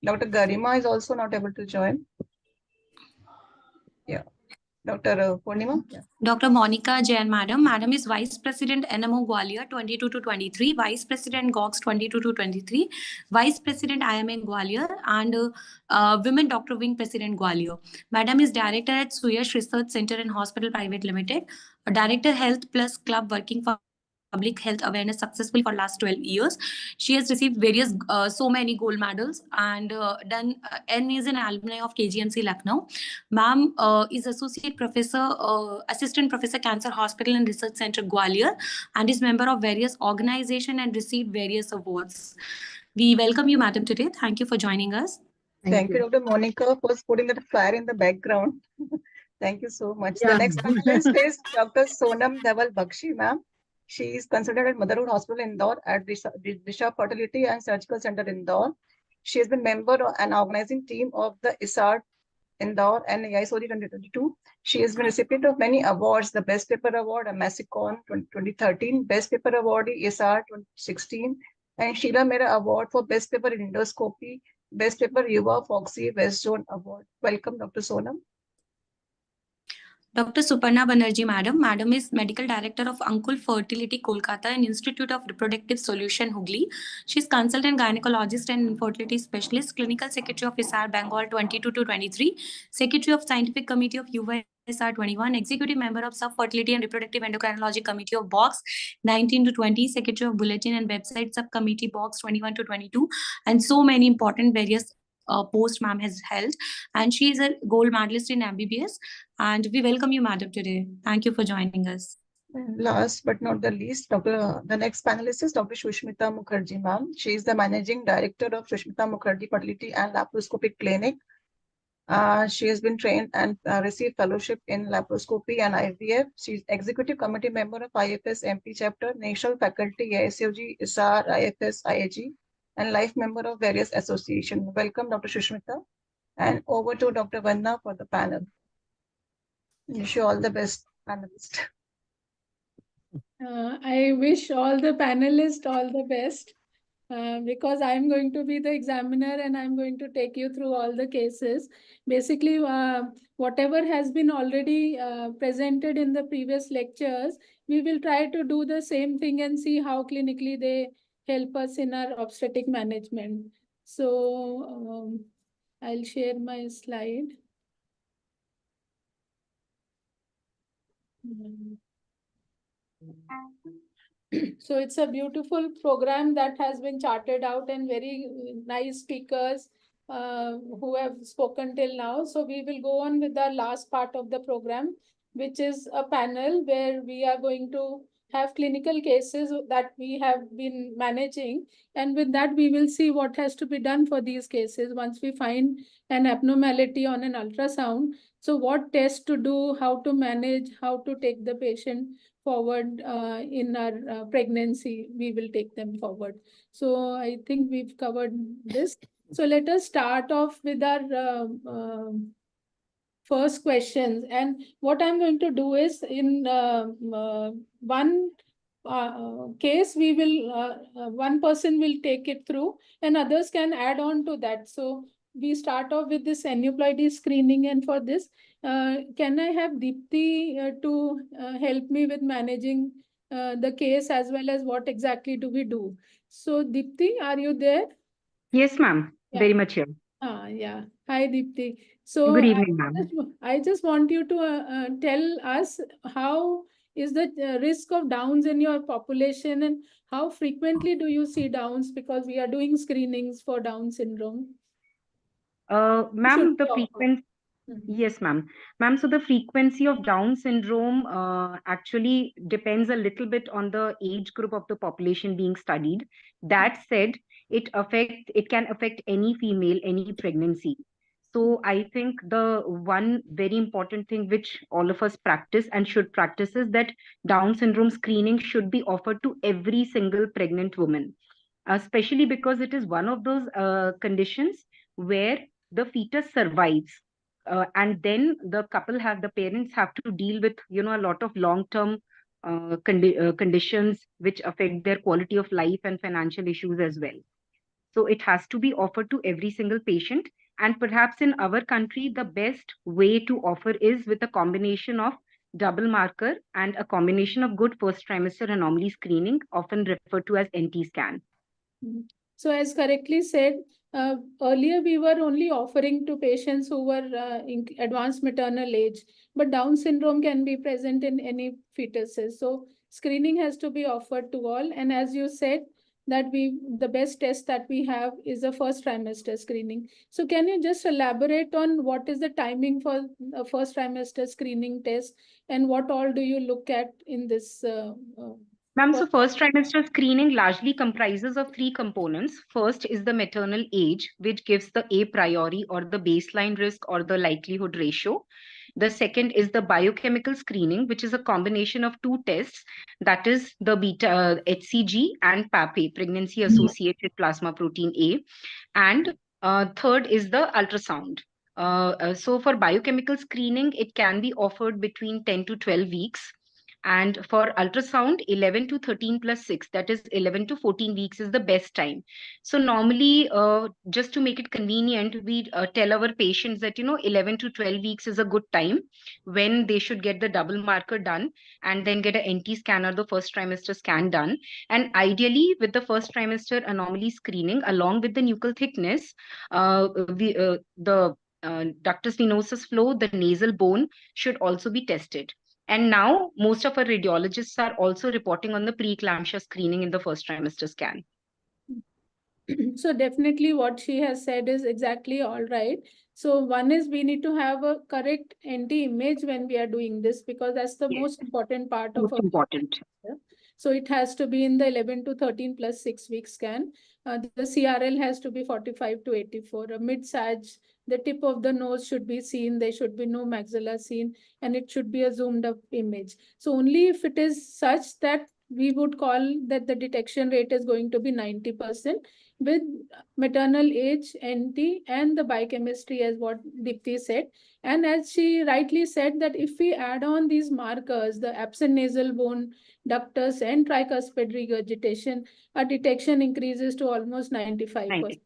Dr. Garima, is also not able to join. Yeah. Dr. Purnima. Yeah. Dr. Monica Jain, madam. Madam is Vice President NMO Gwalior 22 to 23, Vice President GOX 22 to 23, Vice President IMA Gwalior, and Women Doctor Wing President Gwalior. Madam is Director at Suyash Research Center and Hospital Private Limited, Director Health Plus Club working for public health awareness successfully for last 12 years. She has received various so many gold medals and done and is an alumni of KGMC Lucknow. Ma'am is associate professor, assistant professor, Cancer Hospital and Research Center, Gwalior, and is member of various organizations and received various awards. We welcome you, madam, today. Thank you for joining us. Thank you, Dr. Monica, for putting that fire in the background. Thank you so much. Yeah. The next panelist is Dr. Sonam Dhaval Bakshi, ma'am. She is consultant at Motherhood Hospital, Indore, at Disha Fertility and Surgical Center, Indore. She has been member and organizing team of the ISAR Indore and AISOD 2022. She has been recipient of many awards: the Best Paper Award, a Massicon 2013, Best Paper Awardee ISAR 2016, and Sheila Mehra Award for Best Paper in Endoscopy, Best Paper Yuva Foxy West Zone Award. Welcome, Dr. Sonam. Dr. Suparna Banerjee, madam. Madam is Medical Director of Ankul Fertility, Kolkata, and Institute of Reproductive Solution, Hooghly. She is consultant gynecologist and infertility specialist, clinical secretary of ISAR Bengal 22 to 23, secretary of Scientific Committee of USR 21, executive member of Sub-Fertility and Reproductive Endocrinology Committee of BOX 19 to 20, secretary of Bulletin and Website Subcommittee BOX 21 to 22, and so many important various post ma'am has held, and she is a gold medalist in MBBS, and we welcome you, madam, today. Thank you for joining us. And last but not the least, the next panelist is Dr. Shushmita Mukherjee, ma'am. She is the managing director of Shushmita Mukherjee Fertility and Laparoscopic Clinic. She has been trained and received fellowship in laparoscopy and IVF. She is executive committee member of IFS MP chapter, national faculty ASOG, ISAR, IFS, IAG, and life member of various associations. Welcome, Dr. Shushmita. And over to Dr. Vanna for the panel. Wish you all the best, panelists. I wish all the panelists all the best because I'm going to be the examiner and I'm going to take you through all the cases. Basically, whatever has been already presented in the previous lectures, we will try to do the same thing and see how clinically they help us in our obstetric management. So I'll share my slide. So it's a beautiful program that has been charted out and very nice speakers who have spoken till now. So we will go on with the last part of the program, which is a panel where we are going to have clinical cases that we have been managing. And with that, we will see what has to be done for these cases once we find an abnormality on an ultrasound. So what tests to do, how to manage, how to take the patient forward in our pregnancy, we will take them forward. So I think we've covered this. So let us start off with our first questions. And what I'm going to do is in one case, we will one person will take it through and others can add on to that. So we start off with this aneuploidy screening, and for this, can I have Deepti to help me with managing the case as well as what exactly do we do? So Deepti, are you there? Yes, ma'am. Yeah. Very much here. Yeah. Hi, Deepti. So Good evening, ma'am. I just want you to tell us how is the risk of Downs in your population, and how frequently do you see Downs, because we are doing screenings for Down syndrome. Ma'am, the frequency. Yes, ma'am. Ma'am, so the frequency of Down syndrome actually depends a little bit on the age group of the population being studied. That said, it can affect any female, any pregnancy. So I think the one very important thing which all of us practice and should practice is that Down syndrome screening should be offered to every single pregnant woman, especially because it is one of those conditions where the fetus survives, and then the parents have to deal with a lot of long term conditions which affect their quality of life and financial issues as well. So it has to be offered to every single patient, and perhaps in our country the best way to offer is with a combination of double marker and a combination of good first trimester anomaly screening, often referred to as NT scan. So as correctly said, earlier we were only offering to patients who were in advanced maternal age, but Down syndrome can be present in any fetuses. So screening has to be offered to all. And as you said, that the best test that we have is a first trimester screening. So can you just elaborate on what is the timing for a first trimester screening test, and what all do you look at in this? Ma'am, so first trimester screening largely comprises of three components. First is the maternal age, which gives the a priori or the baseline risk or the likelihood ratio. The second is the biochemical screening, which is a combination of two tests, that is the beta HCG and PAPA, pregnancy associated plasma protein A. And third is the ultrasound. So for biochemical screening, it can be offered between 10 to 12 weeks. And for ultrasound, 11 to 13 plus 6, that is 11 to 14 weeks is the best time. So normally, just to make it convenient, we tell our patients that, 11 to 12 weeks is a good time when they should get the double marker done and then get an NT scan or the first trimester scan done. And ideally, with the first trimester anomaly screening, along with the nuchal thickness, the ductus venosus flow, the nasal bone should also be tested. And now most of our radiologists are also reporting on the preeclampsia screening in the first trimester scan. So definitely what she has said is exactly all right. So one is we need to have a correct NT image when we are doing this, because that's the most important part of most important. So it has to be in the 11 to 13 plus 6 week scan. The CRL has to be 45 to 84. A mid-sag, the tip of the nose should be seen. There should be no maxilla seen, and it should be a zoomed up image. So only if it is such that we would call that the detection rate is going to be 90% with maternal age, NT, and the biochemistry, as what Deepti said. And as she rightly said, that if we add on these markers, the absent nasal bone, ductus, and tricuspid regurgitation, our detection increases to almost 95%.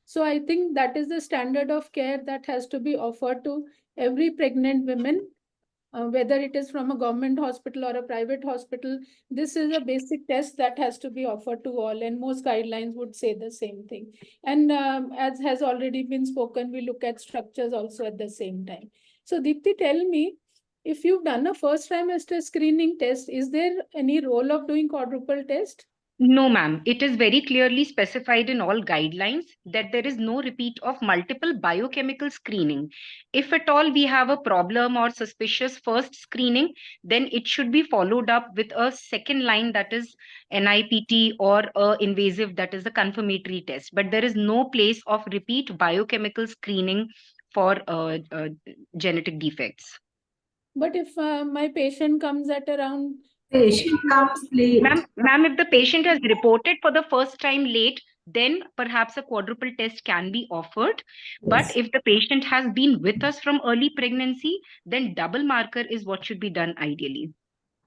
So I think that is the standard of care that has to be offered to every pregnant woman, whether it is from a government hospital or a private hospital. This is a basic test that has to be offered to all, and most guidelines would say the same thing. And as has already been spoken, we look at structures also at the same time. So Deepti, tell me, if you've done a first trimester screening test, is there any role of doing quadruple test? No, ma'am. It is very clearly specified in all guidelines that there is no repeat of multiple biochemical screening. If at all we have a problem or suspicious first screening, then it should be followed up with a second line, that is NIPT, or a invasive, that is a confirmatory test. But there is no place of repeat biochemical screening for genetic defects. But if my patient comes at around... Patient comes late. Ma'am, if the patient has reported for the first time late, then perhaps a quadruple test can be offered. But if the patient has been with us from early pregnancy, then double marker is what should be done ideally.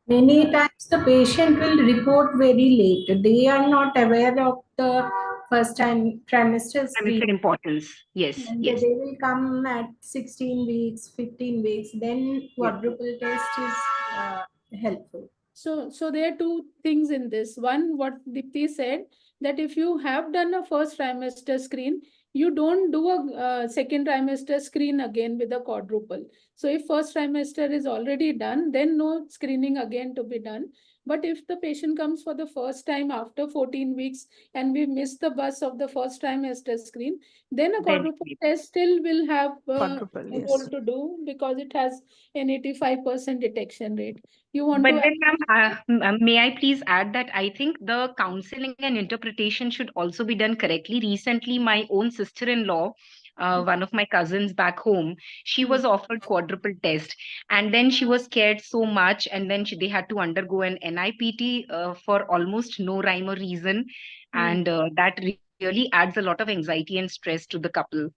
Many times the patient will report very late. They are not aware of the first time trimester screen. Trimester importance. Yes, And yes. they will come at 16 weeks, 15 weeks. Then quadruple test is helpful. So there are two things in this. One, what Dipti said, that if you have done a first trimester screen, you don't do a second trimester screen again with a quadruple. So if first trimester is already done, then no screening again to be done. But if the patient comes for the first time after 14 weeks and we miss the bus of the first trimester screen, then a quadruple test still will have a role to do because it has an 85% detection rate. You want But to then, ma'am, may I please add that I think the counseling and interpretation should also be done correctly. Recently, my own sister-in-law, one of my cousins back home, she was offered quadruple test, and then she was scared so much, and then they had to undergo an NIPT for almost no rhyme or reason, and that really adds a lot of anxiety and stress to the couple.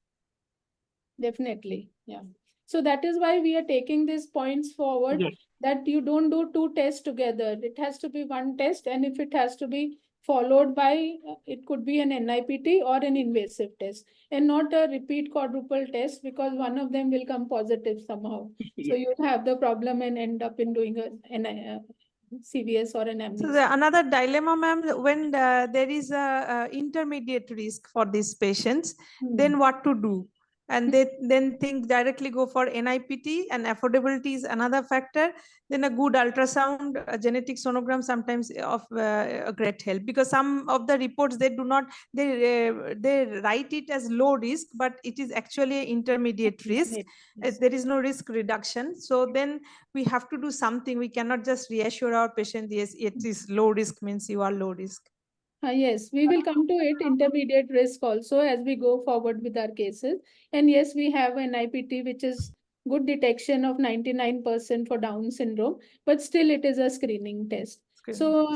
Definitely, yeah. So that is why we are taking these points forward, that you don't do two tests together. It has to be one test, and if it has to be followed by, it could be an NIPT or an invasive test, and not a repeat quadruple test, because one of them will come positive somehow. So you'll have the problem and end up in doing an CVS or an So amnesia. another dilemma, ma'am, when there is a intermediate risk for these patients, then what to do? And they then think directly go for NIPT, and affordability is another factor. Then a good ultrasound, a genetic sonogram sometimes of a great help, because some of the reports they do not, they write it as low risk, but it is actually intermediate risk. There is no risk reduction. So then we have to do something. We cannot just reassure our patient, yes, it is low risk means you are low risk. Yes, we will come to it, intermediate risk also, as we go forward with our cases. And yes, we have an IPT, which is good detection of 99% for Down syndrome, but still it is a screening test. So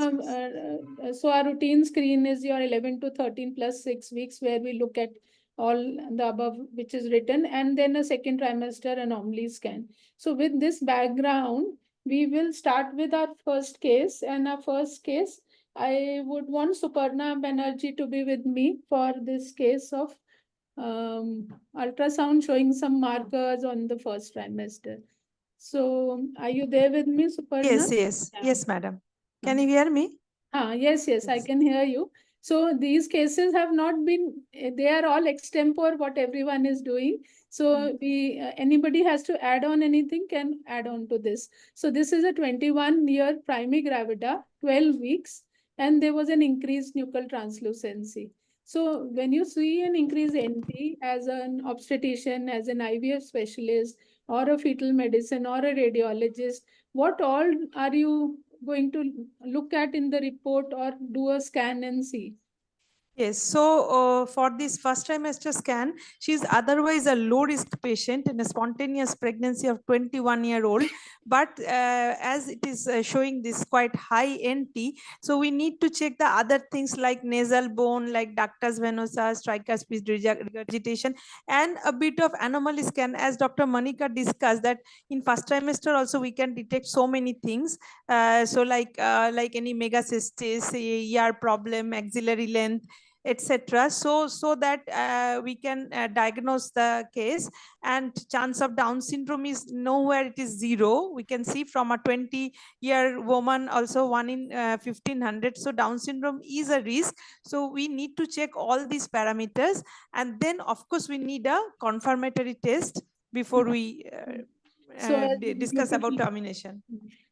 our routine screen is your 11 to 13 plus 6 weeks, where we look at all the above which is written, and then a second trimester anomaly scan. So with this background, we will start with our first case, and our first case, I would want Suparna Banerjee to be with me for this case of ultrasound showing some markers on the first trimester. So, are you there with me, Suparna? Yes, madam. Can you hear me? Yes, I can hear you. So these cases have not been, they are all extempore what everyone is doing. So anybody has to add on anything can add on to this. So this is a 21-year primary gravida, 12 weeks, and there was an increased nuchal translucency. So when you see an increased NT as an obstetrician, as an IVF specialist, or a fetal medicine, or a radiologist, what all are you going to look at in the report, or do a scan and see? Yes, so for this first trimester scan, she is otherwise a low risk patient in a spontaneous pregnancy of 21-year-old, but as it is showing this quite high NT, so we need to check the other things like nasal bone, like ductus venosus, tricuspid regurgitation, and a bit of anomaly scan, as Dr. Manika discussed, that in first trimester also we can detect so many things. So like any megacystis, ER problem, maxillary length, etc. So that we can diagnose the case, and chance of Down syndrome is nowhere, it is 0. We can see from a 20-year woman also 1 in 1500. So Down syndrome is a risk. So we need to check all these parameters, and then of course we need a confirmatory test before we discuss about termination.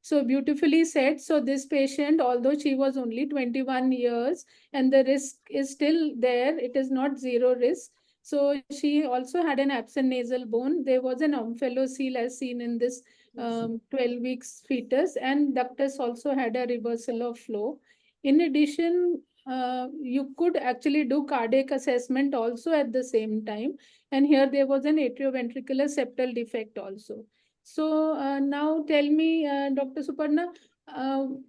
So beautifully said. So this patient, although she was only 21 years and the risk is still there, it is not 0 risk. So she also had an absent nasal bone. There was an omphalocele as seen in this 12 weeks fetus, and ductus also had a reversal of flow. In addition, you could actually do cardiac assessment also at the same time. And here there was an atrioventricular septal defect also. So now tell me, Dr. Suparna,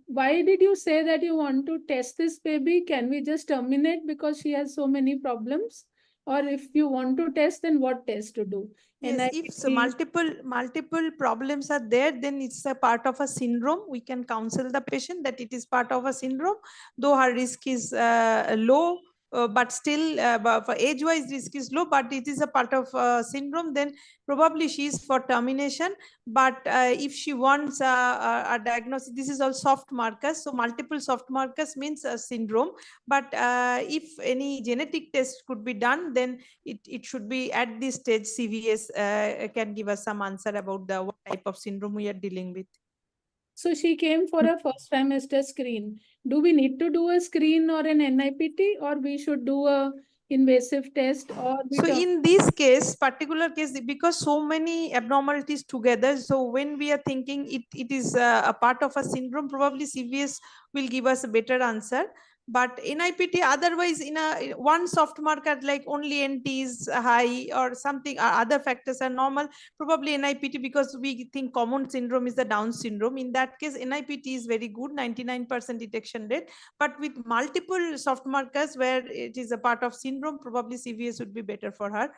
why did you say that you want to test this baby? Can we just terminate because she has so many problems? Or if you want to test, then what test to do? Yes, if so multiple problems are there, then it's a part of a syndrome. We can counsel the patient that it is part of a syndrome, though her risk is low. but still for age-wise risk is low, but it is a part of syndrome, then probably she is for termination. But if she wants a diagnosis, this is all soft markers. So multiple soft markers means a syndrome. But if any genetic test could be done, then it should be at this stage CVS can give us some answer about the what type of syndrome we are dealing with. So she came for a first trimester screen. Do we need to do a screen or an NIPT, or we should do a invasive test, or So in this case, particular case, because so many abnormalities together, so when we are thinking it is a part of a syndrome, probably CVS will give us a better answer. But NIPT, otherwise, in a one soft marker like only NT is high or something, or other factors are normal, probably NIPT, because we think common syndrome is the Down syndrome. In that case, NIPT is very good, 99% detection rate. But with multiple soft markers where it is a part of syndrome, probably CVS would be better for her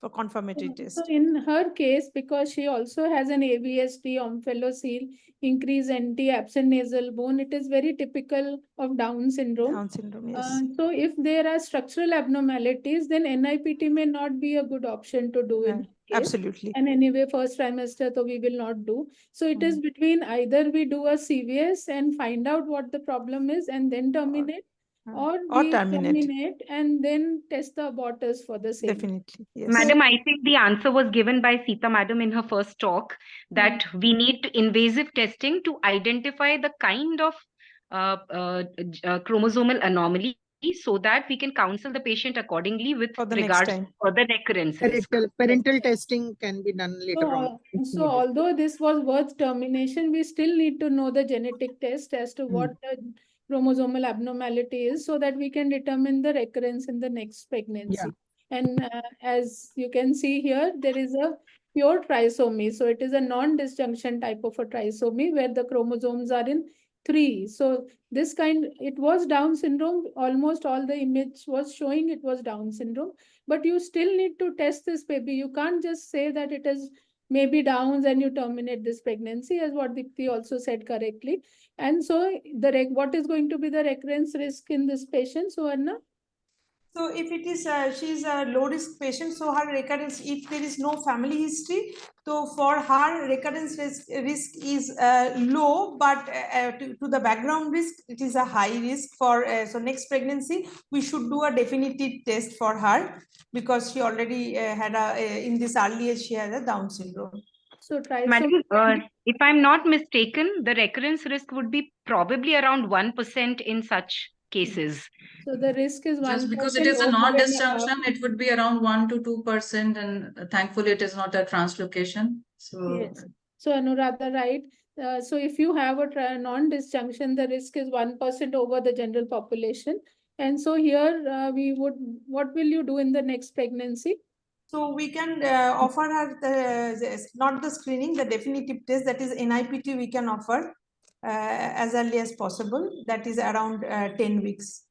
for confirmatory test. So in her case, because she also has an ABSD, omphalocele, increased NT, absent nasal bone, it is very typical of Down syndrome. Down syndrome, yes. So if there are structural abnormalities, then NIPT may not be a good option to do in her case. Absolutely. And anyway, first trimester, so we will not do. So it is between either we do a CVS and find out what the problem is and then terminate, or we terminate and then test the abortus for the same. Definitely, yes. Madam, I think the answer was given by Sita Madam in her first talk, that we need invasive testing to identify the kind of chromosomal anomaly, so that we can counsel the patient accordingly with regards to the recurrence risk. Parental testing can be done later on. So although this was worth termination, we still need to know the genetic test as to what the chromosomal abnormality is, so that we can determine the recurrence in the next pregnancy. And as you can see here, there is a pure trisomy. So it is a non-disjunction type of a trisomy where the chromosomes are in 3. So this kind, it was Down syndrome. Almost all the image was showing it was Down syndrome. But you still need to test this baby. You can't just say that it is maybe Downs and you terminate this pregnancy, as what Dipti also said correctly. And so what is going to be the recurrence risk in this patient, Suvarna? So if it is, she's a low risk patient, so her recurrence, if there is no family history, so for her recurrence risk is low, but to the background risk, it is a high risk for, so next pregnancy, we should do a definitive test for her, because she already had in this early age, she had a Down syndrome. So Madam, if I'm not mistaken, the recurrence risk would be probably around 1% in such cases. So the risk is 1%. Just because it is a non-disjunction, it would be around 1 to 2%, and thankfully it is not a translocation. So yes. So Anuradha, right? So if you have a non-disjunction, the risk is 1% over the general population. And so here what will you do in the next pregnancy? So we can offer her not the screening, the definitive test, that is NIPT we can offer as early as possible. That is around 10 weeks.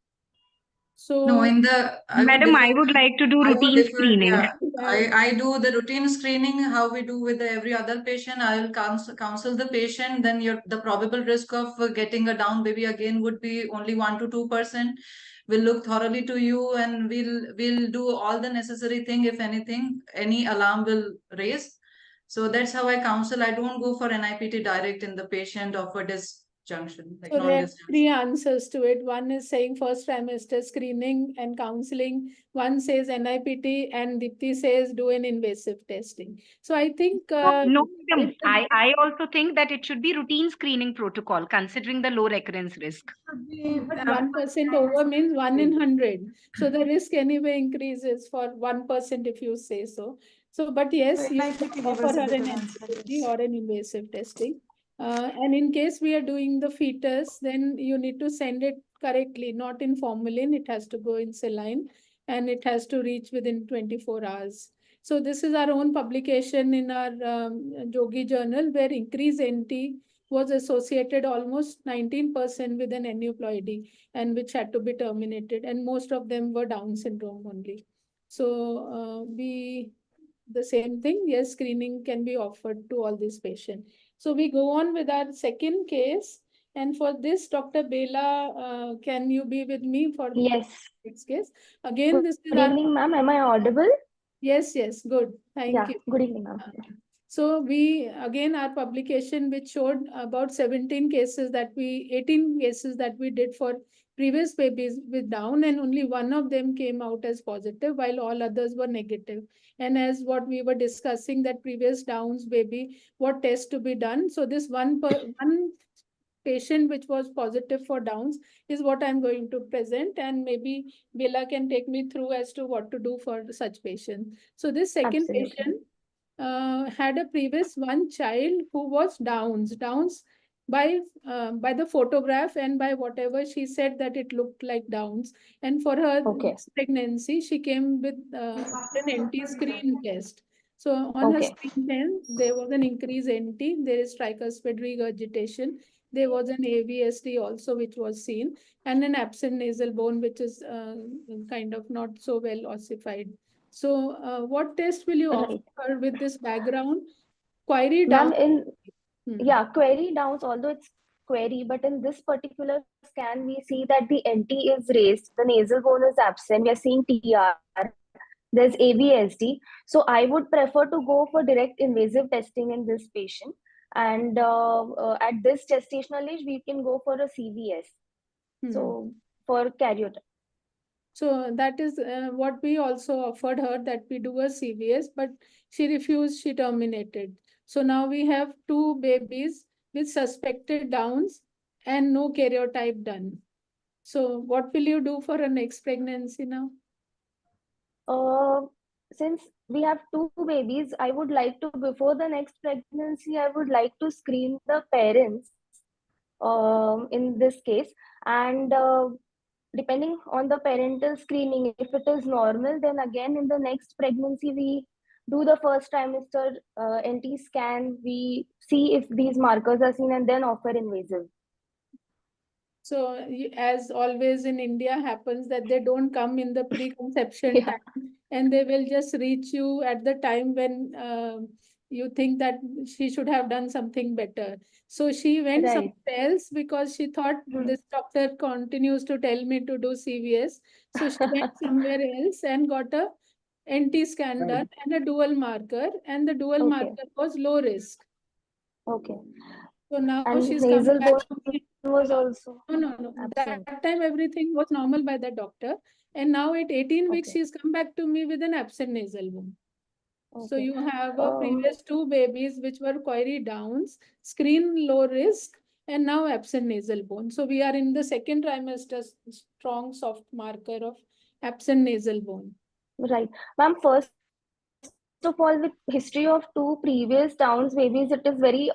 So no, in the Madam, I would like to do routine screening. Yeah, I do the routine screening, how we do with every other patient. I will counsel the patient. Then the probable risk of getting a Down baby again would be only 1 to 2%. We'll look thoroughly to you, and we'll do all the necessary thing. If anything, any alarm will raise. So that's how I counsel. I don't go for NIPT direct in the patient of a disjunction. Like so there are 3 answers to it. One is saying first trimester screening and counseling. One says NIPT, and Dipti says do an invasive testing. So I think no, madam. I also think that it should be routine screening protocol, considering the low recurrence risk. But 1% over means 1 in 100. So the risk anyway increases for 1% if you say so. So, but yes, you can offer her an NIPT or an invasive testing. And in case we are doing the fetus, then you need to send it correctly, not in formalin. It has to go in saline, and it has to reach within 24 hours. So this is our own publication in our Jogi journal, where increased NT was associated almost 19% with an aneuploidy, and which had to be terminated. And most of them were Down syndrome only. So the same thing, yes, screening can be offered to all these patients. So we go on with our second case, And for this, Dr. Bela, can you be with me for Yes. next case? Again, this is Good evening, ma'am. Am I audible? Yes, yes, good. Thank Yeah, you. good evening, ma'am. So we, again, our publication, which showed about 18 cases that we did for previous babies with Down, and only one of them came out as positive, while all others were negative. And as what we were discussing, that previous Downs baby, what test to be done. So this one patient which was positive for Downs is what I'm going to present, and maybe Bela can take me through as to what to do for such patient. So this second Absolutely. patient had a previous one child who was Downs by the photograph and by whatever she said that it looked like Downs. And for her pregnancy, she came with after an NT screen test. So on her screen test, there was an increased NT. There is tricuspid regurgitation. There was an AVSD also, which was seen, and an absent nasal bone, which is kind of not so well ossified. So, what test will you offer with this background? Query down. Ma'am, yeah, query Downs, although it's query, but in this particular scan, we see that the NT is raised, the nasal bone is absent, we are seeing TR, there's AVSD. So I would prefer to go for direct invasive testing in this patient. And at this gestational age, we can go for a CVS. So for karyotype. So that is what we also offered her, that we do a CVS, but she refused, she terminated. So now we have two babies with suspected Downs and no karyotype done. So what will you do for a next pregnancy now? Since we have two babies, I would like to, before the next pregnancy, I would like to screen the parents in this case. And depending on the parental screening, if it is normal, then again in the next pregnancy, we do the first trimester NT scan. We see if these markers are seen and then offer invasive. So as always in India happens that they don't come in the preconception time, and they will just reach you at the time when you think that she should have done something better. So she went somewhere else because she thought this doctor continues to tell me to do CVS. So she went somewhere else and got a NT scan done and a dual marker, and the dual marker was low risk. So now And she's nasal come back bone to me. was also No. That time everything was normal by the doctor. And now at 18 weeks, she's come back to me with an absent nasal bone. So you have a previous two babies which were query Downs, screen low risk, and now absent nasal bone. So we are in the second trimester, strong soft marker of absent nasal bone. Right. Ma'am, first of all, with history of two previous Downs babies, it is very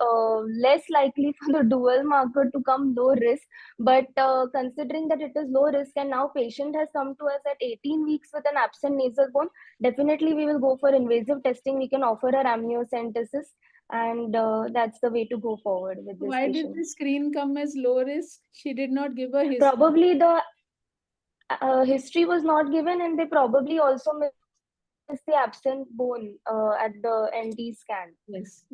less likely for the dual marker to come low risk. But considering that it is low risk and now patient has come to us at 18 weeks with an absent nasal bone, definitely we will go for invasive testing. We can offer her amniocentesis, and that's the way to go forward with this Why patient. did the screen come as low risk? She did not give a history. Probably the history was not given, and they probably also missed the absent bone at the NT scan. Yes.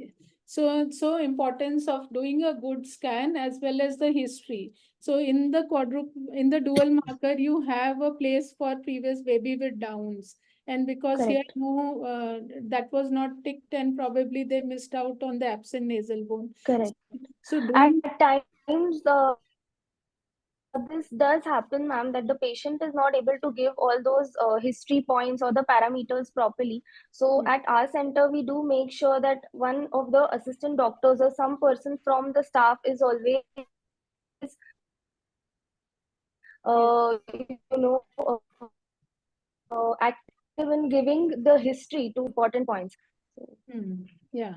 So importance of doing a good scan as well as the history. So in the dual marker, you have a place for previous baby with Downs. And because here that was not ticked, and probably they missed out on the absent nasal bone. Correct. So doing at times this does happen, ma'am, that the patient is not able to give all those history points or the parameters properly. So at our center, we do make sure that one of the assistant doctors or some person from the staff is always active in giving the history to important points. Yeah.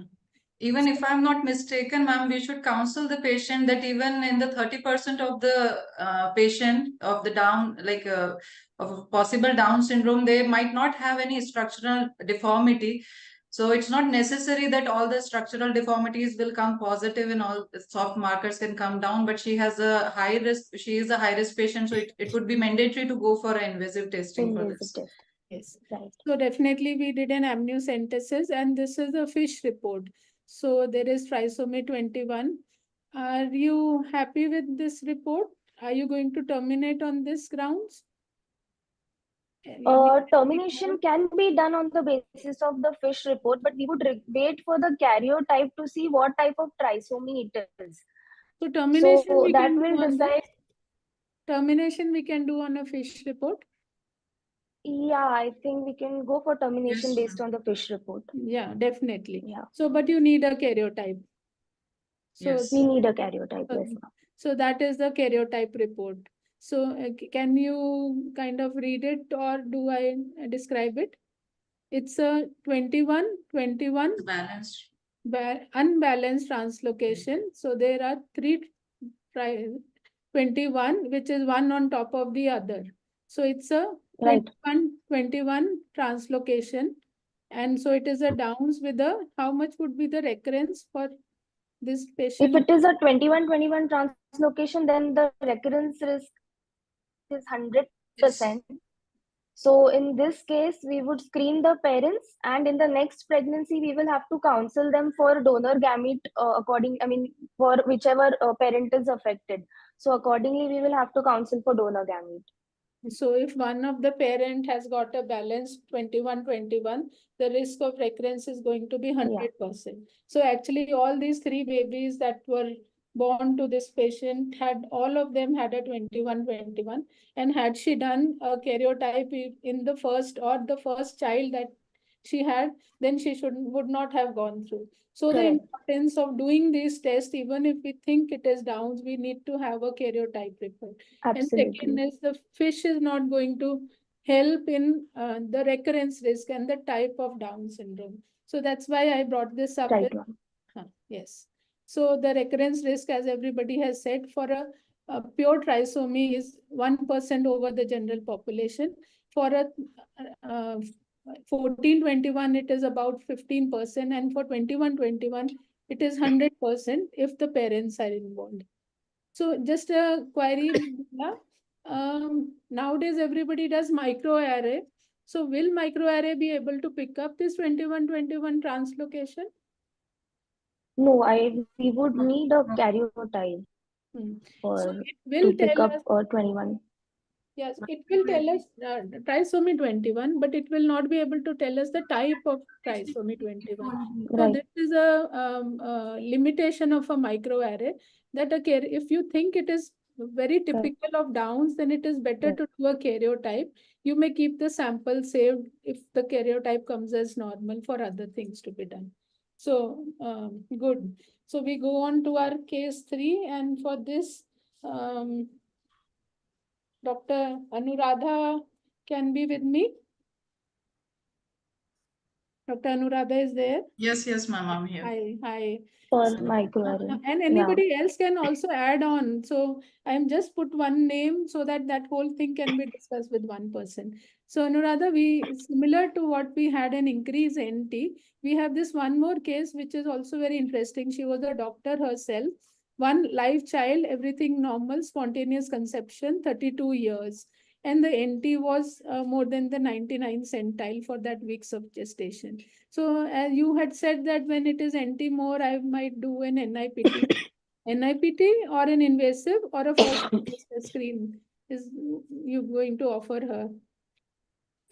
Even if I'm not mistaken, ma'am, we should counsel the patient that even in the 30% of the patient of the Down, like of possible Down syndrome, they might not have any structural deformity. So it's not necessary that all the structural deformities will come positive and all soft markers can come down, but she has a high risk, she is a high risk patient. So it would be mandatory to go for an invasive testing for this. Yes. So definitely we did an amniocentesis, and this is a fish report. So there is trisomy 21. Are you happy with this report? Are you going to terminate on this grounds? Termination can be done on the basis of the fish report, but we would wait for the karyotype to see what type of trisomy it is. So termination So we that can do will on decide. this? Termination we can do on a fish report? Yeah, I think we can go for termination based on the fish report. Yeah, definitely. Yeah. So, but you need a karyotype. So We need a karyotype, so, yes, ma'am. so that is the karyotype report. So can you kind of read it, or do I describe it? It's a 21 Balanced. Unbalanced translocation. So there are three 21, which is one on top of the other. So it's a 21 translocation. And so it is a Downs with a, how much would be the recurrence for this patient? If it is a 21-21 translocation, then the recurrence risk is 100%. So in this case, we would screen the parents, and in the next pregnancy, we will have to counsel them for donor gamete for whichever parent is affected. So accordingly, we will have to counsel for donor gamete. So if one of the parent has got a balance 21-21, the risk of recurrence is going to be 100%. So actually all these three babies that were born to this patient all of them had a 21-21. And had she done a karyotype in the first child that she had, then she would not have gone through. So the importance of doing these tests, even if we think it is Downs, we need to have a karyotype report. Absolutely. And second is the fish is not going to help in the recurrence risk and the type of Down syndrome. So that's why I brought this up. Right. Yes. So the recurrence risk, as everybody has said, for a pure trisomy is 1% over the general population. For a 14-21, it is about 15%, and for 21-21, it is 100% if the parents are involved. So just a query, nowadays everybody does microarray. So will microarray be able to pick up this 21-21 translocation? No, we would need a karyotype to pick up 21. Yes, it will tell us trisomy 21, but it will not be able to tell us the type of trisomy 21. So this is a limitation of a microarray, that if you think it is very typical of Downs, then it is better to do a karyotype. You may keep the sample saved if the karyotype comes as normal for other things to be done. So good. So we go on to our case 3, and for this, Dr. Anuradha can be with me. Dr. Anuradha is there? Yes, ma'am, I'm here. Hi. For microarray. And anybody else can also add on. So I'm just put one name so that that whole thing can be discussed with one person. So Anuradha, similar to what we had an increase NT, we have this one more case which is also very interesting. She was a doctor herself. One live child, everything normal, spontaneous conception, 32 years. And the NT was more than the 99 centile for that weeks of gestation. So as you had said that when it is NT more, I might do an NIPT. NIPT or an invasive or a first screen is you going to offer her?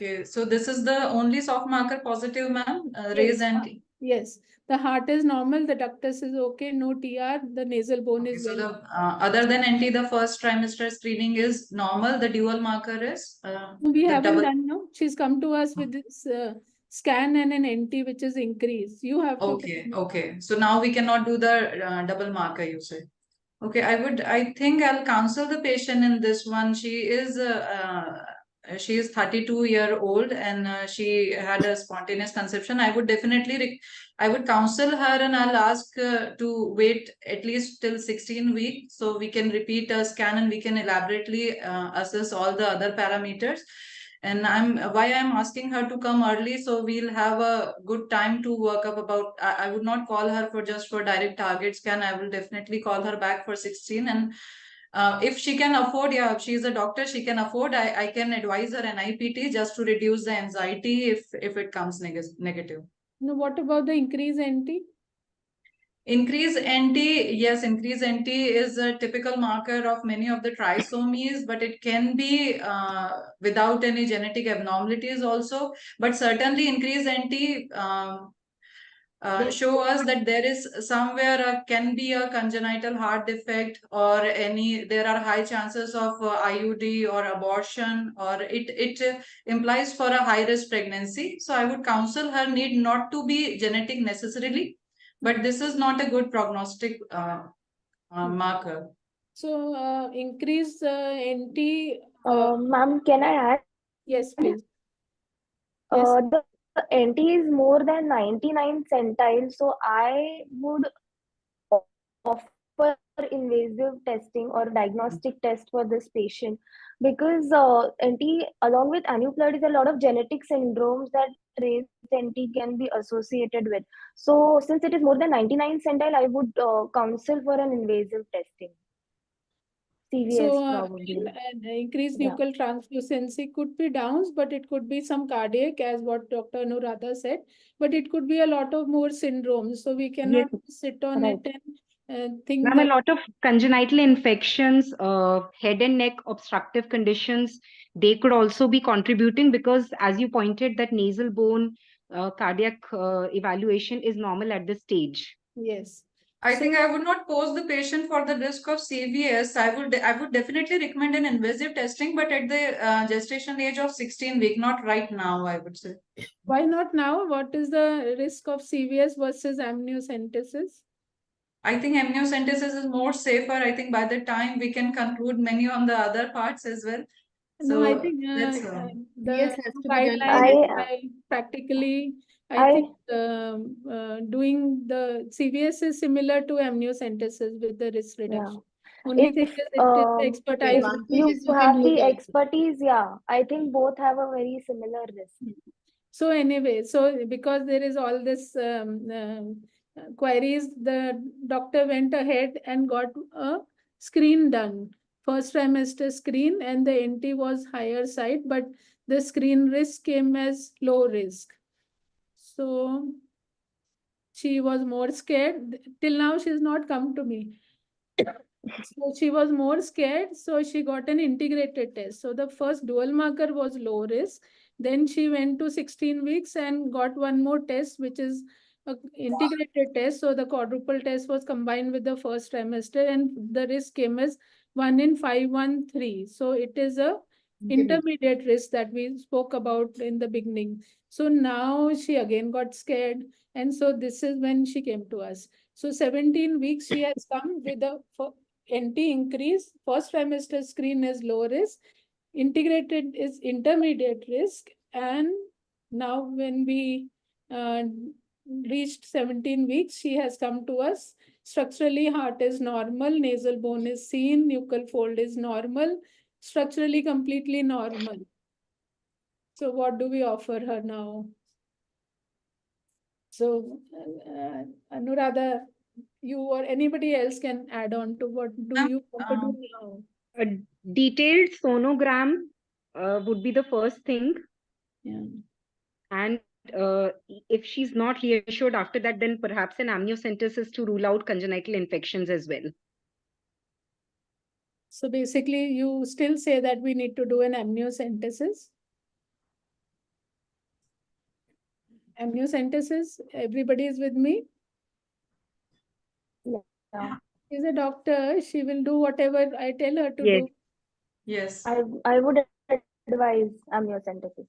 Okay, so this is the only soft marker positive, ma'am, raise NT. Yes, the heart is normal, the ductus is okay, no TR, the nasal bone is So well. the other than NT, the first trimester screening is normal. The dual marker is we haven't done now. She's come to us with this scan and an NT which is increased. You have to. Okay. So now we cannot do the double marker, you say. Okay, I think I'll counsel the patient in this one. She is 32-year-old and she had a spontaneous conception. I would definitely, I would counsel her and I'll ask to wait at least till 16 weeks so we can repeat a scan and we can elaborately assess all the other parameters. And why I'm asking her to come early, so we'll have a good time to work up about. I would not call her for just for direct target scan. I will definitely call her back for 16. And if she can afford, if she's a doctor, she can afford. I can advise her an IPT just to reduce the anxiety if it comes negative. No, what about the increase NT? Increase NT, yes, increase NT is a typical marker of many of the trisomies, but it can be without any genetic abnormalities also. But certainly increase NT show us that there is somewhere can be a congenital heart defect, or there are high chances of IUD or abortion, or it implies for a high risk pregnancy. So I would counsel her need not to be genetic necessarily, but this is not a good prognostic marker. So increase NT. Ma'am, can I add? Yes, please. Yes. The NT is more than 99 centile, so I would offer invasive testing or diagnostic test for this patient, because NT along with aneuploidy, a lot of genetic syndromes that raised NT can be associated with. So since it is more than 99 centile, I would counsel for an invasive testing. CVS So probably. increased Yeah. nuchal translucency could be Downs, but it could be some cardiac, as what Dr. Anuradha said, but it could be a lot of more syndromes. So we cannot sit on it and think Ma'am, that a lot of congenital infections, head and neck obstructive conditions, they could also be contributing, because as you pointed, that nasal bone cardiac evaluation is normal at this stage. Yes. I think I would not pose the patient for the risk of CVS. I would definitely recommend an invasive testing, but at the gestation age of 16 week, not right now, I would say. Why not now? What is the risk of CVS versus amniocentesis? I think amniocentesis is more safer. I think by the time we can conclude many on the other parts as well. No, I So think that's the has to be guideline practically, I think doing the CVS is similar to amniocentesis with the risk reduction. Only If thing is it is the expertise. you have the expertise, yeah, I think both have a very similar risk. So anyway, so because there is all this queries, the doctor went ahead and got a screen done, first trimester screen, and the NT was higher side, but the screen risk came as low risk. So she was more scared. Till now, she's not come to me. So she was more scared, so she got an integrated test. So the first dual marker was low risk. Then she went to 16 weeks and got one more test, which is an integrated test. So the quadruple test was combined with the first trimester, and the risk came as 1 in 513. So it is a intermediate risk that we spoke about in the beginning. So now she again got scared, and so this is when she came to us. So 17 weeks she has come with a NT increase. First trimester screen is low risk, integrated is intermediate risk, and now when we reached 17 weeks, she has come to us. Structurally, heart is normal, nasal bone is seen, nuchal fold is normal, structurally completely normal. So what do we offer her now? So Anuradha, you or anybody else can add on to what do you want to do now? A detailed sonogram would be the first thing. Yeah. And if she's not reassured after that, then perhaps an amniocentesis to rule out congenital infections as well. So basically, you still say that we need to do an amniocentesis? Amniocentesis, everybody is with me? Yeah. She's a doctor. She will do whatever I tell her to do. Yes. I would advise amniocentesis.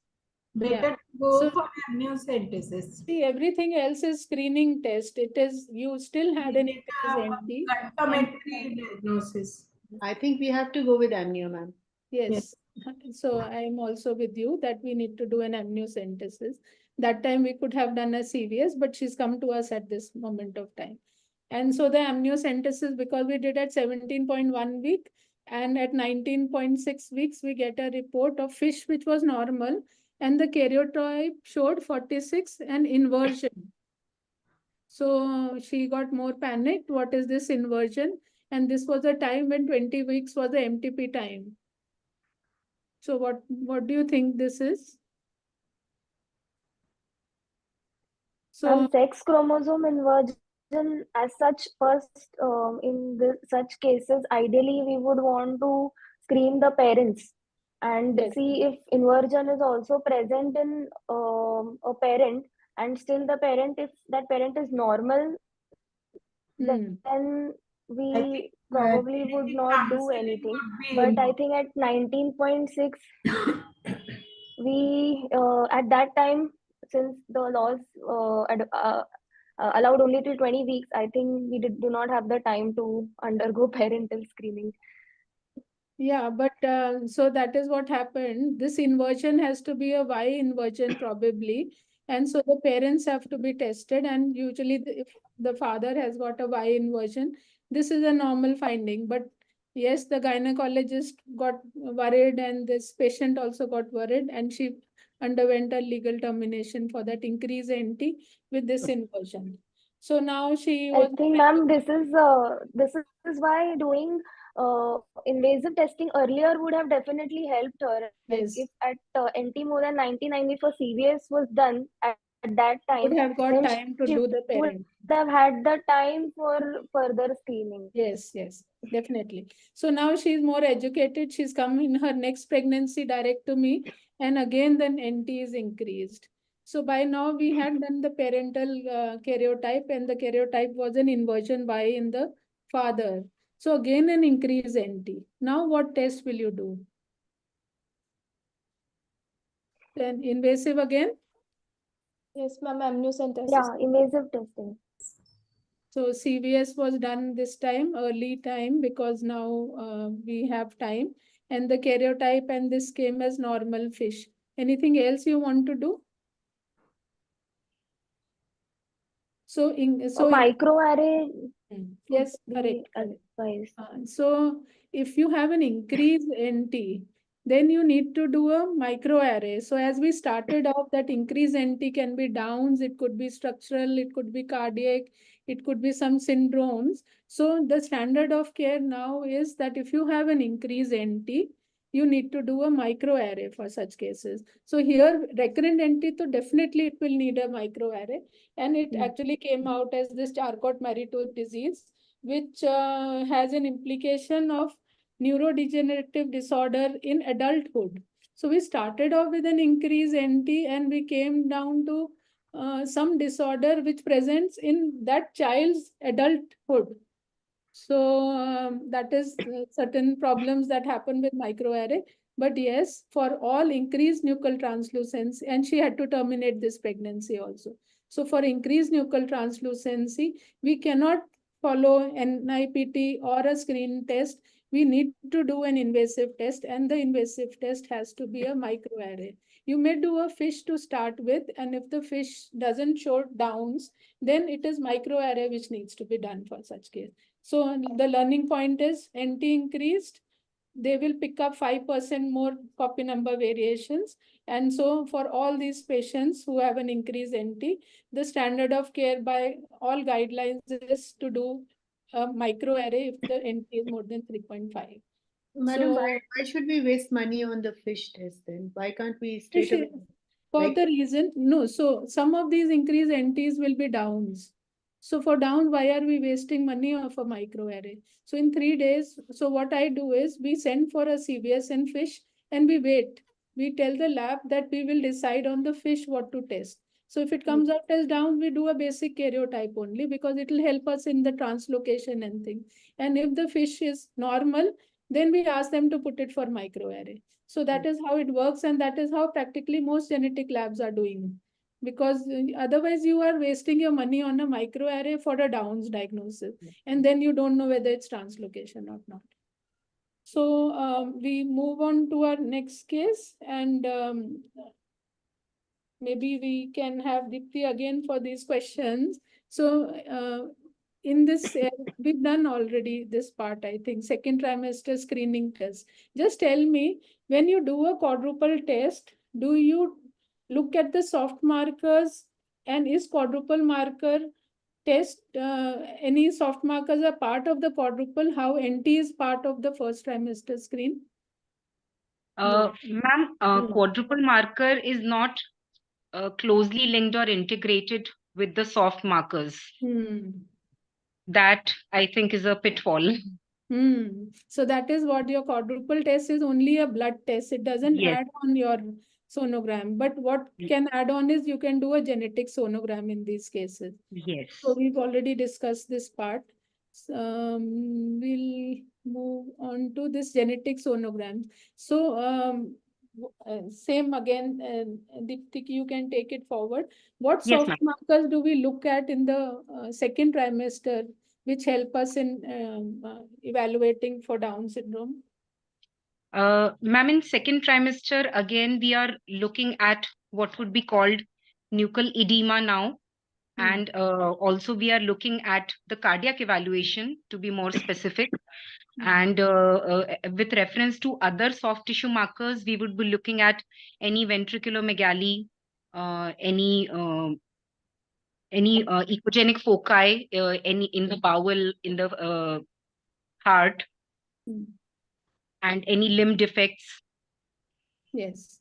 Better go for amniocentesis. See, everything else is screening test. It is, you still had an NT. Confirmatory diagnosis. I think we have to go with amnio, ma'am. Yes. So I am also with you that we need to do an amniocentesis. That time we could have done a CVS, but she's come to us at this moment of time. And so the amniocentesis, because we did at 17.1 week, and at 19.6 weeks, we get a report of fish, which was normal, and the karyotype showed 46 and inversion. So she got more panicked. What is this inversion? And this was a time when 20 weeks was the MTP time. So what do you think this is? So sex chromosome inversion as such, first in such cases, ideally we would want to screen the parents and Yes. see if inversion is also present in a parent, and still the parent, if that parent is normal, then we probably would not do anything. But I think at 19.6, we at that time, since the laws allowed only till 20 weeks, I think we do not have the time to undergo parental screening. Yeah, but so that is what happened. This inversion has to be a Y inversion probably. And so the parents have to be tested. And usually if the father has got a Y inversion, this is a normal finding. But yes, the gynecologist got worried and this patient also got worried, and she underwent a legal termination for that increase NT with this inversion. So now she I was. think, ma'am, this is why doing invasive testing earlier would have definitely helped her. Like Yes. if at NT more than 99, if a CVS was done at that time, Would have got then time to she do the would parent. have had the time for further screening. Yes, yes, definitely. So now she's more educated. She's come in her next pregnancy direct to me, and again then NT is increased. So by now we had done the parental karyotype, and the karyotype was an inversion Y in the father. So again an increase NT. Now what test will you do? Then invasive again? Yes, ma'am, amniocentesis. Yeah, invasive testing. So CVS was done this time, early time, because now we have time. And the karyotype and this came as normal fish. Anything else you want to do? So microarray. Yes, correct. So if you have an increase NT, then you need to do a microarray. So as we started off, that increase NT can be downs, it could be structural, it could be cardiac, it could be some syndromes. So the standard of care now is that if you have an increase NT, you need to do a microarray for such cases. So here recurrent NT, so definitely it will need a microarray, and it actually came out as this Charcot-Marie-Tooth disease, which has an implication of neurodegenerative disorder in adulthood. So we started off with an increase NT, and we came down to some disorder which presents in that child's adulthood. So that is certain problems that happen with microarray. But yes, for all increased nuchal translucency, and she had to terminate this pregnancy also. So for increased nuchal translucency, we cannot follow NIPT or a screen test. We need to do an invasive test, and the invasive test has to be a microarray. You may do a fish to start with, and if the fish doesn't show downs, then it is microarray which needs to be done for such case. So the learning point is NT increased, they will pick up 5% more copy number variations. And so for all these patients who have an increased NT, the standard of care by all guidelines is to do a microarray if the NT is more than 3.5. Madam, why should we waste money on the fish test then? Why can't we straight away? For the reason, no, so some of these increased NTs will be downs. So for down, why are we wasting money of a microarray? So in 3 days, so what I do is we send for a CVS and fish, and we wait. We tell the lab that we will decide on the fish what to test. So if it comes out as down, we do a basic karyotype only, because it will help us in the translocation and thing. And if the fish is normal, then we ask them to put it for microarray. So that is how it works, and that is how practically most genetic labs are doing. Because otherwise you are wasting your money on a microarray for a Downs diagnosis, and then you don't know whether it's translocation or not. So we move on to our next case, and maybe we can have Dipti again for these questions. So in this, we've done already this part, I think, second trimester screening test. Just tell me, when you do a quadruple test, do you look at the soft markers, and is quadruple marker test, any soft markers are part of the quadruple? How NT is part of the first trimester screen? Ma'am, quadruple marker is not closely linked or integrated with the soft markers. that I think is a pitfall. So that is what your quadruple test is, only a blood test. It doesn't Yes. add on your sonogram. But what can add on is you can do a genetic sonogram in these cases. Yes. So we've already discussed this part. We'll move on to this genetic sonogram. So same again, Deepti, you can take it forward. What Yes, soft ma'am. markers do we look at in the second trimester, which help us in evaluating for Down syndrome? Ma'am, in second trimester, again, we are looking at what would be called nuchal edema now. And also we are looking at the cardiac evaluation to be more specific. And with reference to other soft tissue markers, we would be looking at any ventriculomegaly, any echogenic foci, any in the bowel, in the heart, and any limb defects. Yes.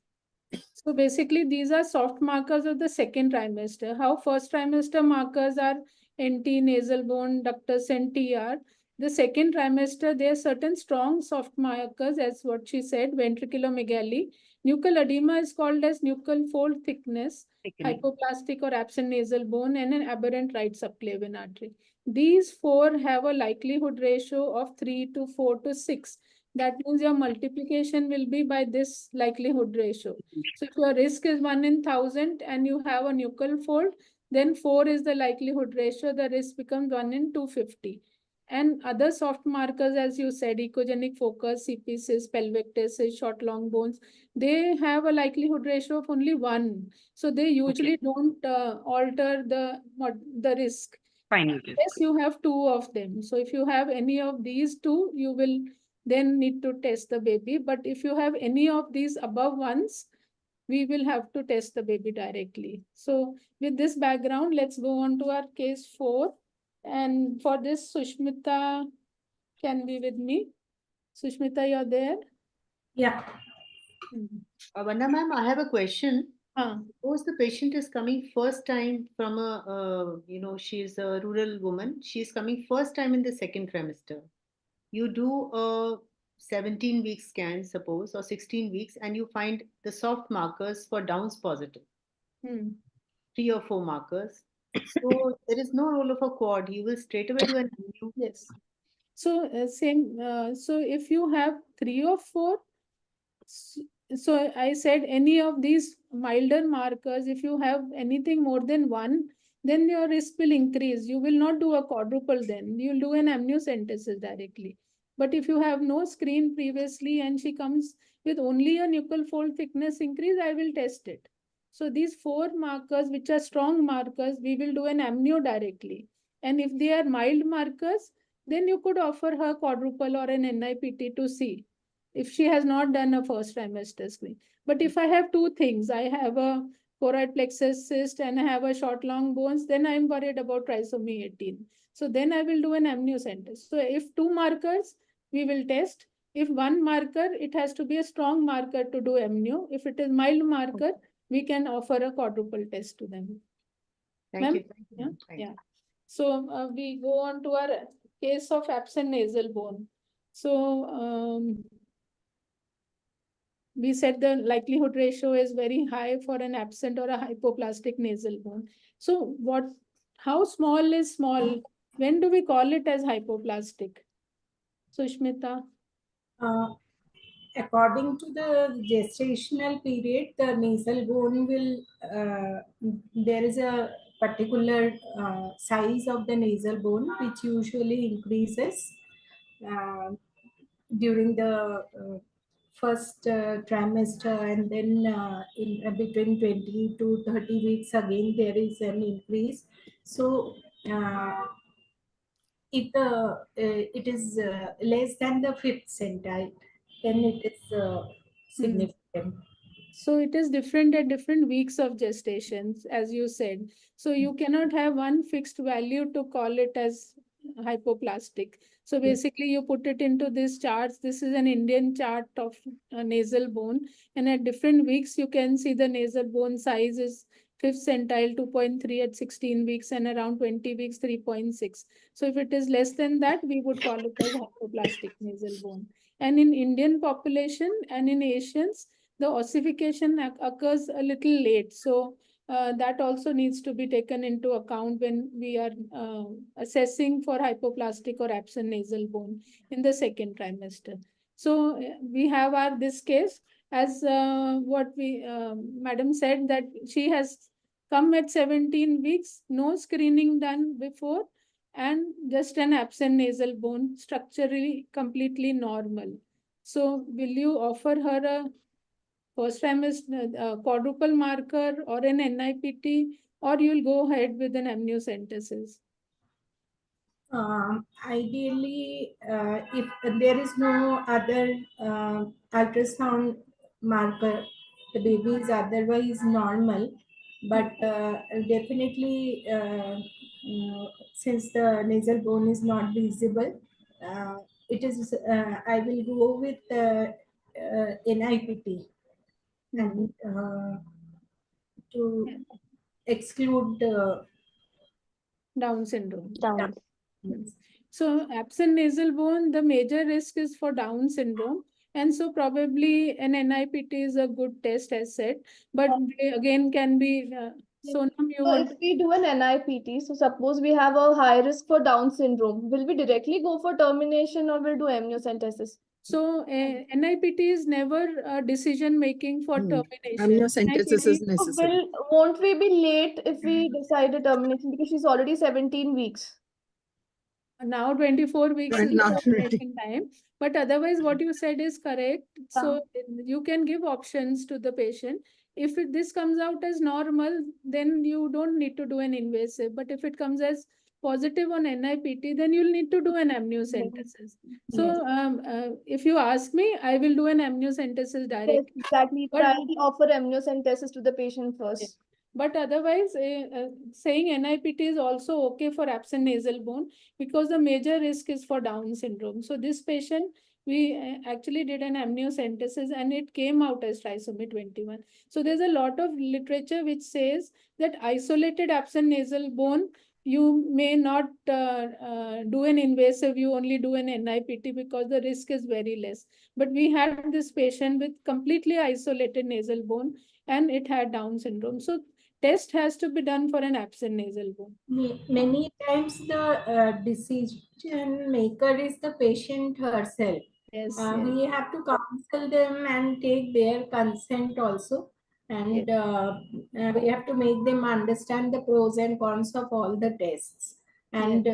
So basically, these are soft markers of the second trimester. How first trimester markers are NT, nasal bone, ductus, and TR. The second trimester, there are certain strong soft markers, as what she said, ventriculomegaly. Nuchal edema is called as nuchal fold thickness, hypoplastic or absent nasal bone, and an aberrant right subclavian artery. These four have a likelihood ratio of 3 to 4 to 6. That means your multiplication will be by this likelihood ratio. So if your risk is 1 in 1,000 and you have a nuchal fold, then 4 is the likelihood ratio. The risk becomes 1 in 250. And other soft markers, as you said, echogenic focus, CP-cis, pelvic tests, short long bones, they have a likelihood ratio of only 1. So they usually don't alter the risk. Fine. Yes, you have 2 of them. So if you have any of these 2, you will then need to test the baby. But if you have any of these above ones, we will have to test the baby directly. So with this background, let's go on to our case 4. And for this, Sushmita can be with me. Sushmita, you're there? Yeah. Vanda ma'am, I have a question. Suppose the patient is coming first time from she's a rural woman. She's coming first time in the second trimester. You do a 17 week scan, suppose, or 16 weeks, and you find the soft markers for Downs positive. 3 or 4 markers. So there is no role of a quad. You will straight away do an MU. Yes. So same. So if you have 3 or 4, so I said any of these milder markers, if you have anything more than 1, then your risk will increase. You will not do a quadruple then. You'll do an amniocentesis directly. But if you have no screen previously and she comes with only a nuchal fold thickness increase, I will test it. So these 4 markers, which are strong markers, we will do an amnio directly. And if they are mild markers, then you could offer her quadruple or an NIPT to see if she has not done a first trimester screen. But if I have 2 things, I have a choroid plexus cyst and I have a short long bones, then I'm worried about trisomy 18. So then I will do an amniocentesis. So if 2 markers, we will test. If 1 marker, it has to be a strong marker to do amnio. If it is mild marker, we can offer a quadruple test to them. Thank you. Yeah. Yeah. So we go on to our case of absent nasal bone. So we said the likelihood ratio is very high for an absent or a hypoplastic nasal bone. So how small is small? When do we call it as hypoplastic? Sushmita? According to the gestational period, the nasal bone will, there is a particular size of the nasal bone which usually increases during the first trimester, and then in between 20 to 30 weeks again there is an increase. So it is less than the 5th centile, then it is significant. So it is different at different weeks of gestations, as you said. So you cannot have one fixed value to call it as hypoplastic. So basically you put it into this charts. This is an Indian chart of nasal bone. And at different weeks, you can see the nasal bone size is fifth centile 2.3 at 16 weeks, and around 20 weeks 3.6. So if it is less than that, we would call it as hypoplastic nasal bone. And in Indian population and in Asians, the ossification occurs a little late. So that also needs to be taken into account when we are assessing for hypoplastic or absent nasal bone in the second trimester. So we have this case as what we madam said, that she has come at 17 weeks, no screening done before, and just an absent nasal bone, structurally completely normal. So will you offer her a first trimester quadruple marker or an NIPT, or you'll go ahead with an amniocentesis? Ideally, if there is no other ultrasound marker, the baby is otherwise normal, but definitely, since the nasal bone is not visible, it is. I will go with NIPT and to exclude Down syndrome. Down. So absent nasal bone, the major risk is for Down syndrome. And so probably an NIPT is a good test as said, but they again can be, Sonam, you So want if we do an NIPT, so suppose we have a high risk for Down syndrome, will we directly go for termination or will do amniocentesis? So NIPT is never a decision making for termination. Amniocentesis is necessary. Won't we be late if we decide a termination because she's already 17 weeks? Now 24 weeks is Now the termination time, but otherwise what you said is correct. So you can give options to the patient. If this comes out as normal, then you don't need to do an invasive. But if it comes as positive on NIPT, then you'll need to do an amniocentesis. So if you ask me, I will do an amniocentesis directly. Exactly. But Priority offer amniocentesis to the patient first. but otherwise, saying NIPT is also okay for absent nasal bone because the major risk is for Down syndrome. So this patient, we actually did an amniocentesis and it came out as trisomy 21. So there's a lot of literature which says that isolated absent nasal bone, you may not do an invasive, you only do an NIPT because the risk is very less. But we had this patient with completely isolated nasal bone and it had Down syndrome. So test has to be done for an absent nasal bone. Many times the decision maker is the patient herself. Yes, We have to counsel them and take their consent also. And we have to make them understand the pros and cons of all the tests. And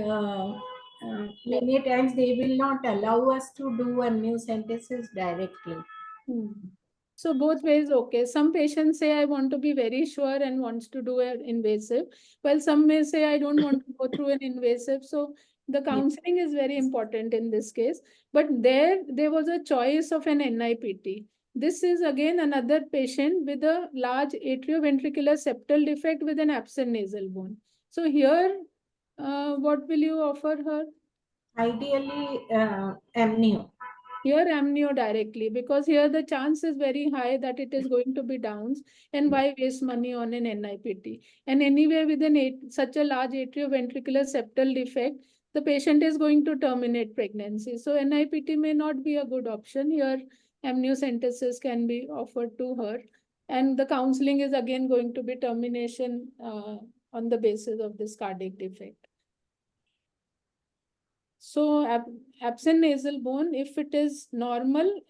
many times they will not allow us to do amniocentesis directly. So both ways, okay. Some patients say I want to be very sure and wants to do an invasive, while some may say I don't want to go through an invasive. So the counseling is very important in this case. But there was a choice of an NIPT. This is again another patient with a large atrioventricular septal defect with an absent nasal bone. So here, what will you offer her? Ideally, amnio. Here amnio directly, because here the chance is very high that it is going to be Downs, and why waste money on an NIPT? And anyway, with such a large atrioventricular septal defect, the patient is going to terminate pregnancy. So NIPT may not be a good option. Here amniocentesis can be offered to her. And the counseling is again going to be termination on the basis of this cardiac defect. So absent nasal bone, if it is normal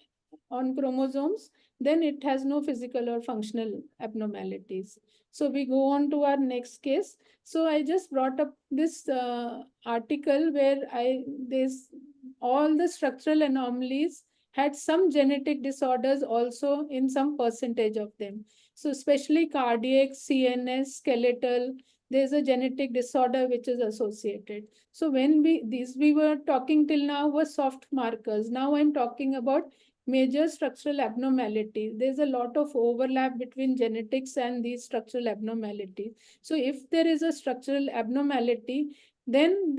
on chromosomes, then it has no physical or functional abnormalities. So we go on to our next case. So I just brought up this article where this all the structural anomalies had some genetic disorders also in some percentage of them. So especially cardiac, CNS, skeletal, there's a genetic disorder which is associated. So when we were talking till now were soft markers. Now I'm talking about major structural abnormalities. There's a lot of overlap between genetics and these structural abnormalities. So if there is a structural abnormality, then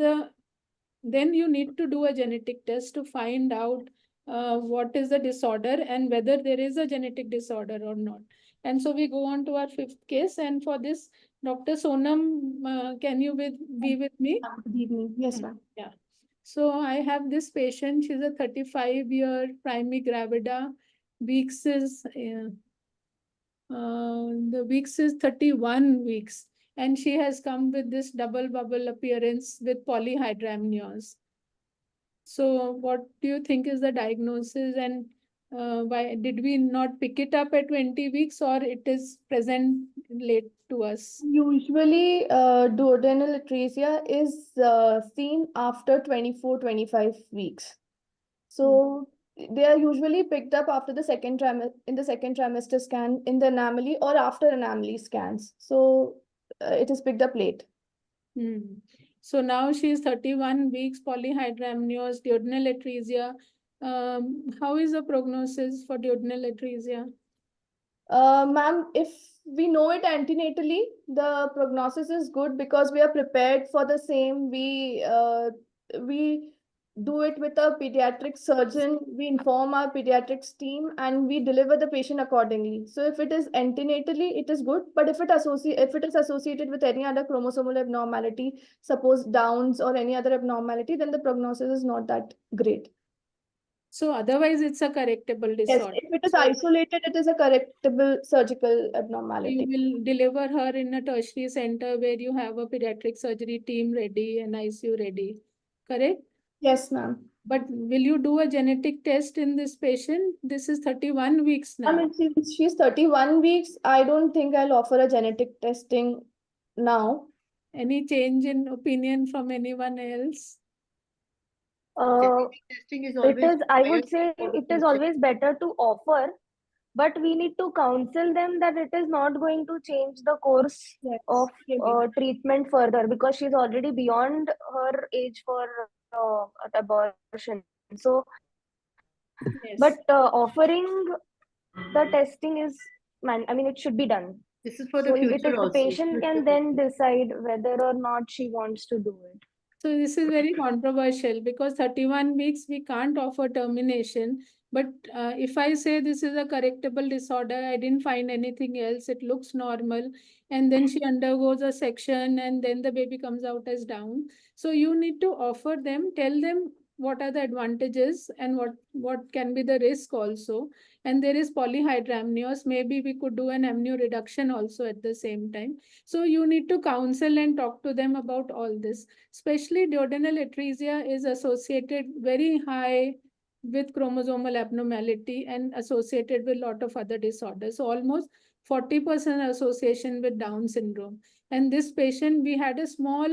you need to do a genetic test to find out what is the disorder and whether there is a genetic disorder or not. And so we go on to our fifth case. And for this, Dr. Sonam, can you be with me? Good evening. Yes, ma'am. Yeah. So I have this patient. She's a 35-year primary gravida. Weeks is the weeks is 31 weeks, and she has come with this double bubble appearance with polyhydramnios. So what do you think is the diagnosis, and why did we not pick it up at 20 weeks, or it is present late to us? Usually, duodenal atresia is seen after 24-25 weeks. So they are usually picked up after the second trimester scan in the anomaly or after anomaly scans. So it is picked up late. So now she is 31 weeks, polyhydramnios, duodenal atresia. How is the prognosis for duodenal atresia? Ma'am, if we know it antenatally, the prognosis is good because we are prepared for the same. We do it with a pediatric surgeon. We inform our pediatrics team and we deliver the patient accordingly. So if it is antenatally, it is good. But if it is associated with any other chromosomal abnormality, suppose Downs or any other abnormality, then the prognosis is not that great. So otherwise, it's a correctable disorder. Yes, if it is isolated, it is a correctable surgical abnormality. You will deliver her in a tertiary center where you have a pediatric surgery team ready and ICU ready, correct? Yes, ma'am. But will you do a genetic test in this patient? This is 31 weeks now. I mean, since she's 31 weeks, I don't think I'll offer a genetic testing now. Any change in opinion from anyone else? Testing is It is, I would required say, for the it is future. always better to offer, but we need to counsel them that it is not going to change the course of treatment further because she's already beyond her age for abortion. So, but offering the testing is, I mean, it should be done. This is for So the it future is the also. patient can then decide whether or not she wants to do it. So this is very controversial because 31 weeks we can't offer termination. But if I say this is a correctable disorder, I didn't find anything else, it looks normal, and then she undergoes a section and then the baby comes out as Down. So you need to offer them, tell them what are the advantages and what can be the risk also. And there is polyhydramnios, maybe we could do an amnio reduction also at the same time. So you need to counsel and talk to them about all this. Especially duodenal atresia is associated very high with chromosomal abnormality and associated with a lot of other disorders. So almost 40% association with Down syndrome. And this patient, we had a small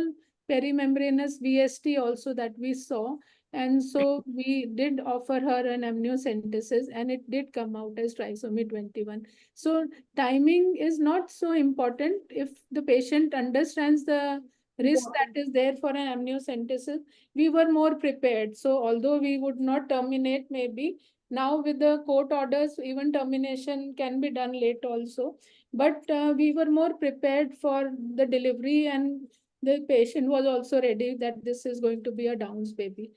perimembranous VST also that we saw. And so we did offer her an amniocentesis and it did come out as trisomy 21. So timing is not so important if the patient understands the risk that is there for an amniocentesis. We were more prepared. So although we would not terminate maybe, now with the court orders, even termination can be done late also. But we were more prepared for the delivery and the patient was also ready that this is going to be a Downs baby.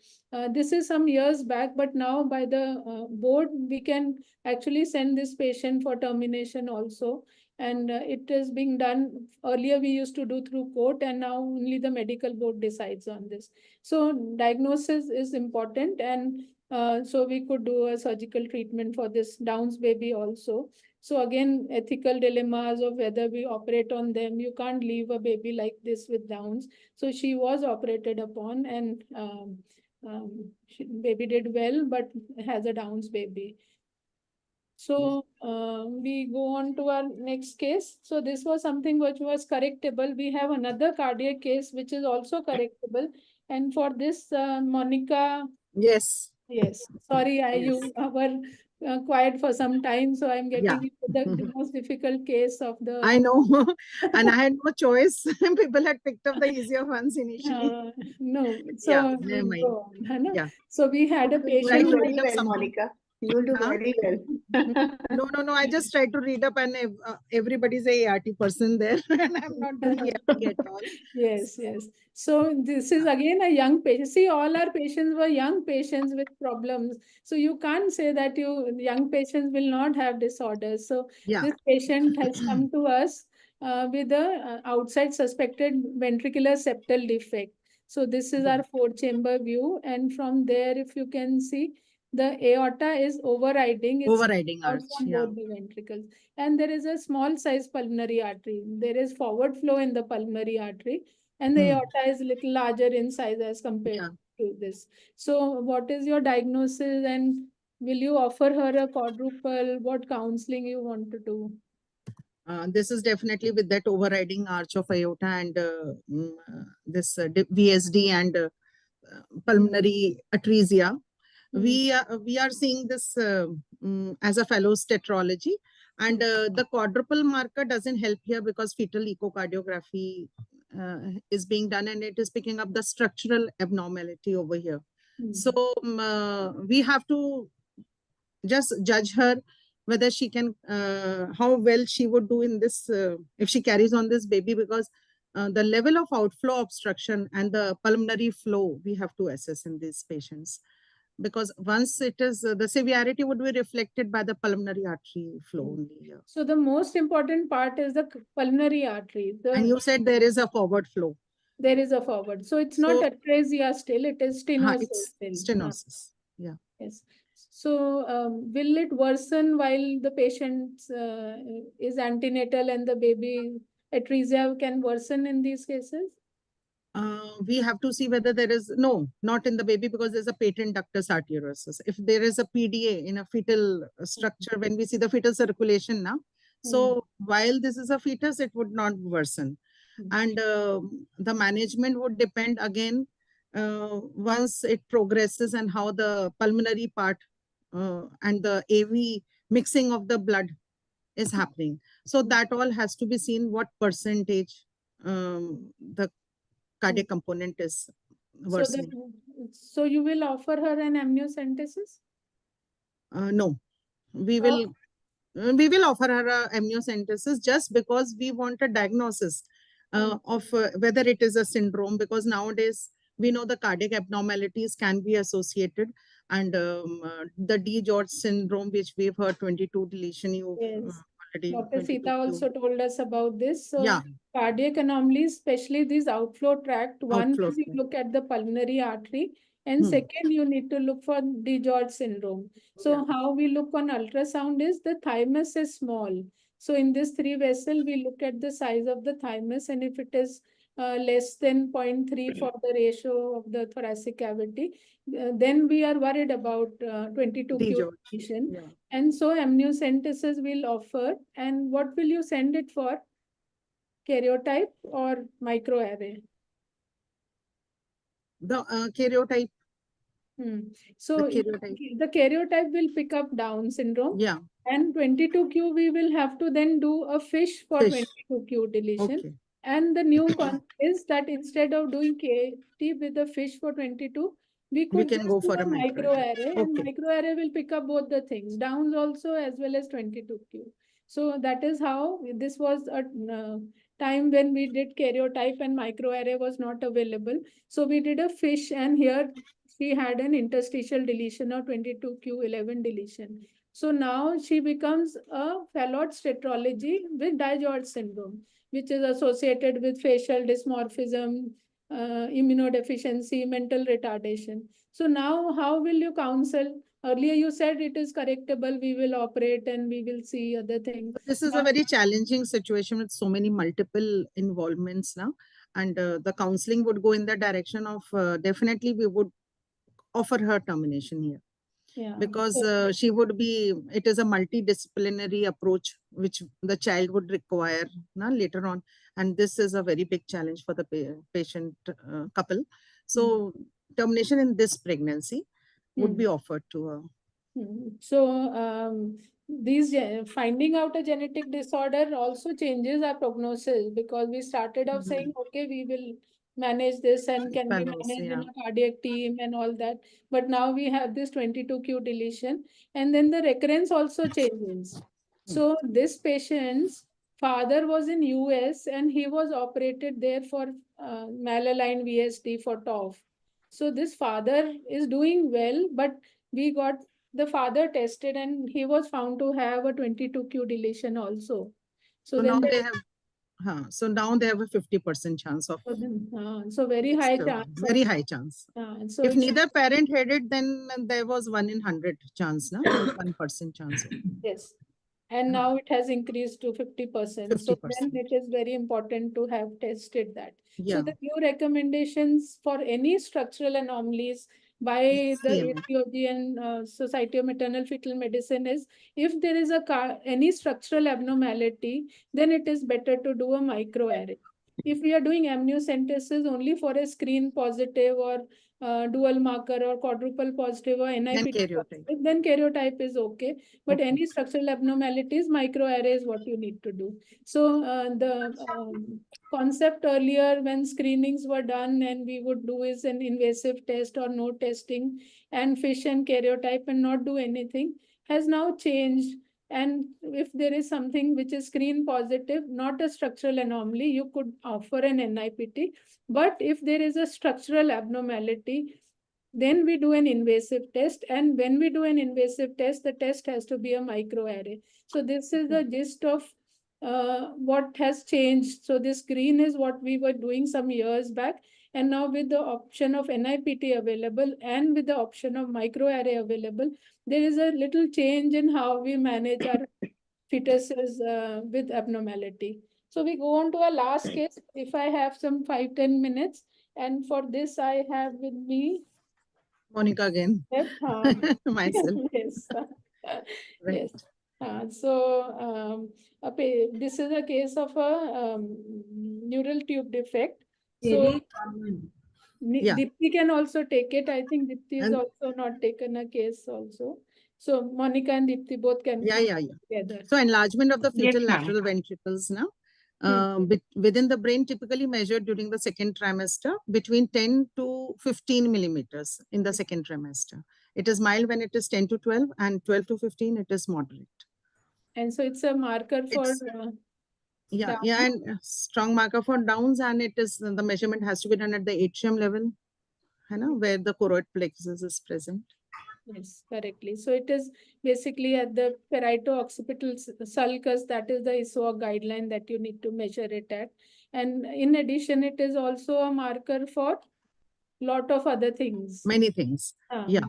This is some years back, but now by the board, we can actually send this patient for termination also. And it is being done. Earlier, we used to do through court, and now only the medical board decides on this. So diagnosis is important, and so we could do a surgical treatment for this Downs baby also. So again, ethical dilemmas of whether we operate on them. You can't leave a baby like this with Downs. So she was operated upon, and baby did well, but has a Downs baby. So we go on to our next case. So this was something which was correctable. We have another cardiac case which is also correctable. And for this, Monica. Yes. Yes. Sorry, you were quiet for some time. So I'm getting into the most difficult case of the. I know. And I had no choice. People had picked up the easier ones initially. No. So Yeah, never mind. go on, Yeah. so we had a patient. Very well, Monica. You will do Huh? very well. No. I just try to read up, and everybody's a ART person there, and I'm not doing ART at all. Yes. So this is again a young patient. See, all our patients were young patients with problems. So you can't say that young patients will not have disorders. So Yeah. this patient has come to us with a outside suspected ventricular septal defect. So this is our 4-chamber view, and from there, if you can see, the aorta is overriding. It's Overriding out arch, from yeah. both the ventricles, and there is a small size pulmonary artery. There is forward flow in the pulmonary artery, and the aorta is little larger in size as compared to this. So what is your diagnosis, and will you offer her a quadruple? What counseling you want to do? This is definitely with that overriding arch of aorta and this VSD and pulmonary atresia. We are seeing this as a fellow's tetralogy, and the quadruple marker doesn't help here because fetal echocardiography is being done, and it is picking up the structural abnormality over here. So we have to just judge her whether she can how well she would do in this if she carries on this baby, because the level of outflow obstruction and the pulmonary flow we have to assess in these patients, because once it is the severity would be reflected by the pulmonary artery flow only here. So the most important part is the pulmonary artery. And you said there is a forward flow. There is a forward. So it's not atresia still, it is stenosis It's still. stenosis. Yeah. Yes. So will it worsen while the patient is antenatal and the baby atresia can worsen in these cases? We have to see whether there is, no, not in the baby, because there's a patent ductus arteriosus. If there is a PDA in a fetal structure, when we see the fetal circulation now, so while this is a fetus, it would not worsen. And the management would depend again, once it progresses and how the pulmonary part and the AV mixing of the blood is happening. So that all has to be seen, what percentage the cardiac component is worsening. So you will offer her an amniocentesis? No, we will offer her a amniocentesis just because we want a diagnosis of whether it is a syndrome, because nowadays we know the cardiac abnormalities can be associated, and the D. George syndrome, which we've heard 22 deletion, you already Dr. 22 Sita also told us about this. So yeah. cardiac anomalies, especially these outflow tract, one Outflow is you look at the pulmonary artery, and Hmm. second you need to look for D. George syndrome. So how we look on ultrasound is the thymus is small. So in this 3 vessel, we look at the size of the thymus, and if it is less than 0.3 for the ratio of the thoracic cavity, then we are worried about 22q deletion. Yeah. And so amniocentesis will offer. And what will you send it for? Karyotype or microarray? The karyotype. So the karyotype will pick up Down syndrome. Yeah. And 22q, we will have to then do a FISH for 22q deletion. Okay. And the new one is that instead of doing KT with the FISH for 22, we could can just go do for a a microarray, and Okay. microarray will pick up both the things, Downs also as well as 22q. So that is how this was a time when we did karyotype and microarray was not available. So we did a FISH, and here she had an interstitial deletion of 22q11 deletion. So now she becomes a Fallot's tetralogy with DiGeorge syndrome, which is associated with facial dysmorphism, immunodeficiency, mental retardation. So now how will you counsel? Earlier you said it is correctable, we will operate and we will see other things. This is a very challenging situation with so many multiple involvements now. And the counseling would go in the direction of definitely we would offer her termination here. Yeah. Because she would be, it is a multidisciplinary approach which the child would require later on. And this is a very big challenge for the patient couple. So termination in this pregnancy would be offered to her. So these finding out a genetic disorder also changes our prognosis, because we started off saying, okay, we will manage this and can be Fellows, managed in yeah. a cardiac team and all that. But now we have this 22q deletion, and then the recurrence also changes. So this patient's father was in US and he was operated there for malaligned VSD for TOF. So this father is doing well, but we got the father tested and he was found to have a 22q deletion also. So So then now they have, so now they have a 50% chance of so very high next, chance very of, high chance. so If it's, neither parent had it, then there was 1 in 100 chance, no? 1% chance. yes. And now it has increased to 50%. So then 50%. it is very important to have tested that. So Yeah. the new recommendations for any structural anomalies by the CMA. ACOG and Society of Maternal Fetal Medicine is, if there is any structural abnormality, then it is better to do a microarray. If we are doing amniocentesis only for a screen positive or dual marker or quadruple positive or NIPT positive, then karyotype is okay. But any structural abnormalities, microarray is what you need to do. So the concept earlier when screenings were done and we would do is an invasive test or no testing and fish and karyotype and not do anything has now changed. And if there is something which is screen positive, not a structural anomaly, you could offer an NIPT. But if there is a structural abnormality, then we do an invasive test. And when we do an invasive test, the test has to be a microarray. So this is the gist of what has changed. So this green is what we were doing some years back. And now with the option of NIPT available and with the option of microarray available, there is a little change in how we manage our fetuses with abnormality. So we go on to our last case. If I have some 5-10 minutes, and for this I have with me Monica again. yes, Myself. yes, Right. yes. This is a case of a neural tube defect. So Yeah. Dipti can also take it. I think Dipti is And- also not taken a case also. So Monica and Dipti both can Yeah, yeah, yeah. together. So enlargement of the Yes, fetal ma'am. lateral ventricles now. Within the brain typically measured during the second trimester between 10 to 15 millimeters in the second trimester. It is mild when it is 10 to 12 and 12 to 15 it is moderate. And so it's a marker for Yeah, Down. yeah, and strong marker for Downs, and it is the measurement has to be done at the atrium level, where the choroid plexus is present. Yes, correctly. So it is basically at the parieto-occipital sulcus, that is the ISOAC guideline that you need to measure it at. And in addition, it is also a marker for lot of other things. Many things. Yeah.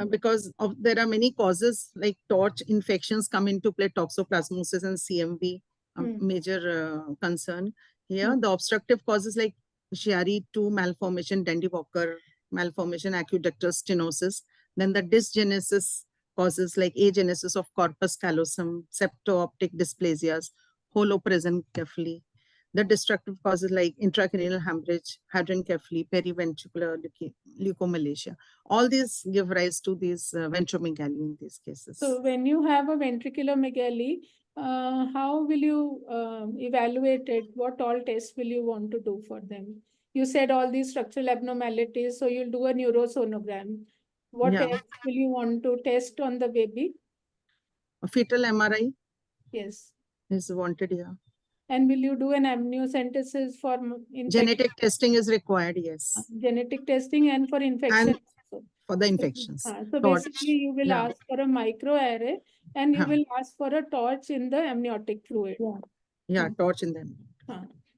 Because there are many causes like torch infections come into play, toxoplasmosis and CMV, major concern. Here, the obstructive causes like Chiari-2 malformation, Dandy Walker malformation, aqueductal stenosis. Then the dysgenesis causes like agenesis of corpus callosum, septo-optic dysplasias, holopresencephaly. The destructive causes like intracranial hemorrhage, hydrancephaly, periventricular leukomalacia. All these give rise to these ventromegaly in these cases. So when you have a ventriculomegaly, how will you evaluate it? What all tests will you want to do for them? You said all these structural abnormalities, so you'll do a neurosonogram. What Yeah. else will you want to test on the baby? A fetal MRI Yes. is wanted, yeah. And will you do an amniocentesis for infection? Genetic testing is required, yes. Genetic testing and for infection. And for the infections. So basically you will ask for a microarray and you will ask for a torch in the amniotic fluid. Yeah, torch in them.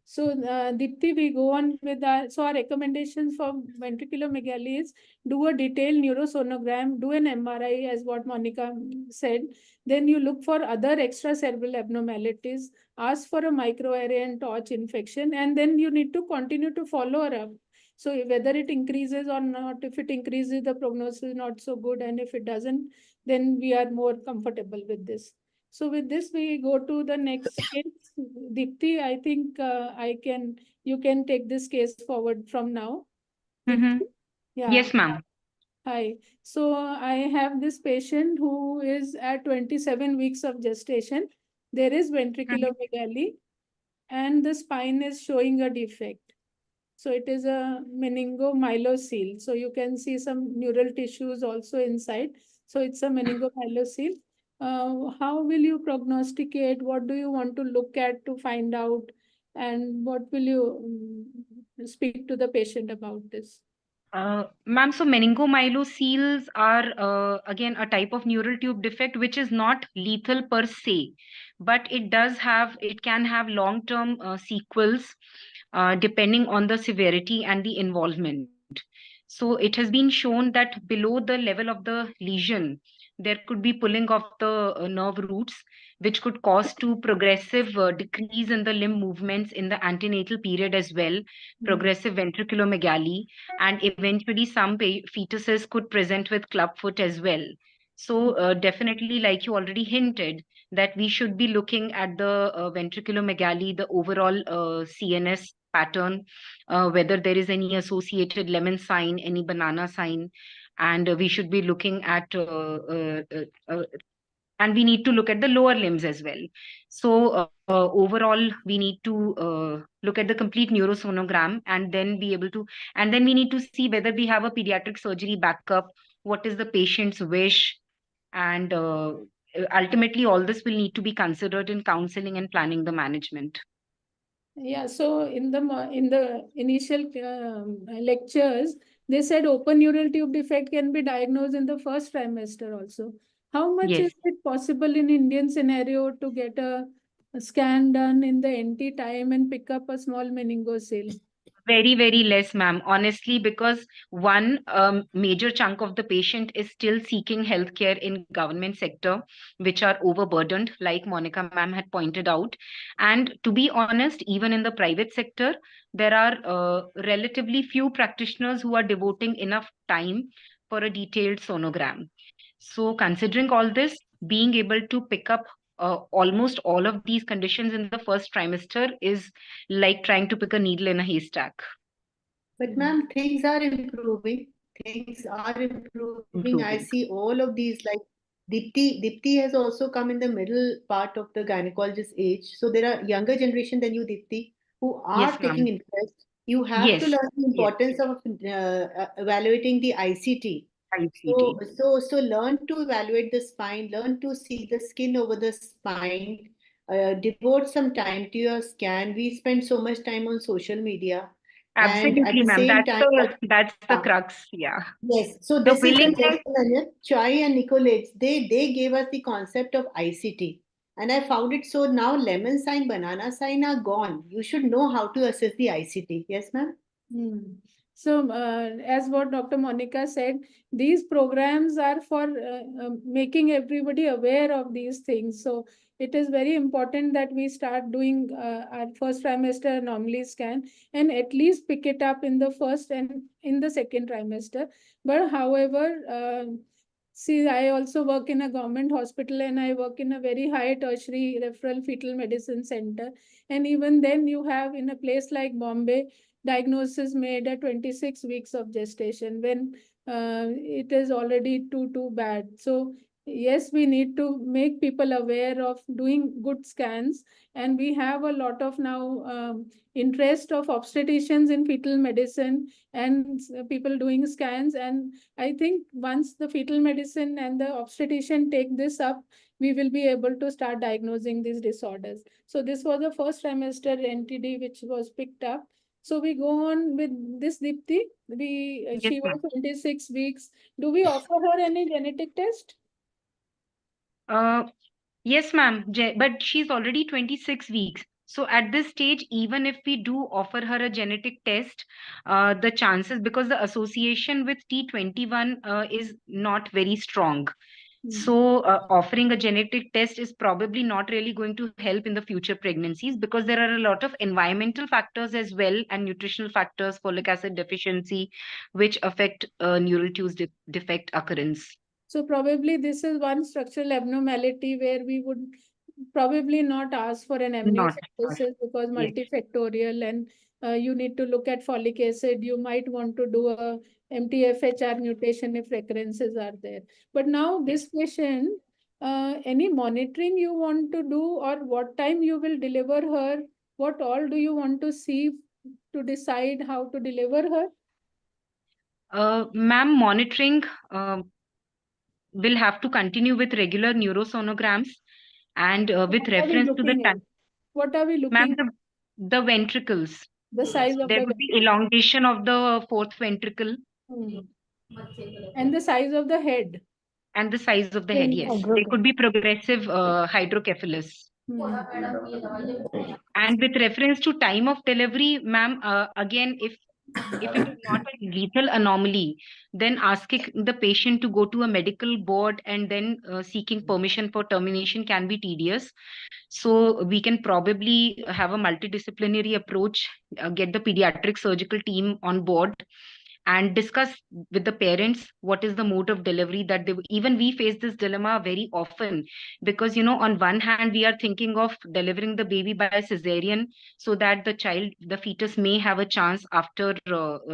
So Dipti, we go on with our, so our recommendations for ventriculomegaly is do a detailed neurosonogram, do an MRI as what Monica said. Then you look for other extracerebral abnormalities, ask for a microarray and torch infection, and then you need to continue to follow her up. So whether it increases or not, if it increases, the prognosis is not so good. And if it doesn't, then we are more comfortable with this. So with this, we go to the next case. Dipti, I think you can take this case forward from now. Mm-hmm. Yeah. Yes, ma'am. Hi. So I have this patient who is at 27 weeks of gestation. There is ventriculomegaly and the spine is showing a defect. So it is a meningomyelocele. So you can see some neural tissues also inside. So it's a meningomyelocele. How will you prognosticate? What do you want to look at to find out? And what will you speak to the patient about this? Ma'am, so meningomyelocele are again a type of neural tube defect which is not lethal per se, but it can have long-term sequels depending on the severity and the involvement. So it has been shown that below the level of the lesion, there could be pulling of the nerve roots, which could cause to progressive decrease in the limb movements in the antenatal period as well, progressive ventriculomegaly, and eventually some fetuses could present with clubfoot as well. So definitely, like you already hinted, that we should be looking at the ventriculomegaly, the overall CNS pattern, whether there is any associated lemon sign, any banana sign, and we should be looking at and we need to look at the lower limbs as well. So overall, we need to look at the complete neurosonogram and then be able to, and then we need to see whether we have a pediatric surgery backup, what is the patient's wish, and ultimately all this will need to be considered in counseling and planning the management. Yeah, so in the initial lectures, they said open neural tube defect can be diagnosed in the first trimester also. How much Yes. is it possible in Indian scenario to get a scan done in the NT time and pick up a small meningocele? Very, very less, ma'am. Honestly, because one major chunk of the patient is still seeking healthcare in government sector, which are overburdened, like Monica ma'am had pointed out. And to be honest, even in the private sector, there are relatively few practitioners who are devoting enough time for a detailed sonogram. So considering all this, being able to pick up almost all of these conditions in the first trimester is like trying to pick a needle in a haystack. But ma'am, things are improving. Things are improving. I see all of these like Dipti has also come in the middle part of the gynecologist age. So there are younger generation than you, Dipti, who are Yes, taking ma'am. interest. You have to Yes, learn the yes, importance of evaluating the ICT. So, ICT. so learn to evaluate the spine, learn to see the skin over the spine, devote some time to your scan. We spend so much time on social media, and at Absolutely, the ma'am. same time, That's the yeah, crux. Yeah. yes. So The this is the willingness. just a minute. Chai and Nicolaides, they gave us the concept of ICT, and I found it so now lemon sign, banana sign are gone. You should know how to assess the ICT. Yes, ma'am. So, as what Dr. Monica said, these programs are for making everybody aware of these things. So, it is very important that we start doing our first trimester anomaly scan and at least pick it up in the first and in the second trimester. But however, see, I also work in a government hospital and I work in a very high tertiary referral fetal medicine center. And even then, you have in a place like Bombay, diagnosis made at 26 weeks of gestation when it is already too bad. So yes, we need to make people aware of doing good scans, and we have a lot of now interest of obstetricians in fetal medicine and people doing scans. And I think once the fetal medicine and the obstetrician take this up, we will be able to start diagnosing these disorders. So this was the first trimester NTD which was picked up. So we go on with this Dipti. She was 26 weeks. Do we offer her any genetic test? Uh, yes, ma'am. But she's already 26 weeks. So at this stage, even if we do offer her a genetic test, the chances, because the association with T21 is not very strong. So offering a genetic test is probably not really going to help in the future pregnancies, because there are a lot of environmental factors as well and nutritional factors, folic acid deficiency, which affect neural tube defect occurrence. So probably this is one structural abnormality where we would probably not ask for an amniocentesis because multifactorial, and you need to look at folic acid. You might want to do a MTFHR mutation if recurrences are there. But now this patient, any monitoring you want to do, or what time you will deliver her? What all do you want to see to decide how to deliver her? Ma'am, monitoring will have to continue with regular neurosonograms and with What are we reference to the looking at? time. What are we Ma'am, looking? the ventricles. The size of There the would be elongation of the fourth ventricle. And the size of the head. And the size of the head, yes. There could be progressive hydrocephalus. And with reference to time of delivery, ma'am, again, if it is not a lethal anomaly, then asking the patient to go to a medical board and then seeking permission for termination can be tedious. So we can probably have a multidisciplinary approach, get the pediatric surgical team on board and discuss with the parents what is the mode of delivery that they even we face this dilemma very often, because on one hand we are thinking of delivering the baby by a cesarean so that the fetus may have a chance after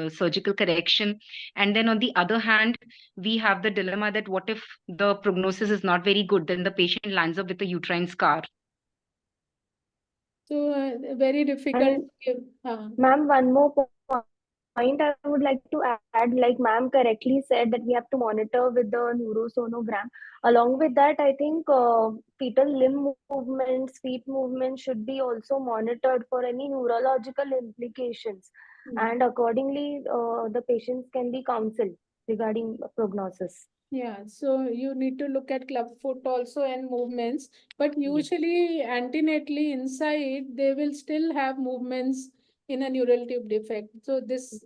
surgical correction, and then on the other hand we have the dilemma that what if the prognosis is not very good, then the patient lands up with a uterine scar. So very difficult. Ma'am, one more point I would like to add, like ma'am correctly said that we have to monitor with the neurosonogram. Along with that, I think fetal limb movements, feet movements should be also monitored for any neurological implications. And accordingly, the patients can be counseled regarding prognosis. Yeah, so you need to look at club foot also and movements, but usually antenatally inside they will still have movements in a neural tube defect. So this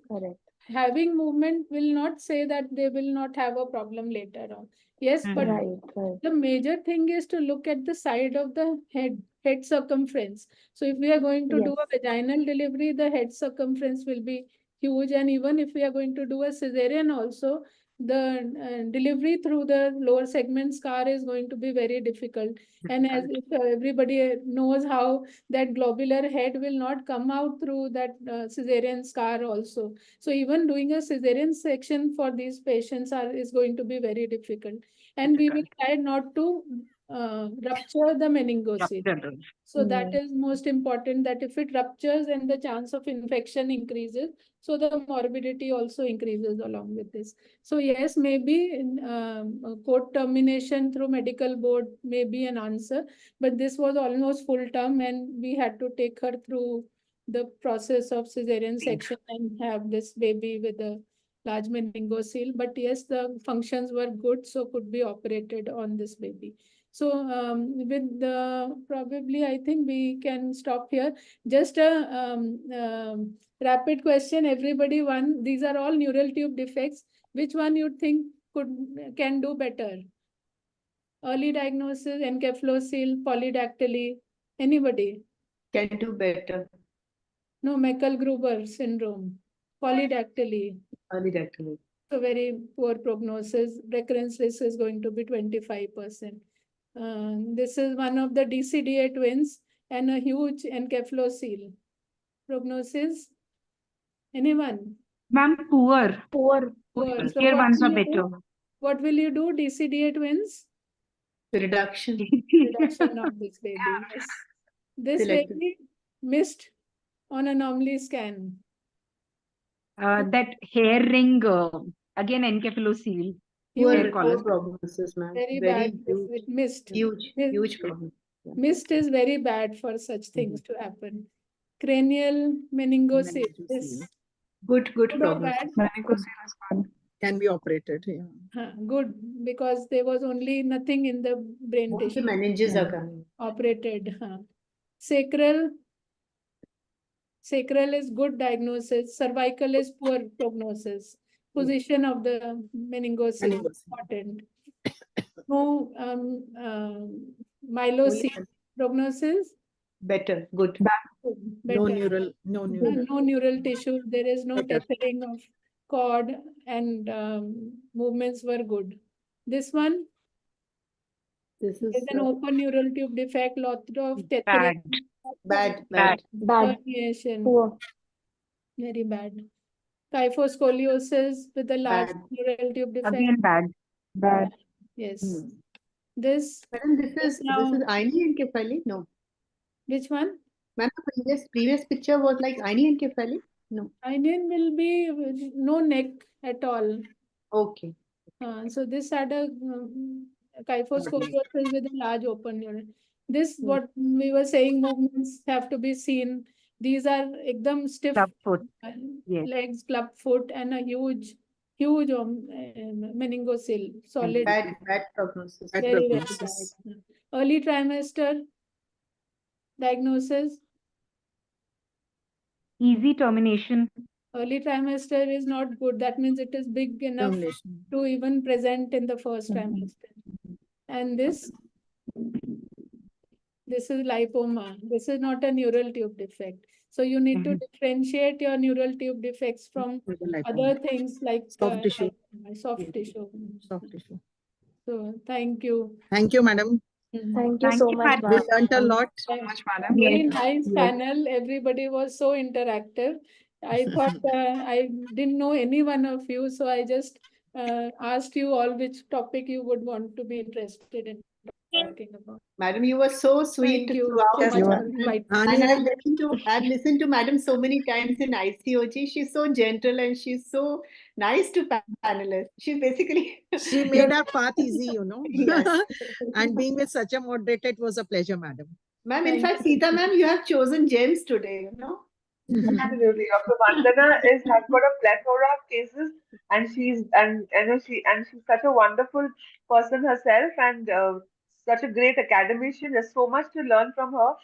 having movement will not say that they will not have a problem later on. Yes, but the major thing is to look at the side of the head circumference. So if we are going to do a vaginal delivery, the head circumference will be huge, and even if we are going to do a cesarean also, the delivery through the lower segment scar is going to be very difficult. And as if everybody knows how that globular head will not come out through that cesarean scar also. So even doing a cesarean section for these patients is going to be very difficult. And we will try not to rupture the meningocele. So that is most important, that if it ruptures and the chance of infection increases, so the morbidity also increases along with this. So yes, maybe court termination through medical board may be an answer, but this was almost full term and we had to take her through the process of cesarean section and have this baby with a large meningocele. But yes, the functions were good, so could be operated on this baby. So with the probably I think we can stop here. Just a rapid question, everybody. One, these are all neural tube defects. Which one you think can do better? Early diagnosis, encephalocele, polydactyly. Anybody? Can do better. No, Meckel-Gruber syndrome. Polydactyly. Polydactyly. So very poor prognosis. Recurrence risk is going to be 25%. This is one of the DCDA twins and a huge encephalocele. Prognosis? Anyone? Ma'am, poor. Poor. So Here ones are better. What will you do, DCDA twins? Reduction. Reduction of this baby. Yes. This baby missed on anomaly scan. That hair ring, again encephalocele. Poor prognosis, ma'am. Very bad. It missed. Huge problem. Missed is very bad for such things to happen. Cranial meningocele. Good prognosis. Can be operated. Yeah. Good, because there was only nothing in the brain tissue. The meninges are coming. Operated. Sacral is good diagnosis. Cervical is poor prognosis. Position of the meningocele is important. No myelocele prognosis. Better. Good. Better. No neural tissue. There is no tethering of cord, and movements were good. This one. This is an open neural tube defect, lot of tethering. Bad. Herniation. Poor. Very bad. Kyphoscoliosis with a large neural tube defect. Again bad. Yes. This. Madam, this is Aini encephaly? No. Which one? Ma'am, the previous picture was like onion kefali? No. Onion will be no neck at all. Okay. So this had a kyphoscoliosis with a large open unit. This, what we were saying, movements have to be seen. These are ekdam stiff Club foot. Yes. legs, club foot, and a huge meningocele, solid. Bad prognosis. Very, very bad. Early trimester diagnosis. Easy termination. Early trimester is not good. That means it is big enough to even present in the first trimester. And this is lipoma. This is not a neural tube defect. So you need to differentiate your neural tube defects from other things like soft tissue. Soft tissue. Soft tissue. So thank you. Thank you, madam. Thank you so much, We ma'am. learned a lot. Very nice panel. Everybody was so interactive. I thought I didn't know any one of you, so I just asked you all which topic you would want to be interested in talking about. Madam, you were so sweet Thank you throughout. so much for inviting And me. I've listened to Madam so many times in ICOG. She's so gentle and she's so nice to panelists. She's basically She made our path easy, you know. Yes. And being with such a moderator, it was a pleasure, madam. Ma'am, in fact, Sita ma'am, you have chosen gems today, you know. Absolutely. Dr. Vandana has got a plethora of cases, and she's such a wonderful person herself, and such a great academician. There's so much to learn from her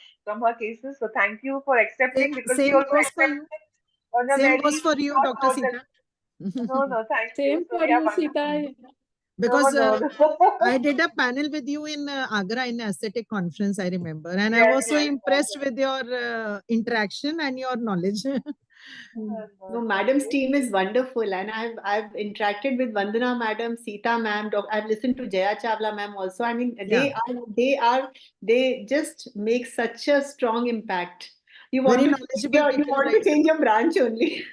cases. So thank you for accepting, because she Same also goes for accepted you. on a Same very goes for you, short Dr. notice. Sita. No, thank you. Same So for we are you, wonderful. Sita. Because No. I did a panel with you in Agra in aesthetic conference, I remember. And I Yes, was so yes, impressed with your interaction and your knowledge. No, Madam's team is wonderful, and I've interacted with Vandana Madam, Sita Ma'am. I've listened to Jaya Chawla Ma'am also. I mean, they just make such a strong impact. You want Very to knowledgeable you people, want right? to change your branch only.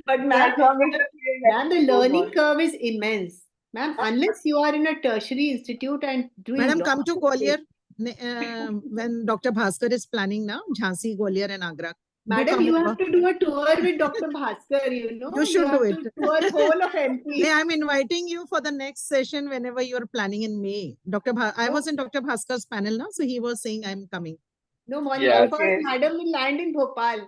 But ma'am, the learning curve is immense. Ma'am, unless you are in a tertiary institute and doing Madam, lots come to of Gwalior when Dr. Bhaskar is planning now, Jhansi, Gwalior and Agra. Madam, you have to do a tour with Dr. Bhaskar, you know. You should do it. To tour whole of MP. Hey, I'm inviting you for the next session whenever you're planning in May. I was in Dr. Bhaskar's panel now, so he was saying I'm coming. No, Monica, first Madam will land in Bhopal.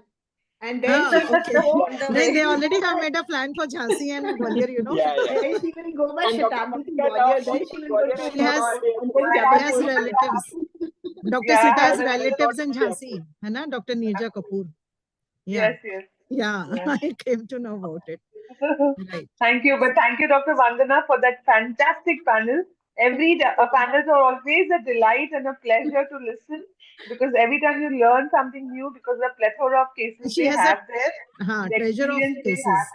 And then she will go on the way. They already have made a plan for Jhansi and Gwalior, you know. Then she will go by Shatabdi to Gwalior. Then she will go to She has relatives. Dr. Sita has relatives in Jhansi, है Dr. Nirja Kapoor. Yeah. Yes. Yeah, I came to know about it. Right. Thank you. But thank you, Dr. Vandana, for that fantastic panel. Panels are always a delight and a pleasure to listen, because every time you learn something new, because the plethora of cases She they has have there, the treasure of experience they cases. have.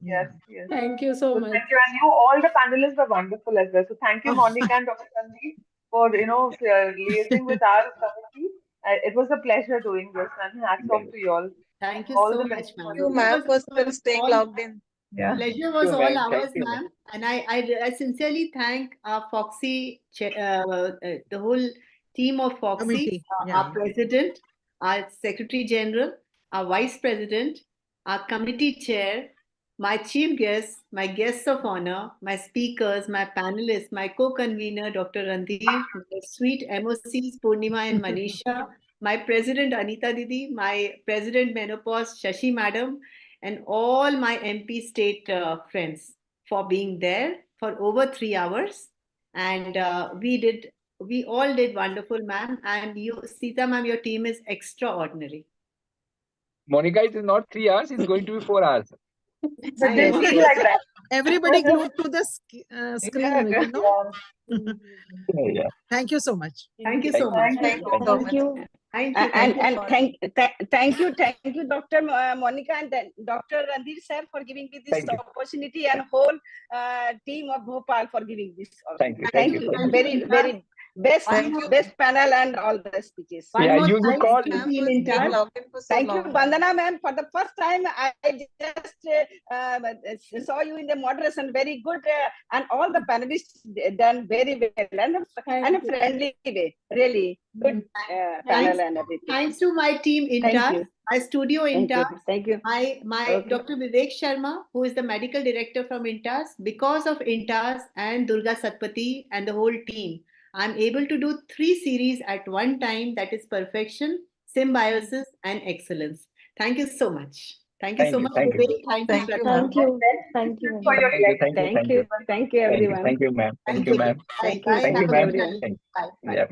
Yes. Thank you so much. Thank you. And all the panelists were wonderful as well. So thank you, Monica and Dr. Sandhi, for liaising with our committee. It was a pleasure doing this, and hats off to you all. Thank you All so the much, best. ma'am. Thank you, ma'am, for still staying logged in. Yeah. Pleasure was Thank you, all ma'am. ours, Thank you, ma'am. And I sincerely thank our Foxy, the whole team of Foxy, Committee, our president, our secretary general, our vice president, our committee chair, my chief guests, my guests of honor, my speakers, my panelists, my co-convener, Dr. Randhir, my sweet MOCs, Purnima and Manisha, my president, Anita Didi, my president, Menopause, Shashi Madam, and all my MP state friends for being there for over 3 hours. And we all did wonderful, ma'am. And you, Sita ma'am, your team is extraordinary. Monica, it is not 3 hours, it's going to be 4 hours. But didn't feel like that. Everybody glued to the screen, you know. Yeah. Thank you so much. Thank you so much. Thank you. Thank you, Dr. Monica and Dr. Randhir sir for giving me this opportunity, and whole team of Bhopal for giving this. Thank you. Very best Thank you. best panel and all the speeches. Yeah, you call team Being entire. logged in for so Thank you, long. Vandana ma'am. For the first time, I just saw you in the moderation. Very good, and all the panelists done very well and a friendly way. Really good panel and everything. Thanks to my team Thank Intas, you. my studio Thank you. Intas, Thank you. my Okay. Dr. Vivek Sharma, who is the medical director from Intas. Because of Intas and Durga Satpathy and the whole team, I'm able to do 3 series at one time. That is perfection, symbiosis, and excellence. Thank you so much. Thank you so much, Thank you. Vivek. Thank you, Thank you, Shraddha. ma'am. Thank you. Thank you. For your Thank you, guests. Thank you. Thank you, everyone. Thank you, ma'am. Thank Thank you, you. ma'am. Thank Bye. you. Thank you, Have a ma'am. good night. Thank Bye. Bye. Yeah.